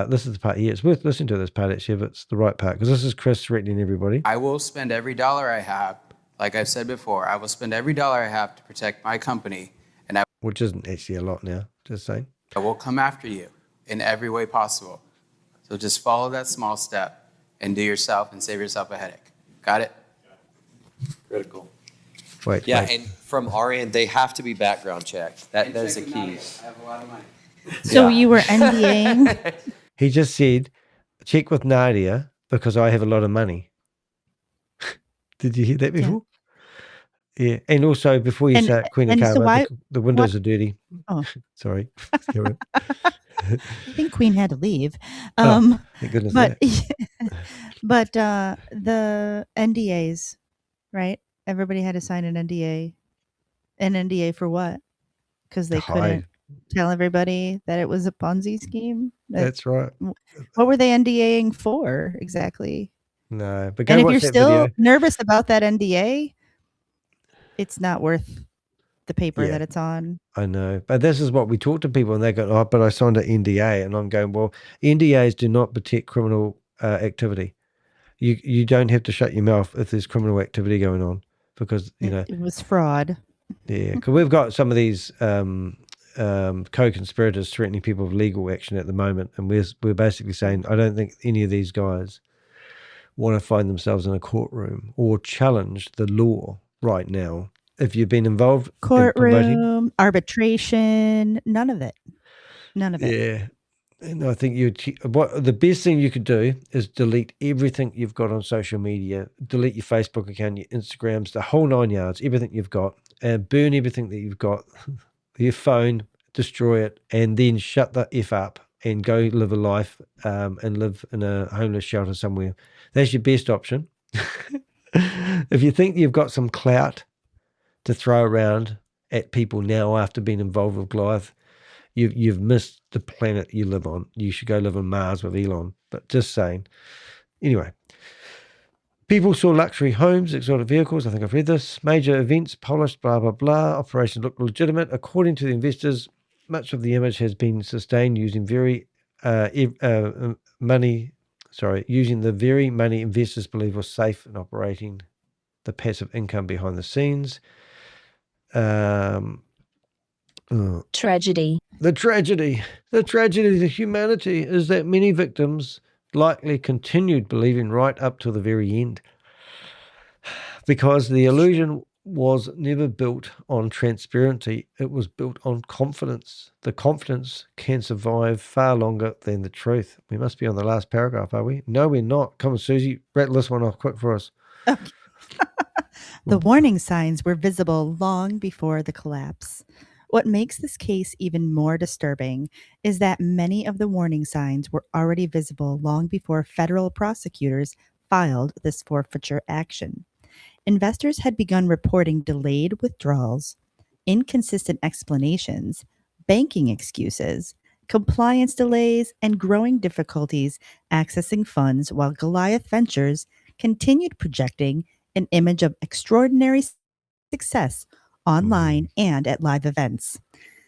this is the part here. It's worth listening to this part, actually, if it's the right part, because this is Chris threatening everybody. I will spend every dollar I have, like I've said before, I will spend every dollar I have to protect my company. Which isn't actually a lot now, just saying. I will come after you in every way possible. So just follow that small step and do yourself and save yourself a headache. Got it? Critical. Wait. And from our end, they have to be background checked. That is the key. I have a lot of money. So you were NDAing? He just said, check with Nadia because I have a lot of money. Did you hear that before? Yeah. And also, before you say Queen of Carver, the windows are dirty. Oh. Sorry. I think Queen had to leave. Thank goodness. But the NDAs, right? Everybody had to sign an NDA. An NDA for what? Because they couldn't tell everybody that it was a Ponzi scheme. That's right. What were they NDAing for exactly? No, but go and if watch you're that still video. nervous about that NDA, it's not worth the paper that it's on. I know, but this is what we talk to people, and they go, "Oh, but I signed an NDA," and I'm going, "Well, NDAs do not protect criminal activity. You don't have to shut your mouth if there's criminal activity going on because it was fraud." Yeah, because we've got some of these co-conspirators threatening people with legal action at the moment, and we're basically saying, I don't think any of these guys want to find themselves in a courtroom or challenge the law right now. If you've been involved courtroom, arbitration, none of it. Yeah. And I think the best thing you could do is delete everything you've got on social media, delete your Facebook account, your Instagrams, the whole 9 yards, everything you've got, and burn everything that you've got, your phone, destroy it, and then shut the F up and go live a life and live in a homeless shelter somewhere. That's your best option. If you think you've got some clout to throw around at people now after being involved with Goliath, you've missed the planet you live on. You should go live on Mars with Elon. But just saying. Anyway, people saw luxury homes, exotic vehicles. I think I've read this. Major events, polished, blah, blah, blah. Operations look legitimate. According to the investors, much of the image has been sustained using using the very money investors believe was safe in operating the passive income behind the scenes. Tragedy. The tragedy to humanity is that many victims likely continued believing right up to the very end because the illusion was never built on transparency. It was built on confidence. The confidence can survive far longer than the truth. We must be on the last paragraph, are we? No, we're not. Come on, Susie, rattle this one off quick for us. The warning signs were visible long before the collapse. What makes this case even more disturbing is that many of the warning signs were already visible long before federal prosecutors filed this forfeiture action. investors had begun reporting delayed withdrawals, inconsistent explanations, banking excuses, compliance delays, and growing difficulties accessing funds, while Goliath Ventures continued projecting an image of extraordinary success online and at live events.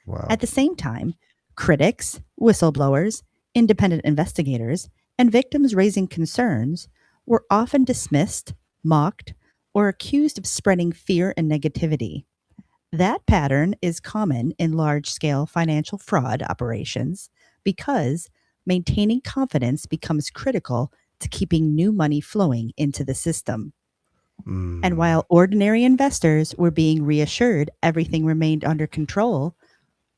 Wow. At the same time, critics, whistleblowers, independent investigators, and victims raising concerns were often dismissed, mocked, or accused of spreading fear and negativity. That pattern is common in large-scale financial fraud operations because maintaining confidence becomes critical to keeping new money flowing into the system. And while ordinary investors were being reassured everything remained under control,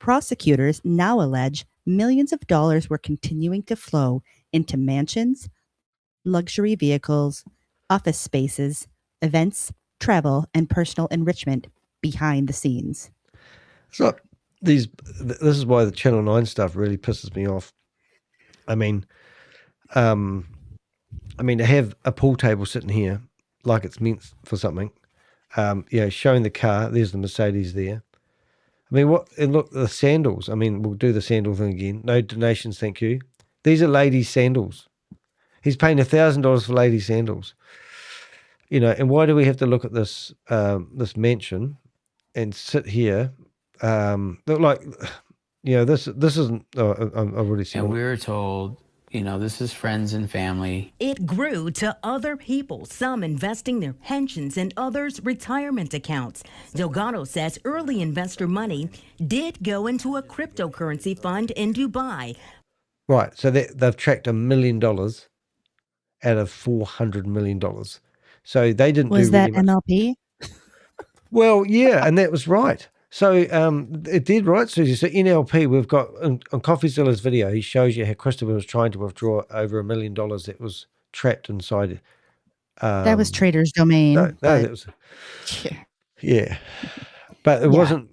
prosecutors now allege millions of dollars were continuing to flow into mansions, luxury vehicles, office spaces, events, travel, and personal enrichment behind the scenes. So this is why the Channel 9 stuff really pisses me off. I mean, to have a pool table sitting here like it's meant for something, showing the car, there's the Mercedes there. I mean, and look, the sandals. I mean, we'll do the sandal thing again. No donations, thank you. These are ladies' sandals. He's paying $1,000 for ladies' sandals. And why do we have to look at this this mansion and sit here? This isn't. I've already seen. And we were told, this is friends and family. It grew to other people, some investing their pensions and others retirement accounts. Delgado says early investor money did go into a cryptocurrency fund in Dubai. Right, so they've tracked $1 million out of $400 million. So they didn't Was do that really much. MLP? Well, yeah, and that was right. So it did, right? So NLP, we've got on CoffeeZilla's video, he shows you how Christopher was trying to withdraw over $1 million that was trapped inside. That was Trader's Domain. No, that was. Yeah, but it wasn't.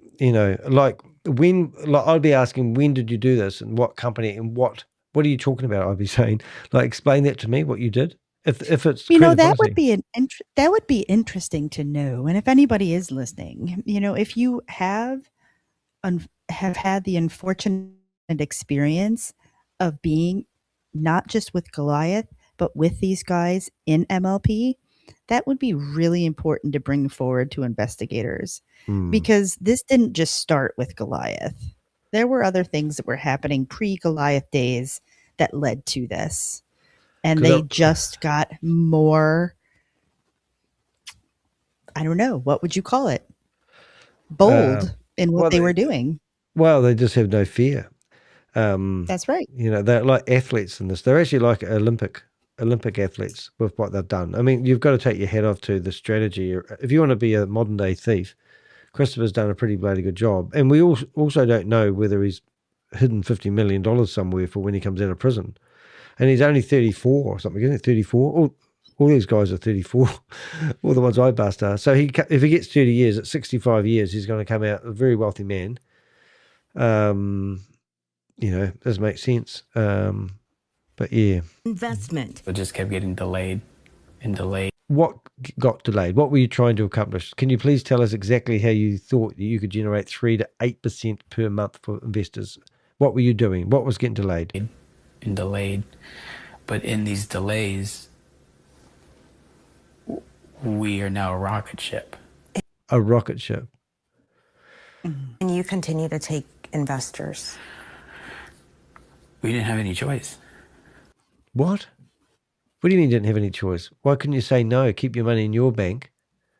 I'd be asking, when did you do this, and what company, and what are you talking about? I'd be saying, explain that to me, what you did. If it's that would be interesting to know. And if anybody is listening, if you have had the unfortunate experience of being not just with Goliath, but with these guys in MLP, that would be really important to bring forward to investigators, because this didn't just start with Goliath. There were other things that were happening pre-Goliath days that led to this. And they just got more, I don't know, what would you call it? Bold in what they were doing. Well, they just have no fear. That's right. They're like athletes in this. They're actually like Olympic athletes with what they've done. I mean, you've got to take your hat off to the strategy. If you want to be a modern day thief, Christopher's done a pretty bloody good job. And we also don't know whether he's hidden $50 million somewhere for when he comes out of prison. And he's only 34 or something, isn't it? 34? All these guys are 34. All the ones I bust are. So if he gets 30 years, at 65 years, he's going to come out a very wealthy man. Doesn't make sense. But yeah. Investment. It just kept getting delayed and delayed. What got delayed? What were you trying to accomplish? Can you please tell us exactly how you thought that you could generate 3 to 8% per month for investors? What were you doing? What was getting delayed? And delayed. But in these delays, we are now a rocket ship. A rocket ship. And you continue to take investors. We didn't have any choice. What? What do you mean you didn't have any choice? Why couldn't you say no, keep your money in your bank?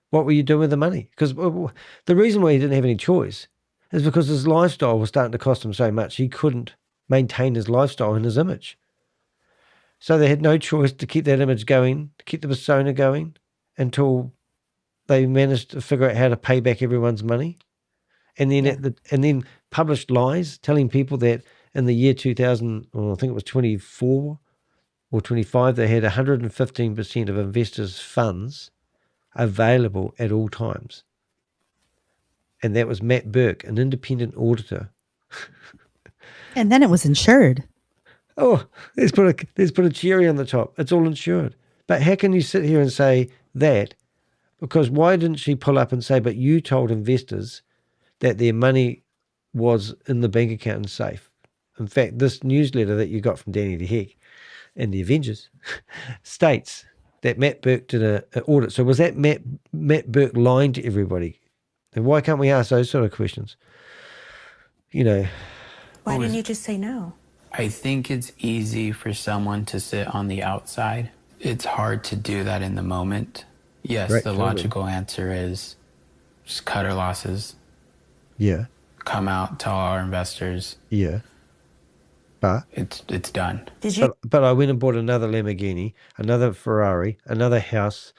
What were you doing with the money? Because the reason why he didn't have any choice is because his lifestyle was starting to cost him so much he couldn't maintain his lifestyle and his image. So they had no choice to keep that image going, to keep the persona going, until they managed to figure out how to pay back everyone's money. And then published lies telling people that in the year 2000, or I think it was 24 or 25, they had 115% of investors' funds available at all times. And that was Matt Burke, an independent auditor. And then it was insured. Oh, let's put a cherry on the top. It's all insured. But how can you sit here and say that Because why didn't she pull up and say, but you told investors that their money was in the bank account and safe? In fact, this newsletter that you got from Danny the Heck and the Avengers states that Matt Burke did an audit. So was that Matt Burke lying to everybody? And why can't we ask those sort of questions? You know. Why didn't you just say no? I think it's easy for someone to sit on the outside. It's hard to do that in the moment. Yes, Right, the totally. logical answer is just cut our losses, Yeah. come out, tell our investors Yeah. But it's done. Did you? but I went and bought another Lamborghini, another Ferrari, another house,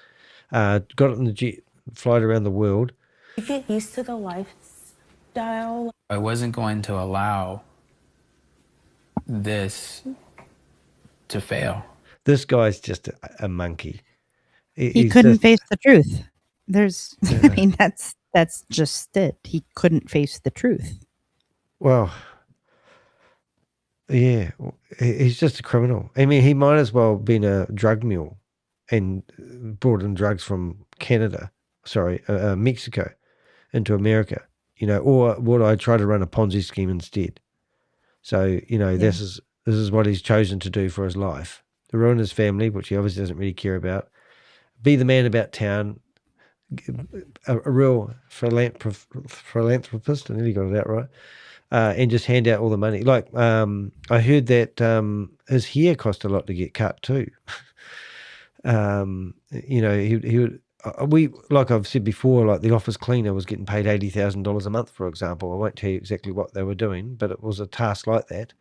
got it in the jet, flight around the world. You get used to the lifestyle. I wasn't going to allow this to fail. This guy's just a monkey. He He's couldn't just- face the truth. There's, I mean, that's just it. He couldn't face the truth. Well, yeah, he's just a criminal. I mean, he might as well have been a drug mule and brought in drugs from Mexico into America, you know, or would I try to run a Ponzi scheme instead? So, you know, this is what he's chosen to do for his life. To ruin his family, which he obviously doesn't really care about. Be the man about town, a real philanthropist, I nearly got it out right, and just hand out all the money. Like, I heard that his hair cost a lot to get cut too. You know, he would, like I've said before, like the office cleaner was getting paid $80,000 a month, for example. I won't tell you exactly what they were doing, but it was a task like that.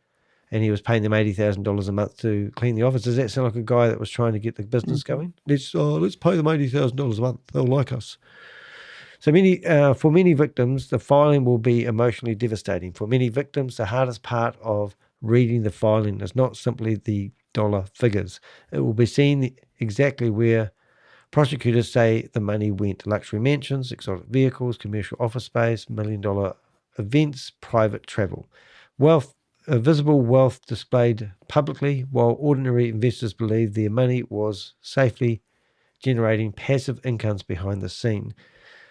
And he was paying them $80,000 a month to clean the office. Does that sound like a guy that was trying to get the business going? Let's pay them $80,000 a month. They'll like us. So for many victims, the filing will be emotionally devastating. For many victims, the hardest part of reading the filing is not simply the dollar figures. It will be seeing exactly where prosecutors say the money went: luxury mansions, exotic vehicles, commercial office space, million-dollar events, private travel. Visible wealth displayed publicly, while ordinary investors believe their money was safely generating passive incomes behind the scene.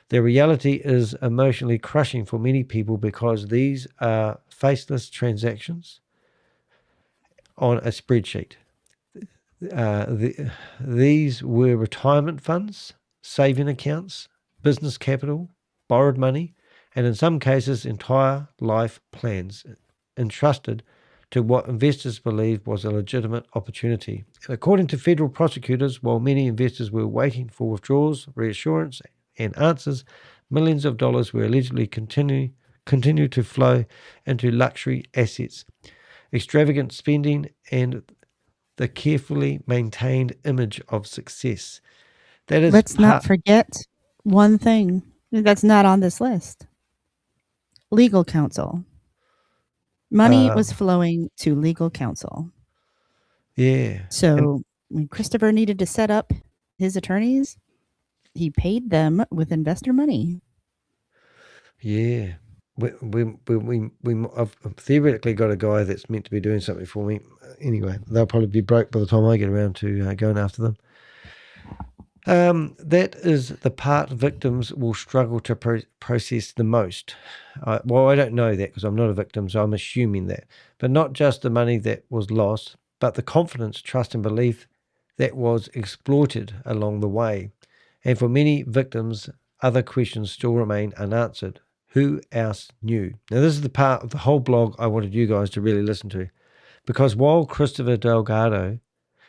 The reality is emotionally crushing for many people because these are faceless transactions on a spreadsheet. These were retirement funds, saving accounts, business capital, borrowed money, and in some cases entire life plans entrusted to what investors believed was a legitimate opportunity. And according to federal prosecutors, while many investors were waiting for withdrawals, reassurance, and answers, millions of dollars were allegedly continue to flow into luxury assets, extravagant spending, and the carefully maintained image of success. That is Let's not forget one thing that's not on this list. Legal counsel. Money was flowing to legal counsel. Yeah. So when Christopher needed to set up his attorneys, he paid them with investor money. Yeah. I've theoretically got a guy that's meant to be doing something for me. Anyway, they'll probably be broke by the time I get around to going after them. That is the part victims will struggle to process the most. Well, I don't know that because I'm not a victim, so I'm assuming that. But not just the money that was lost, but the confidence, trust, and belief that was exploited along the way. And for many victims, other questions still remain unanswered. Who else knew? Now, this is the part of the whole blog I wanted you guys to really listen to. Because while Christopher Delgado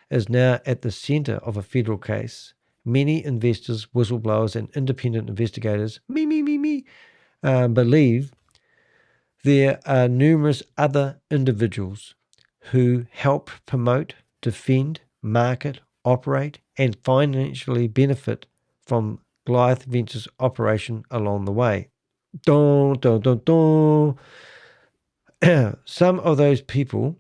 is now at the center of a federal case, many investors, whistleblowers, and independent investigators, believe there are numerous other individuals who help promote, defend, market, operate, and financially benefit from Goliath Ventures' operation along the way. Dun, dun, dun, dun. Some of those people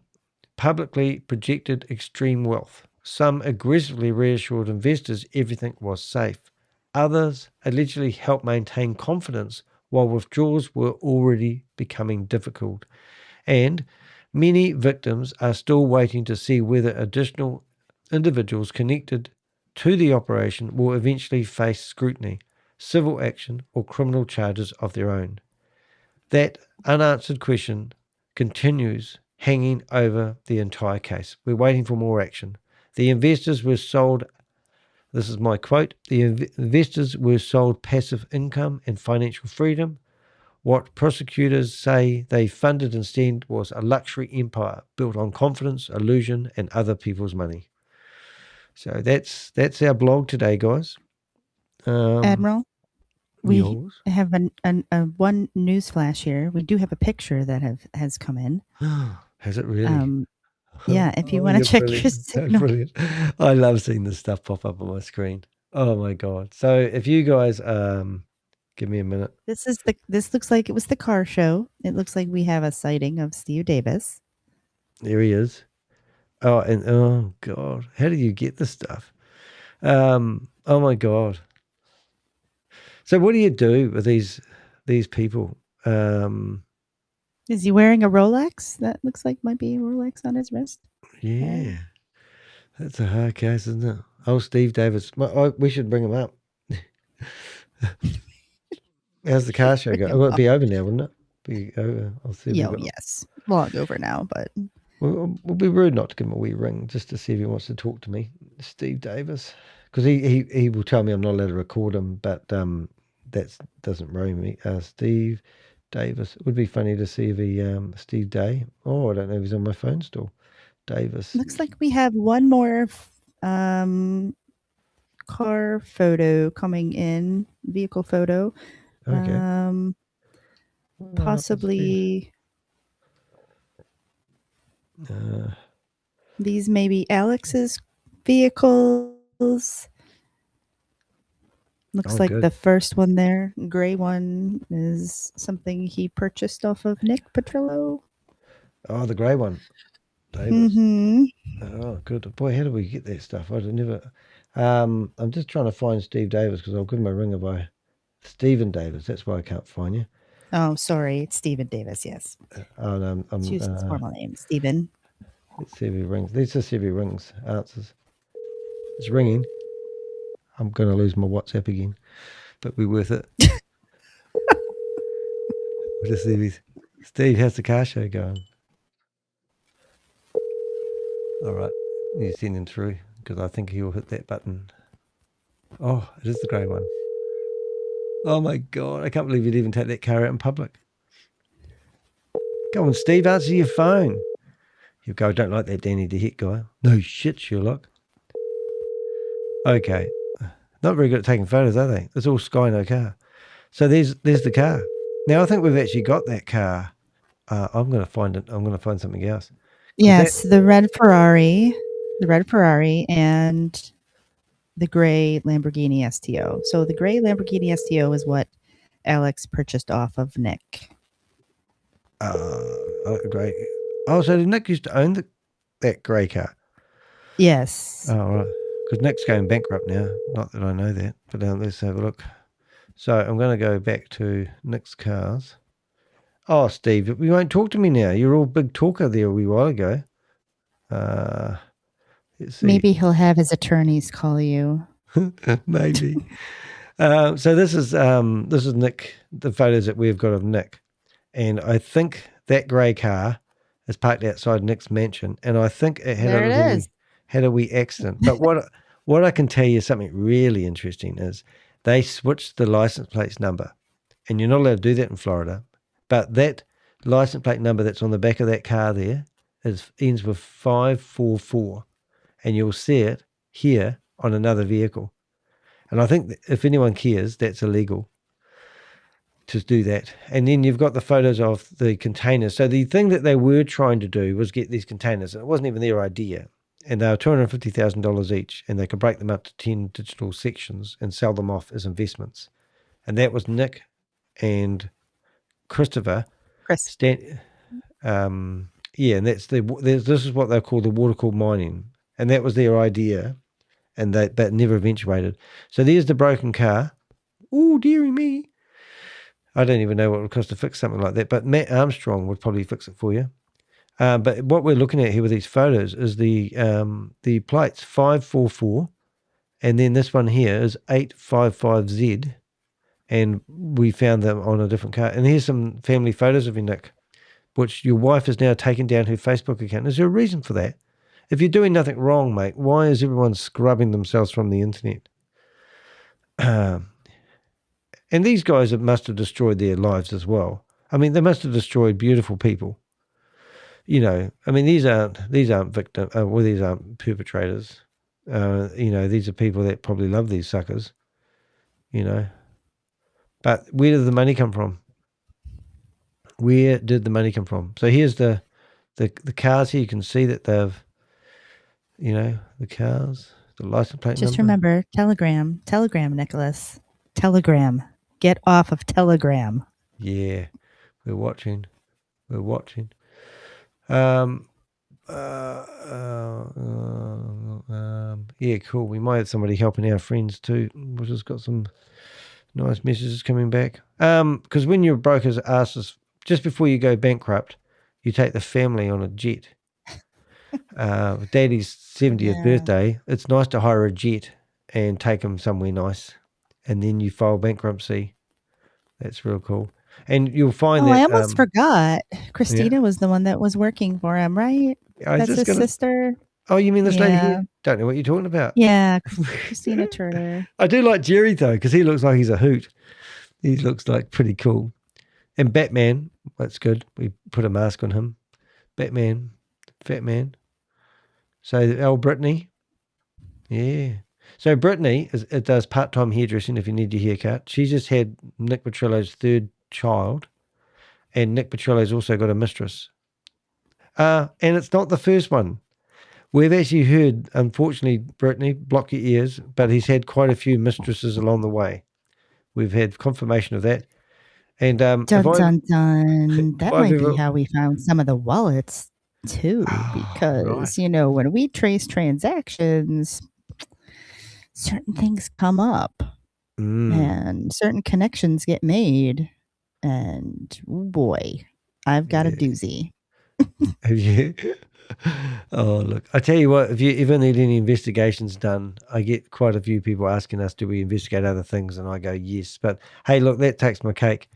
publicly projected extreme wealth. Some aggressively reassured investors everything was safe. Others allegedly helped maintain confidence while withdrawals were already becoming difficult. And many victims are still waiting to see whether additional individuals connected to the operation will eventually face scrutiny, civil action, or criminal charges of their own. That unanswered question continues hanging over the entire case. We're waiting for more action. The investors were sold, this is my quote, the investors were sold passive income and financial freedom. What prosecutors say they funded instead was a luxury empire built on confidence, illusion, and other people's money. So that's our blog today, guys. Admiral, we yours? have one news flash here. We do have a picture that has come in. Has it really? Yeah, if you want to check your signal. Brilliant. I love seeing this stuff pop up on my screen. Oh my God. So if you guys give me a minute. This looks like it was the car show. It looks like we have a sighting of Steve Davis. There he is. Oh, and oh God, how do you get this stuff? Oh my God. So what do you do with these people? Is he wearing a Rolex? That looks like might be a Rolex on his wrist. Yeah. That's a hard case, isn't it? Oh, Steve Davis. We should bring him up. How's the car show go? It would be over now, wouldn't it? Be over. I'll see. Yes. Log over now, but we'll be rude not to give him a wee ring just to see if he wants to talk to me. Steve Davis. Because he will tell me I'm not allowed to record him, but that doesn't worry me. Steve Davis. It would be funny to see if he Steve Day. Oh, I don't know if he's on my phone still. Davis. Looks like we have one more car photo coming in, vehicle photo. Okay. Possibly these may be Alex's vehicles. Looks like good. the first one there, gray one, is something he purchased off of Nick Petrillo. Oh, the grey one. Davis. Mm-hmm. Oh, good. Boy, how do we get that stuff? I never. I'm just trying to find Steve Davis because I'll give him a ring if I. Stephen Davis. That's why I can't find you. Oh, sorry. It's Stephen Davis, yes. Let's use his formal name, Stephen. Let's see if he rings. Let's just see if he rings. Answers. It's ringing. I'm going to lose my WhatsApp again, but we're worth it. We'll just see if he's... Steve, how's the car show going? All right. You send him through because I think he will hit that button. Oh, it is the grey one. Oh my God, I can't believe you'd even take that car out in public. Go on, Steve, answer your phone. You go, don't like that Danny DeHick guy. No shit, Sherlock. Okay. Not very good at taking photos, are they? It's all sky, no car. So there's the car. Now, I think we've actually got that car. I'm going to find it. I'm going to find something else. Yes, the red Ferrari and the gray Lamborghini STO. So the gray Lamborghini STO is what Alex purchased off of Nick. Great. Oh, so did Nick used to own that grey car? Yes. Oh, right. Because Nick's going bankrupt now. Not that I know that, but let's have a look. So I'm going to go back to Nick's cars. Oh, Steve, you won't talk to me now. You're all big talker there a wee while ago. Let's see. Maybe he'll have his attorneys call you. Maybe. So this is Nick, the photos that we've got of Nick. And I think that grey car is parked outside Nick's mansion. And I think it had a wee accident. But what I can tell you, something really interesting is they switched the license plate number. And you're not allowed to do that in Florida. But that license plate number that's on the back of that car there ends with 544. And you'll see it here on another vehicle. And I think if anyone cares, that's illegal to do that. And then you've got the photos of the containers. So the thing that they were trying to do was get these containers. And it wasn't even their idea. And they were $250,000 each. And they could break them up to 10 digital sections and sell them off as investments. And that was Nick and Christopher. And this is what they call the water cooled mining. And that was their idea. And that never eventuated. So there's the broken car. Oh, dearie me. I don't even know what it would cost to fix something like that. But Matt Armstrong would probably fix it for you. But what we're looking at here with these photos is the plates 544 And then this one here is 855Z, and we found them on a different car. And here's some family photos of you, Nick, which your wife has now taken down her Facebook account. Is there a reason for that? If you're doing nothing wrong, mate, why is everyone scrubbing themselves from the internet? And these guys must have destroyed their lives as well. I mean, they must have destroyed beautiful people. You know, I mean, these aren't victims. Well, these aren't perpetrators. You know, these are people that probably love these suckers. You know, but where did the money come from? Where did the money come from? So here's the cars here. You can see that they've, you know, the cars, the license plate Just number. remember, Telegram, Nicholas. Telegram. Get off of Telegram. Yeah, we're watching. Yeah, cool. We might have somebody helping our friends too. We've just got some nice messages coming back. Because when your brokers ask us, just before you go bankrupt, you take the family on a jet. Daddy's 70th birthday, it's nice to hire a jet and take him somewhere nice. And then you file bankruptcy. That's real cool. And you'll find that... I almost forgot. Christina was the one that was working for him, right? That's his sister. Oh, you mean this lady here? Don't know what you're talking about. Yeah, Christina Turner. I do like Jerry, though, because he looks like he's a hoot. He looks like pretty cool. And Batman, that's good. We put a mask on him. Batman, fat man. So, Brittany. Yeah. So, Brittany does part-time hairdressing if you need your haircut. She just had Nick Petrillo's third child. And Nick Petrillo's also got a mistress. And it's not the first one. We've actually heard, unfortunately, Brittany, block your ears, but he's had quite a few mistresses along the way. We've had confirmation of that. And dun, dun, dun. That might be how we found some of the wallets, too, because, you know, when we trace transactions, certain things come up and certain connections get made. And, boy, I've got a doozy. Have you? Oh, look, I tell you what, if you ever need any investigations done, I get quite a few people asking us, do we investigate other things? And I go, yes. But, hey, look, that takes my cake.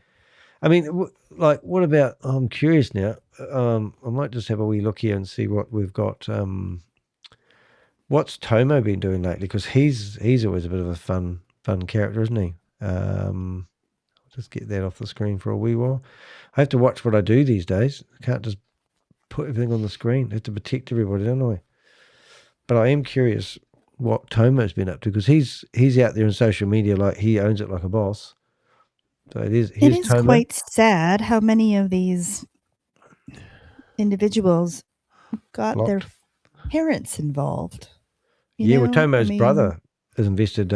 I mean, what about, I'm curious now. I might just have a wee look here and see what we've got. What's Tomo been doing lately? Because he's always a bit of a fun character, isn't he? I'll just get that off the screen for a wee while. I have to watch what I do these days. I can't just put everything on the screen. I have to protect everybody, don't I? But I am curious what Tomo's been up to, because he's out there in social media like he owns it like a boss. So it is Tomo. Quite sad how many of these individuals got their parents involved. Well, Tomo's brother has invested.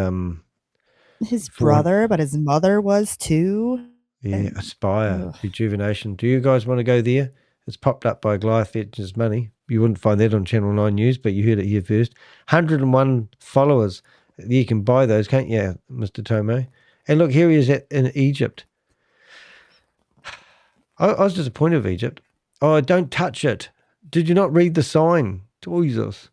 His brother, but his mother was too. Yeah, Aspire, Rejuvenation. Do you guys want to go there? It's popped up by Goliath Ventures Money. You wouldn't find that on Channel 9 News, but you heard it here first. 101 followers. You can buy those, can't you, Mr. Tomo? And look, here he is in Egypt. I was disappointed with Egypt. Oh, don't touch it. Did you not read the sign? Jesus.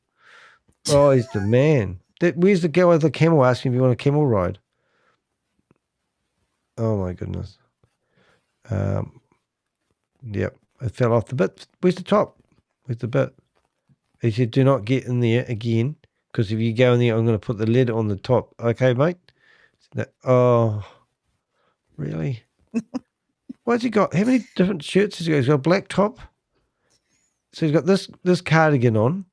Oh, he's the man. Where's the girl with the camel asking if you want a camel ride? Oh, my goodness. Yep. It fell off the bit. Where's the top? Where's the bit? He said, do not get in there again, because if you go in there, I'm going to put the lid on the top. Okay, mate? Oh, really? What's he got? How many different shirts has he got? He's got a black top. So he's got this cardigan on.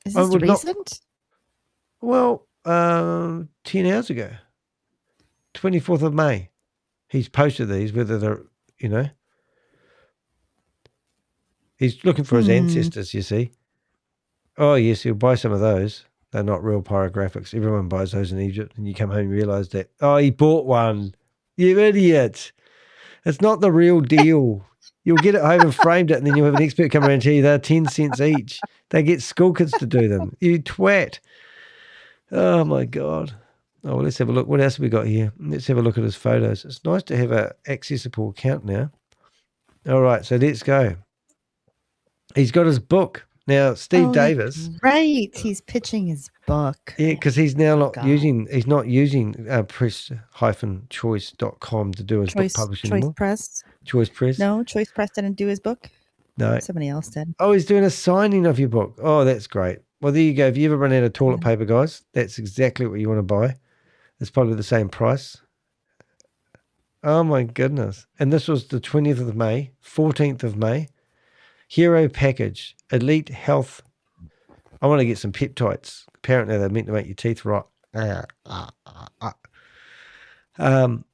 Is this recent? Well, 10 hours ago. 24th of May. He's posted these, whether they're, you know. He's looking for his ancestors, you see. Oh, yes, he'll buy some of those. They're not real pyrographics. Everyone buys those in Egypt, and you come home and realize that, oh, he bought one. You idiot. It's not the real deal. You'll get it home and framed it, and then you'll have an expert come around and tell you they're 10 cents each. They get school kids to do them. You twat. Oh, my God. Oh, well, let's have a look. What else have we got here? Let's have a look at his photos. It's nice to have an accessible account now. All right, so let's go. He's got his book. Now, Steve Oh, Davis. that's right. He's pitching his book. Yeah, because he's now not God. using press-choice.com to do his book publishing Choice anymore. Press. Choice Press. No, Choice Press didn't do his book. No. Somebody else did. Oh, he's doing a signing of your book. Oh, that's great. Well, there you go. If you ever run out of toilet paper, guys, that's exactly what you want to buy. It's probably the same price. Oh, my goodness. And this was the 20th of May, 14th of May. Hero Package, Elite Health. I want to get some peptides. Apparently, they're meant to make your teeth rot. There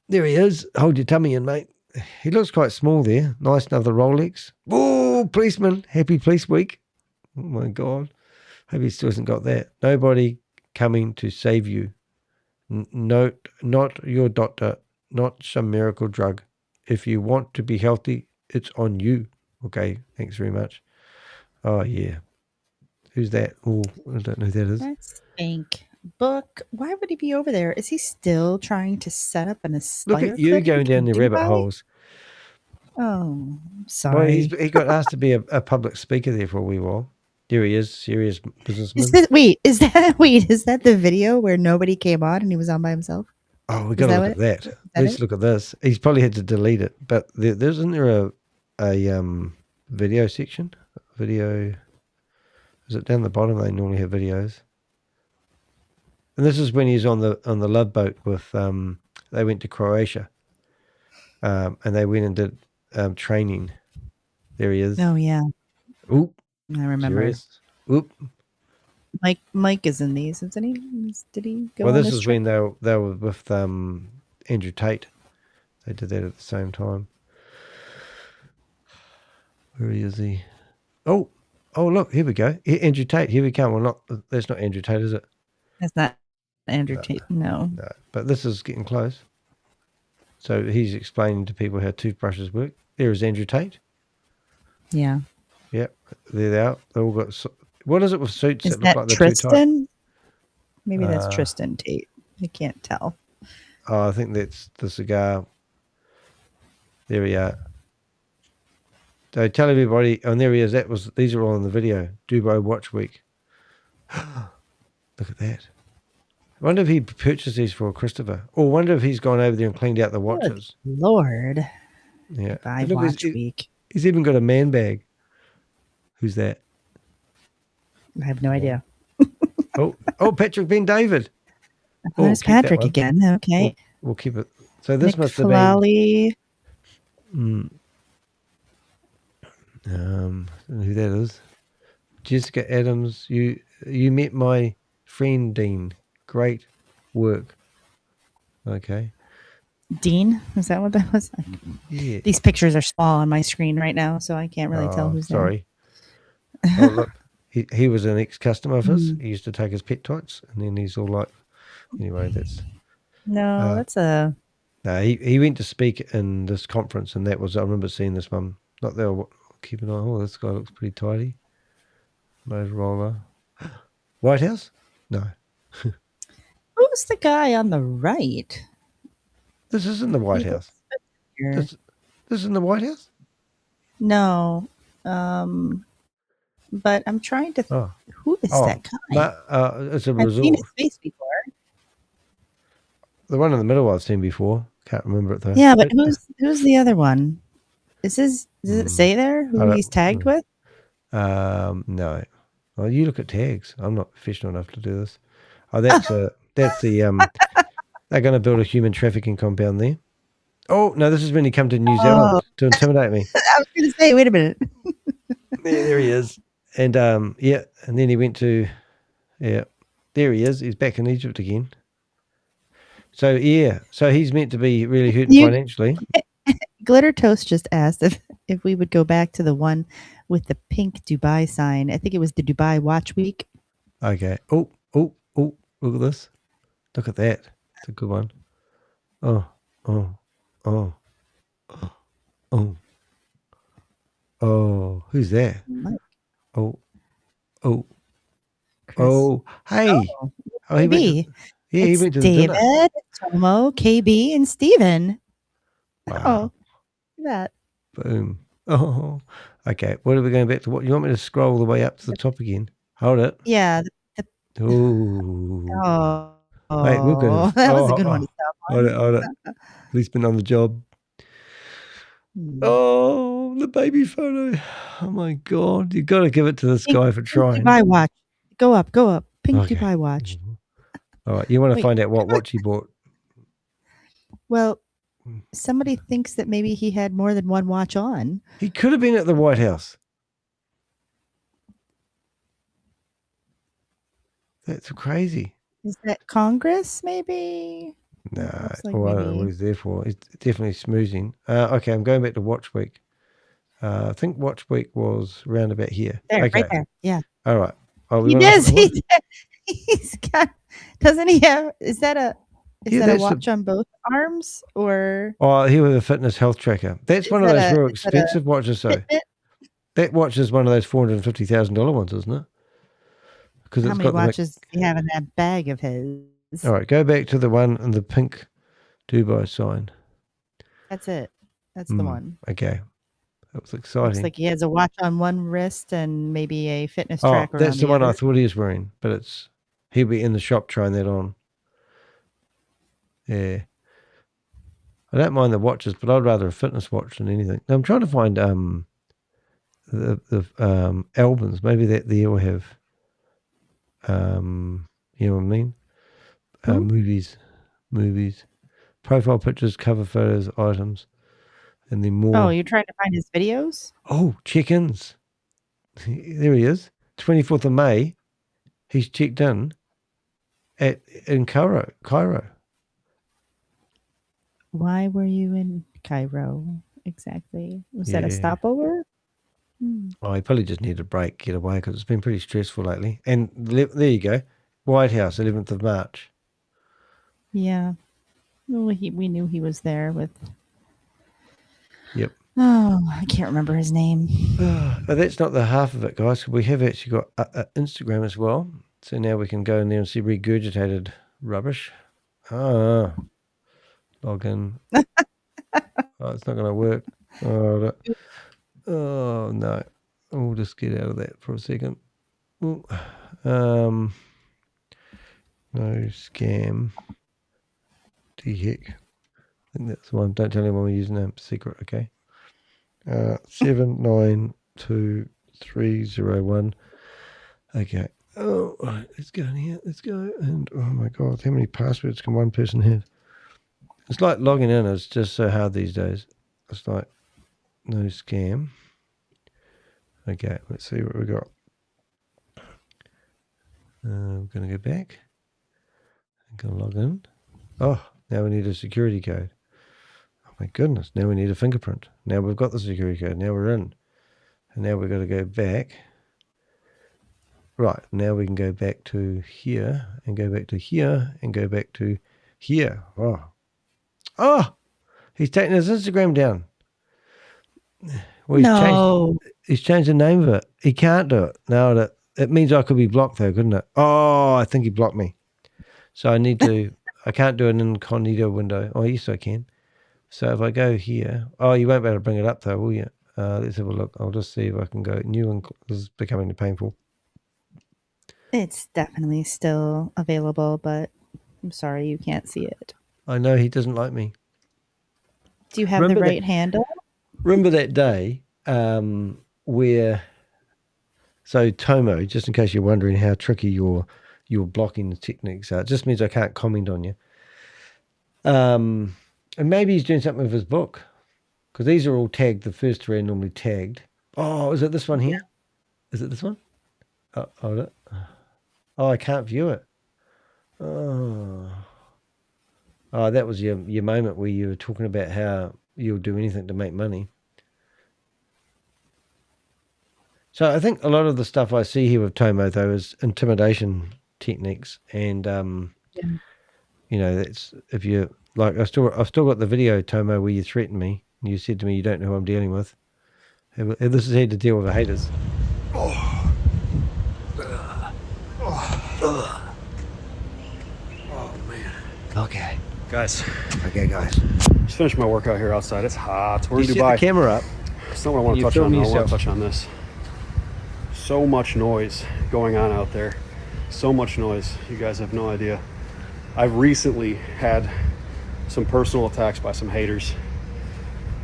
he is. Hold your tummy in, mate. He looks quite small there. Nice, another Rolex. Oh, policeman. Happy Police Week. Oh, my God. Hope he still hasn't got that. Nobody coming to save you. No, not your doctor. Not some miracle drug. If you want to be healthy, it's on you. Okay, thanks very much. Oh, yeah. Who's that? Oh, I don't know who that is. That's Spank. Book. Why would he be over there? Is he still trying to set up an aspire? Look at you going down the rabbit holes. Oh, sorry. Well, he got asked to be a public speaker there for a wee while. There he is, serious businessman. Is that the video where nobody came on and he was on by himself? Oh, we got to look at that. Let's look at this. He's probably had to delete it, but isn't there a video section? Video. Is it down the bottom? They normally have videos. And this is when he's on the Love Boat with they went to Croatia, and they went and did training. There he is. Oh yeah. Oop. I remember. Serious. Oop. Mike is in these, isn't he? Did he go? Well, on this is trip? when they were with Andrew Tate. They did that at the same time. Where is he? Oh, look, here we go. Andrew Tate, here we come. Well, that's not Andrew Tate, is it? That's not Andrew Tate. No. No, but this is getting close. So he's explaining to people how toothbrushes work. There is Andrew Tate. Yeah. Yep, there they are. They all got. What is it with suits Is that that look like they're too tight? Tristan? Maybe that's Tristan Tate. I can't tell. Oh, I think that's the cigar. There we are. So tell everybody, and there he is. These are all in the video. Dubai Watch Week. Look at that. I wonder if he purchased these for Christopher. Or wonder if he's gone over there and cleaned out the watches. Good Lord. Yeah. Dubai Look, Watch Week. He's even got a man bag. Who's that? I have no idea. Oh, Patrick Ben David. There's Patrick again. Okay. We'll keep it. So this Nick must have Flally. been. I don't know who that is. Jessica Adams. You met my friend Dean. Great work. Okay. Dean? Is that what that was? Yeah. These pictures are small on my screen right now, so I can't really tell who's sorry. Oh, look. He was an ex-customer of his. He used to take his pet tights, and then he's all like, anyway, that's... No, that's a... No, he went to speak in this conference, and that was, I remember seeing this one. Not there, keep an eye. Oh, this guy looks pretty tidy. Motorola. White House? No. Who's the guy on the right? This isn't the White House. This isn't the White House? No. But I'm trying to... Who is that guy? It's a I've resort. seen his face before. The one in the middle I've seen before. Can't remember it though. Yeah, but who's the other one? Does it say there who he's tagged with? No. Well, you look at tags. I'm not professional enough to do this. Oh, that's the they're going to build a human trafficking compound there. Oh no, this is when he come to New Zealand to intimidate me. I was going to say, wait a minute. There he is, and and then he went to there he is. He's back in Egypt again. So so he's meant to be really hurting financially. Glitter Toast just asked if we would go back to the one with the pink Dubai sign. I think it was the Dubai Watch Week. Okay. Oh, look at this. Look at that. It's a good one. Oh. Who's that? Mike. Hey. KB. He went to the David, dinner. Tomo, KB, and Steven. Wow. Oh, look at that. Boom. Oh, Okay, what are we going back to? What you want me to scroll the way up to the top again? Hold it. Yeah. Ooh. Oh, Mate, we're good. that was a good one to stop Hold it, on. hold it. At least been on the job. Oh, the baby photo. Oh my God. You've got to give it to this guy for trying. Dubai watch. Go up. Pink Okay. Dubai watch. All right. You want to Wait. find out what watch he bought? Well, somebody thinks that maybe he had more than one watch on. He could have been at the White House. That's crazy. Is that Congress, maybe? No, like well, I don't know maybe- what he's there for. He's definitely smoozing. Okay, I'm going back to Watch Week. I think Watch Week was round about here. There, Okay. right there. Yeah. All right. Oh, we He wanna look does. at the watch? He's got. Doesn't he have? Is that a Yeah, that's the- watch on both arms or? Oh, here with a fitness health tracker. That's one of that those a- real is that a expensive watches, though. Fitbit? That watch is one of those $450,000 ones, isn't it? Because How it's many got the. watches do you have in that bag of his? All right, go back to the one in the pink Dubai sign. That's it. That's the one. Okay, that was exciting. Looks like he has a watch on one wrist and maybe a fitness Oh, tracker. that's on the one I other. thought he was wearing, but he'll be in the shop trying that on. Yeah. I don't mind the watches, but I'd rather a fitness watch than anything. Now, I'm trying to find the albums. Maybe that there will have you know what I mean? Movies, profile pictures, cover photos, items, and then more. Oh, you're trying to find his videos? Oh, check-ins. There he is. 24th of May. He's checked in in Cairo. Why were you in Cairo exactly? Was that a Yeah. stopover? Oh, he probably just needed a break, get away, because it's been pretty stressful lately. And there you go. White House, 11th of March. Yeah. Well, we knew he was there with. Yep. Oh, I can't remember his name. But that's not the half of it, guys. We have actually got Instagram as well. So now we can go in there and see regurgitated rubbish. Log in. Oh, it's not going to work. Oh, no. We'll just get out of that for a second. Ooh. No scam. The heck. I think that's the one. Don't tell anyone we're using that secret, okay? 792301. Okay. Oh, right, let's go in here. Let's go. And oh my God, how many passwords can one person have? It's like logging in is just so hard these days. It's like no scam. Okay, let's see what we got. We're going to go back. I'm going to log in. Oh, now we need a security code. Oh my goodness, now we need a fingerprint. Now we've got the security code. Now we're in. And now we've got to go back. Right, now we can go back to here and go back to here and go back to here. Oh, he's taking his Instagram down. Well, he's changed the name of it. He can't do it. No, it means I could be blocked though, couldn't it? Oh, I think he blocked me. So I need to, I can't do an incognito window. Oh, yes, I can. So if I go here, oh, you won't be able to bring it up though, will you? Let's have a look. I'll just see if I can go new. This is becoming painful. It's definitely still available, but I'm sorry you can't see it. I know he doesn't like me. Do you have the right handle? Remember that day where, so Tomo, just in case you're wondering how tricky your blocking techniques are, it just means I can't comment on you. And maybe he's doing something with his book, because these are all tagged. The first three are normally tagged. Oh, is it this one here? Is it this one? Oh, hold it. Oh, I can't view it. Oh, that was your moment where you were talking about how you'll do anything to make money. So I think a lot of the stuff I see here with Tomo though is intimidation techniques, and you know, that's if you like. I've still got the video, Tomo, where you threatened me. And you said to me, "You don't know who I'm dealing with." This is how to deal with the haters. Oh man. Okay. Guys. Okay, guys. Just finished my workout here outside. It's hot. We're You in set Dubai. the camera up. That's not what I want to touch on. I want to touch on this. So much noise going on out there. So much noise. You guys have no idea. I've recently had some personal attacks by some haters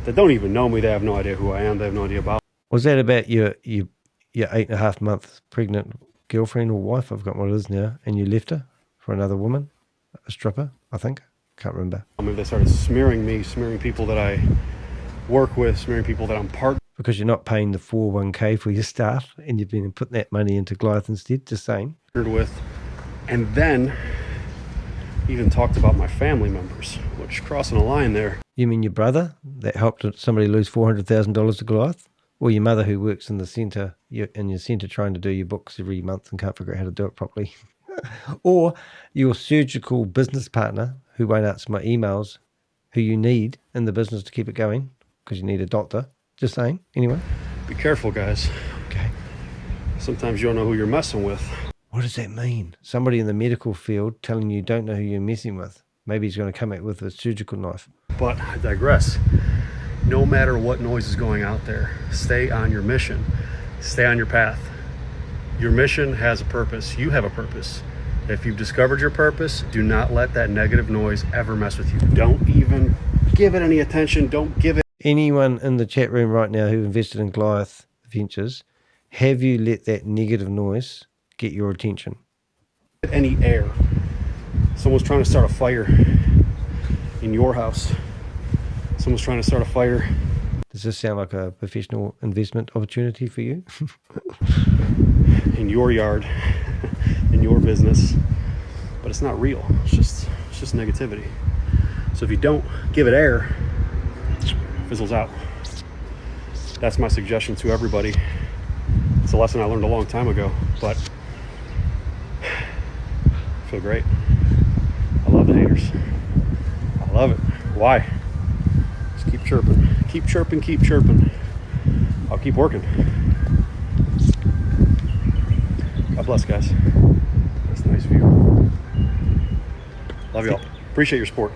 that don't even know me. They have no idea who I am. They have no idea about. Was that about your 8.5 months pregnant girlfriend or wife? I've got what it is now. And you left her for another woman, a stripper, I think. Can't remember. Maybe they started smearing me, smearing people that I work with, smearing people that I'm part. Because you're not paying the 401k for your staff and you've been putting that money into Goliath instead, just saying. With, and then even talked about my family members, which crossing a line there. You mean your brother that helped somebody lose $400,000 to Goliath? Or your mother who works in the centre, in your centre trying to do your books every month and can't figure out how to do it properly? Or your surgical business partner who won't answer my emails, who you need in the business to keep it going because you need a doctor. Just saying. Anyway. Be careful, guys. Okay. Sometimes you don't know who you're messing with. What does that mean? Somebody in the medical field telling you don't know who you're messing with. Maybe he's going to come out with a surgical knife. But I digress. No matter what noise is going out there, stay on your mission. Stay on your path. Your mission has a purpose. You have a purpose. If you've discovered your purpose, do not let that negative noise ever mess with you. Don't even give it any attention. Don't give it. Anyone in the chat room right now who invested in Goliath Ventures, have you let that negative noise get your attention? Any air. Someone's trying to start a fire in your house. Someone's trying to start a fire. Does this sound like a professional investment opportunity for you? In your yard, in your business. But it's not real. It's just negativity. So if you don't give it air, it fizzles out. That's my suggestion to everybody. It's a lesson I learned a long time ago, but I feel great. I love the haters. I love it. Why? Just keep chirping. Keep chirping, keep chirping. I'll keep working. God bless, guys. That's a nice view. Love y'all. Appreciate your support.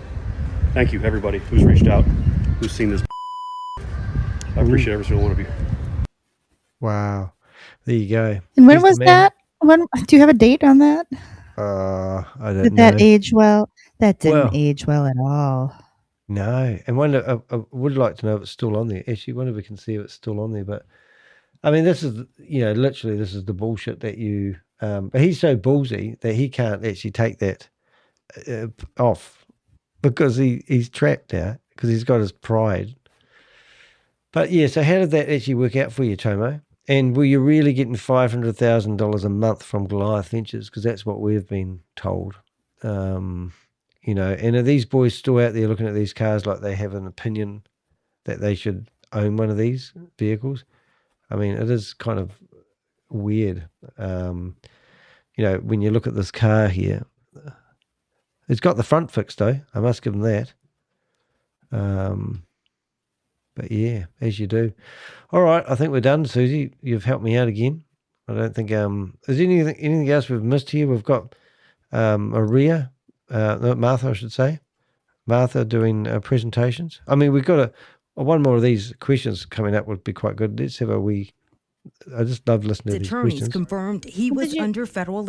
Thank you, everybody who's reached out, who's seen this. I appreciate every single one of you. Wow. There you go. And when was that? When do you have a date on that? I don't know. Did that age well? That didn't age well at all. No. And I would like to know if it's still on there. Actually, wonder if we can see if it's still on there. But I mean, this is, literally, this is the bullshit that you, but he's so ballsy that he can't actually take that off because he's trapped now because he's got his pride. But yeah, so how did that actually work out for you, Tomo? And were you really getting $500,000 a month from Goliath Ventures? Because that's what we've been told. And are these boys still out there looking at these cars like they have an opinion that they should own one of these vehicles? I mean, it is kind of weird. When you look at this car here, it's got the front fixed though. I must give them that. But yeah, as you do. All right, I think we're done, Susie. You've helped me out again. I don't think is anything else we've missed here? We've got Maria, Martha, I should say. Martha doing presentations. I mean, we've got one more of these questions coming up would be quite good. Let's have a wee. I just love listening to these questions. Attorneys confirmed he was under federal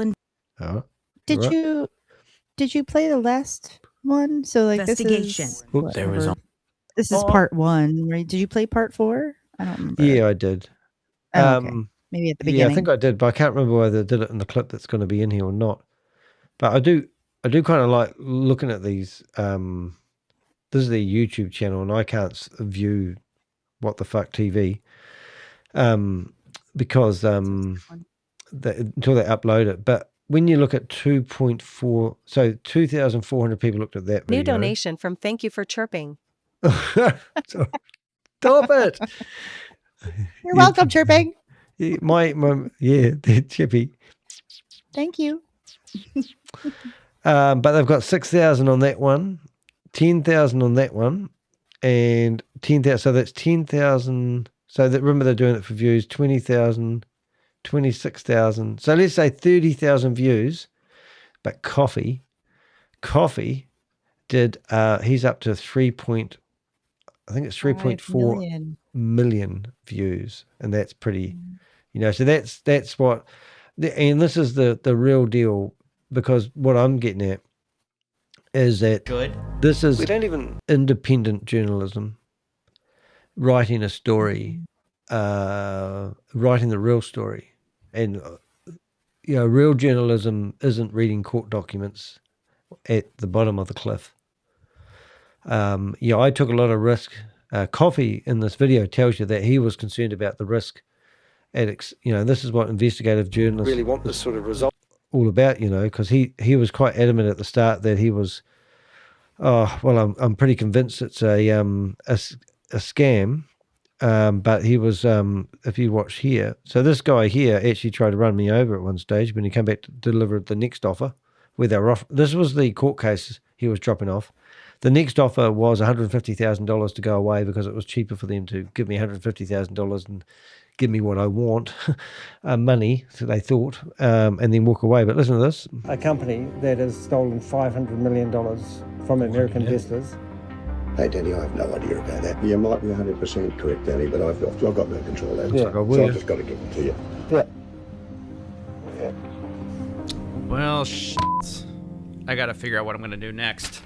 Did you play the last one? So like investigation. This is part 1, right? Did you play part 4? I don't remember. Yeah, I did. Oh, okay. Maybe at the beginning. Yeah, I think I did, but I can't remember whether I did it in the clip that's going to be in here or not. But I do kind of like looking at these. This is their YouTube channel, and I can't view What the Fuck TV because until they upload it. But when you look at 2.4, so 2,400 people looked at that video. New donation from Thank You for Chirping. Stop it. You're welcome, Chirping. My they're chippy. Thank you. But they've got 6,000 on that one, 10,000 on that one, and 10,000. So that's 10,000. So that, remember, they're doing it for views, 20,000, 26,000. So let's say 30,000 views. But Coffee did, he's up to 3.8 I think it's 5 3.4 million. million views, and that's pretty, so that's what, and this is the real deal, because what I'm getting at is that this is independent journalism, writing a story, writing the real story, and real journalism isn't reading court documents at the bottom of the cliff. I took a lot of risk. Coffee in this video tells you that he was concerned about the risk. This is what investigative journalists Really want this sort of result. all about, because he was quite adamant at the start that he was, I'm pretty convinced it's a scam. But he was, if you watch here, so this guy here actually tried to run me over at one stage when he came back to deliver the next offer, where they were off. This was the court case he was dropping off. The next offer was $150,000 to go away because it was cheaper for them to give me $150,000 and give me what I want, money, so they thought, and then walk away. But listen to this. A company that has stolen $500 million from American investors. Hey, Danny, I have no idea about that. You might be 100% correct, Danny, but I've got no control over it. Yeah, So I've just got to give them to you. Yeah. Well, I got to figure out what I'm going to do next.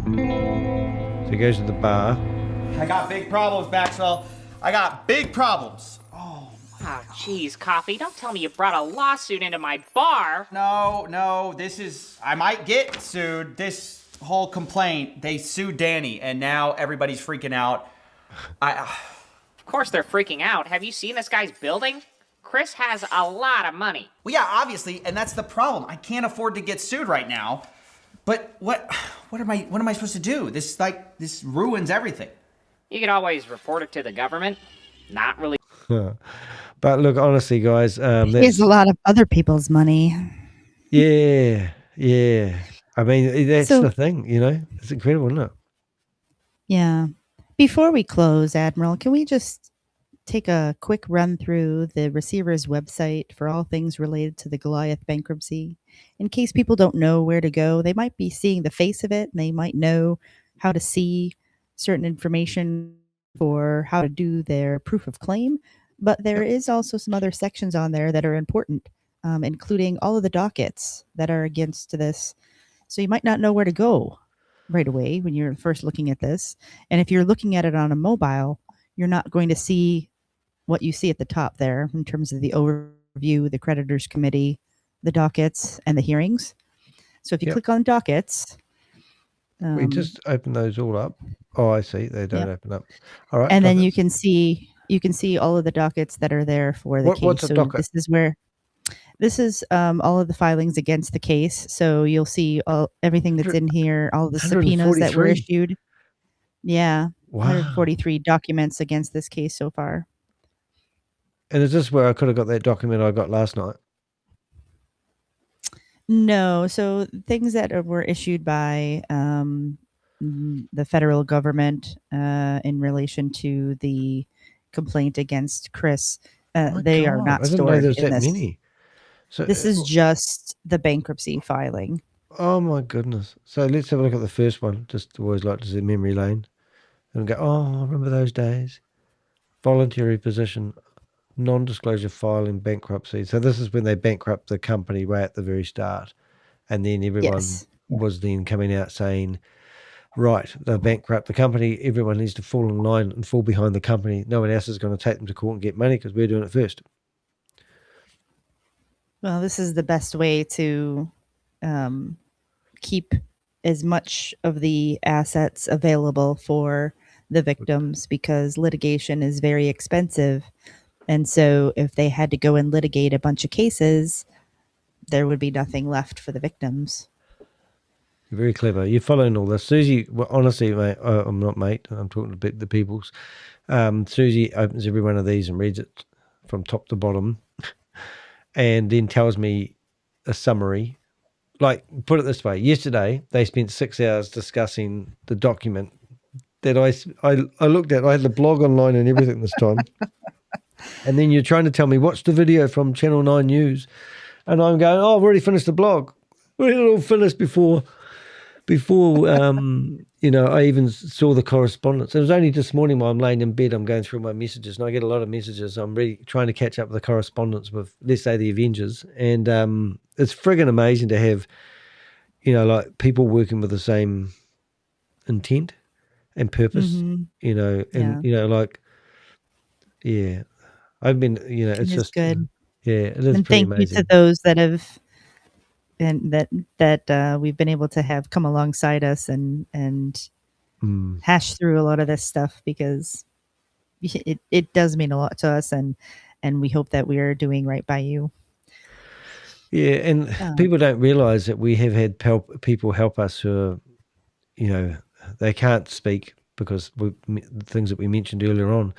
So he goes to the bar. I got big problems, Maxwell. I got big problems. Oh, jeez, Coffee. Don't tell me you brought a lawsuit into my bar. No, I might get sued. This whole complaint, they sued Danny, and now everybody's freaking out. Of course they're freaking out. Have you seen this guy's building? Chris has a lot of money. Well, yeah, obviously, and that's the problem. I can't afford to get sued right now. But what am I supposed to do? This ruins everything. You could always report it to the government. Not really. But look, honestly, guys, He has a lot of other people's money. Yeah. I mean, that's the thing, It's incredible, isn't it? Yeah. Before we close, Admiral, can we just take a quick run through the receiver's website for all things related to the Goliath bankruptcy? In case people don't know where to go, they might be seeing the face of it, and they might know how to see certain information for how to do their proof of claim. But there is also some other sections on there that are important, including all of the dockets that are against this. So you might not know where to go right away when you're first looking at this. And if you're looking at it on a mobile, you're not going to see what you see at the top there in terms of the overview, the creditors committee, the dockets, and the hearings. So if you click on dockets, we just open those all up. Oh, I see. They don't open up. All right. And then you can see all of the dockets that are there for the case. What's a docket? This is all of the filings against the case. So you'll see everything that's in here, all the subpoenas that were issued. Yeah. Wow. 143 documents against this case so far. And is this where I could have got that document I got last night? No. So things that were issued by the federal government in relation to the complaint against Chris, they are not stored in this. Many. So this is just the bankruptcy filing. Oh my goodness. So let's have a look at the first one. Just always like to see memory lane. And go, I remember those days. Voluntary position, non-disclosure file in bankruptcy. So this is when they bankrupt the company right at the very start. And then everyone was then coming out saying, right, they'll bankrupt the company. Everyone needs to fall in line and fall behind the company. No one else is going to take them to court and get money because we're doing it first. Well, this is the best way to keep as much of the assets available for the victims, because litigation is very expensive. And so if they had to go and litigate a bunch of cases, there would be nothing left for the victims. You're very clever. You're following all this. Susie, well, honestly, mate, I'm not mate. I'm talking about the peoples. Susie opens every one of these and reads it from top to bottom and then tells me a summary. Like, put it this way. Yesterday, they spent 6 hours discussing the document that I looked at. I had the blog online and everything this time. And then you're trying to tell me, watch the video from Channel 9 News. And I'm going, I've already finished the blog. We had it all finished before before I even saw the correspondence. It was only this morning while I'm laying in bed, I'm going through my messages, and I get a lot of messages. I'm really trying to catch up with the correspondence with, let's say, the Avengers, and it's friggin' amazing to have, like people working with the same intent and purpose, and I've been, it's It is just good. it is And pretty thank you to amazing. those that have and that we've been able to have come alongside us and hash through a lot of this stuff, because it does mean a lot to us, and we hope that we are doing right by you. Yeah, and people don't realize that we have had people help us who are, they can't speak because the things that we mentioned earlier on,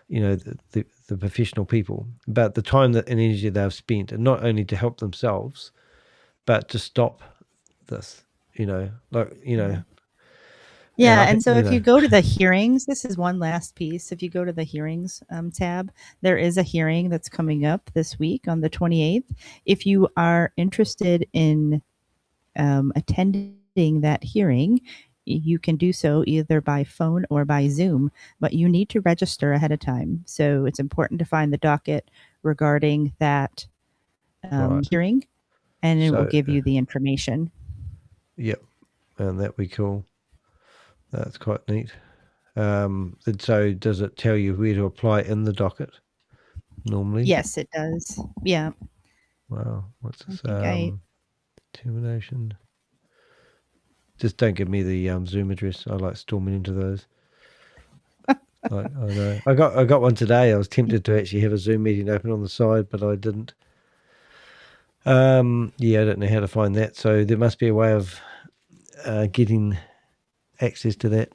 the professional people, but the time that and energy they've spent, and not only to help themselves, but to stop this, Yeah, I and think, so if you go to the hearings, this is one last piece. If you go to the hearings tab, there is a hearing that's coming up this week on the 28th. If you are interested in attending that hearing, you can do so either by phone or by Zoom, but you need to register ahead of time. So it's important to find the docket regarding that hearing, and it will give you the information. Yep, and that'd be cool. That's quite neat. And so does it tell you where to apply in the docket normally? Yes, it does. Yeah. Wow. What's this? I Termination. Just don't give me the Zoom address. I like storming into those. I know. I got one today. I was tempted to actually have a Zoom meeting open on the side, but I didn't. I don't know how to find that. So there must be a way of getting access to that.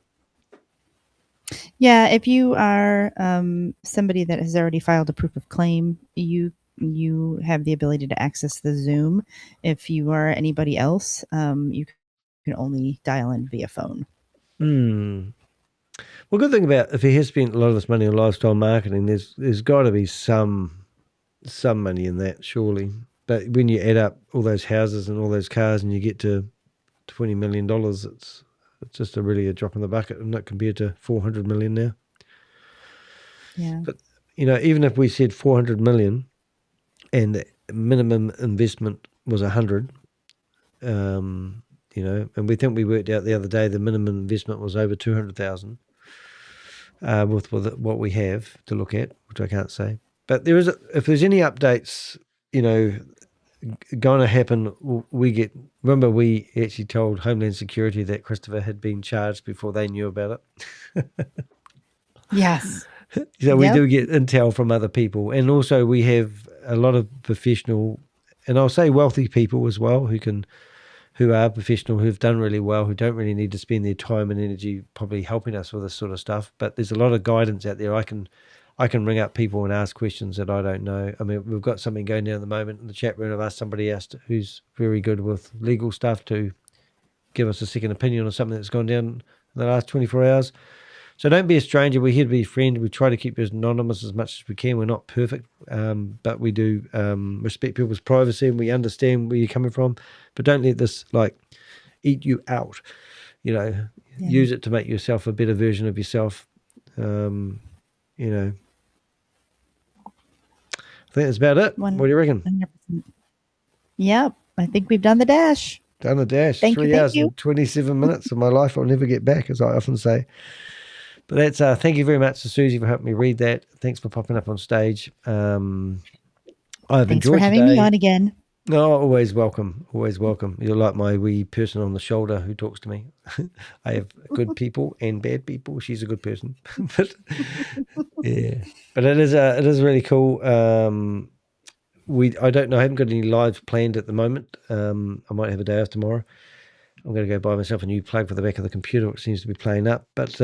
Yeah, if you are somebody that has already filed a proof of claim, you have the ability to access the Zoom. If you are anybody else, you can only dial in via phone. Well, good thing about if he has spent a lot of this money on lifestyle marketing, there's got to be some money in that, surely. But when you add up all those houses and all those cars, and you get to $20 million, it's just a drop in the bucket, and not compared to 400 million now. Yeah. But even if we said 400 million, and the minimum investment was 100, and we think we worked out the other day the minimum investment was over 200,000 with what we have to look at, which I can't say. But if there's any updates, going to happen, remember we actually told Homeland Security that Christopher had been charged before they knew about it. Yes. So we do get intel from other people, and also we have a lot of professional, and I'll say wealthy people as well, who are professional, who've done really well, who don't really need to spend their time and energy probably helping us with this sort of stuff. But there's a lot of guidance out there. I can ring up people and ask questions that I don't know. I mean, we've got something going down at the moment in the chat room. I've asked somebody else who's very good with legal stuff to give us a second opinion on something that's gone down in the last 24 hours. So don't be a stranger. We're here to be a friend. We try to keep it anonymous as much as we can. We're not perfect, but we do respect people's privacy, and we understand where you're coming from. But don't let this eat you out. Use it to make yourself a better version of yourself. I think that's about it. What do you reckon? 100%. Yep, I think we've done the dash. Done the dash. Thank 3 you, hours and 27 minutes of my life I'll never get back, as I often say. But that's thank you very much to Susie for helping me read that. Thanks for popping up on stage. I've Thanks enjoyed for having today. me on again. No, always welcome. Always welcome. You're like my wee person on the shoulder who talks to me. I have good people and bad people. She's a good person. But yeah. But it is really cool. I don't know. I haven't got any lives planned at the moment. I might have a day off tomorrow. I'm going to go buy myself a new plug for the back of the computer, which seems to be playing up. But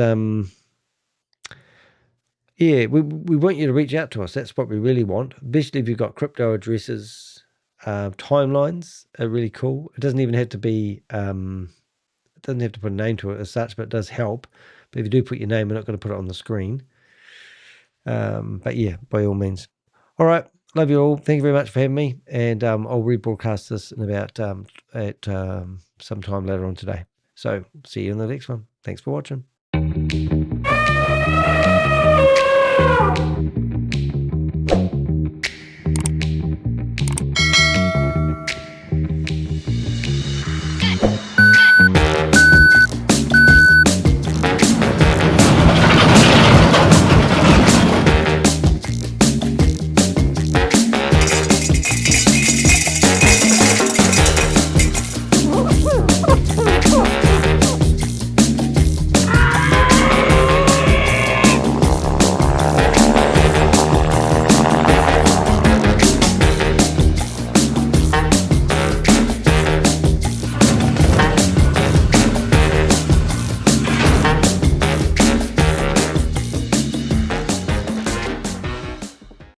yeah, we want you to reach out to us. That's what we really want, especially if you've got crypto addresses. Timelines are really cool. It doesn't even have to be, it doesn't have to put a name to it as such, but it does help. But if you do put your name, we're not going to put it on the screen. But yeah, by all means. All right. Love you all. Thank you very much for having me. And I'll rebroadcast this in about at some time later on today. So see you in the next one. Thanks for watching.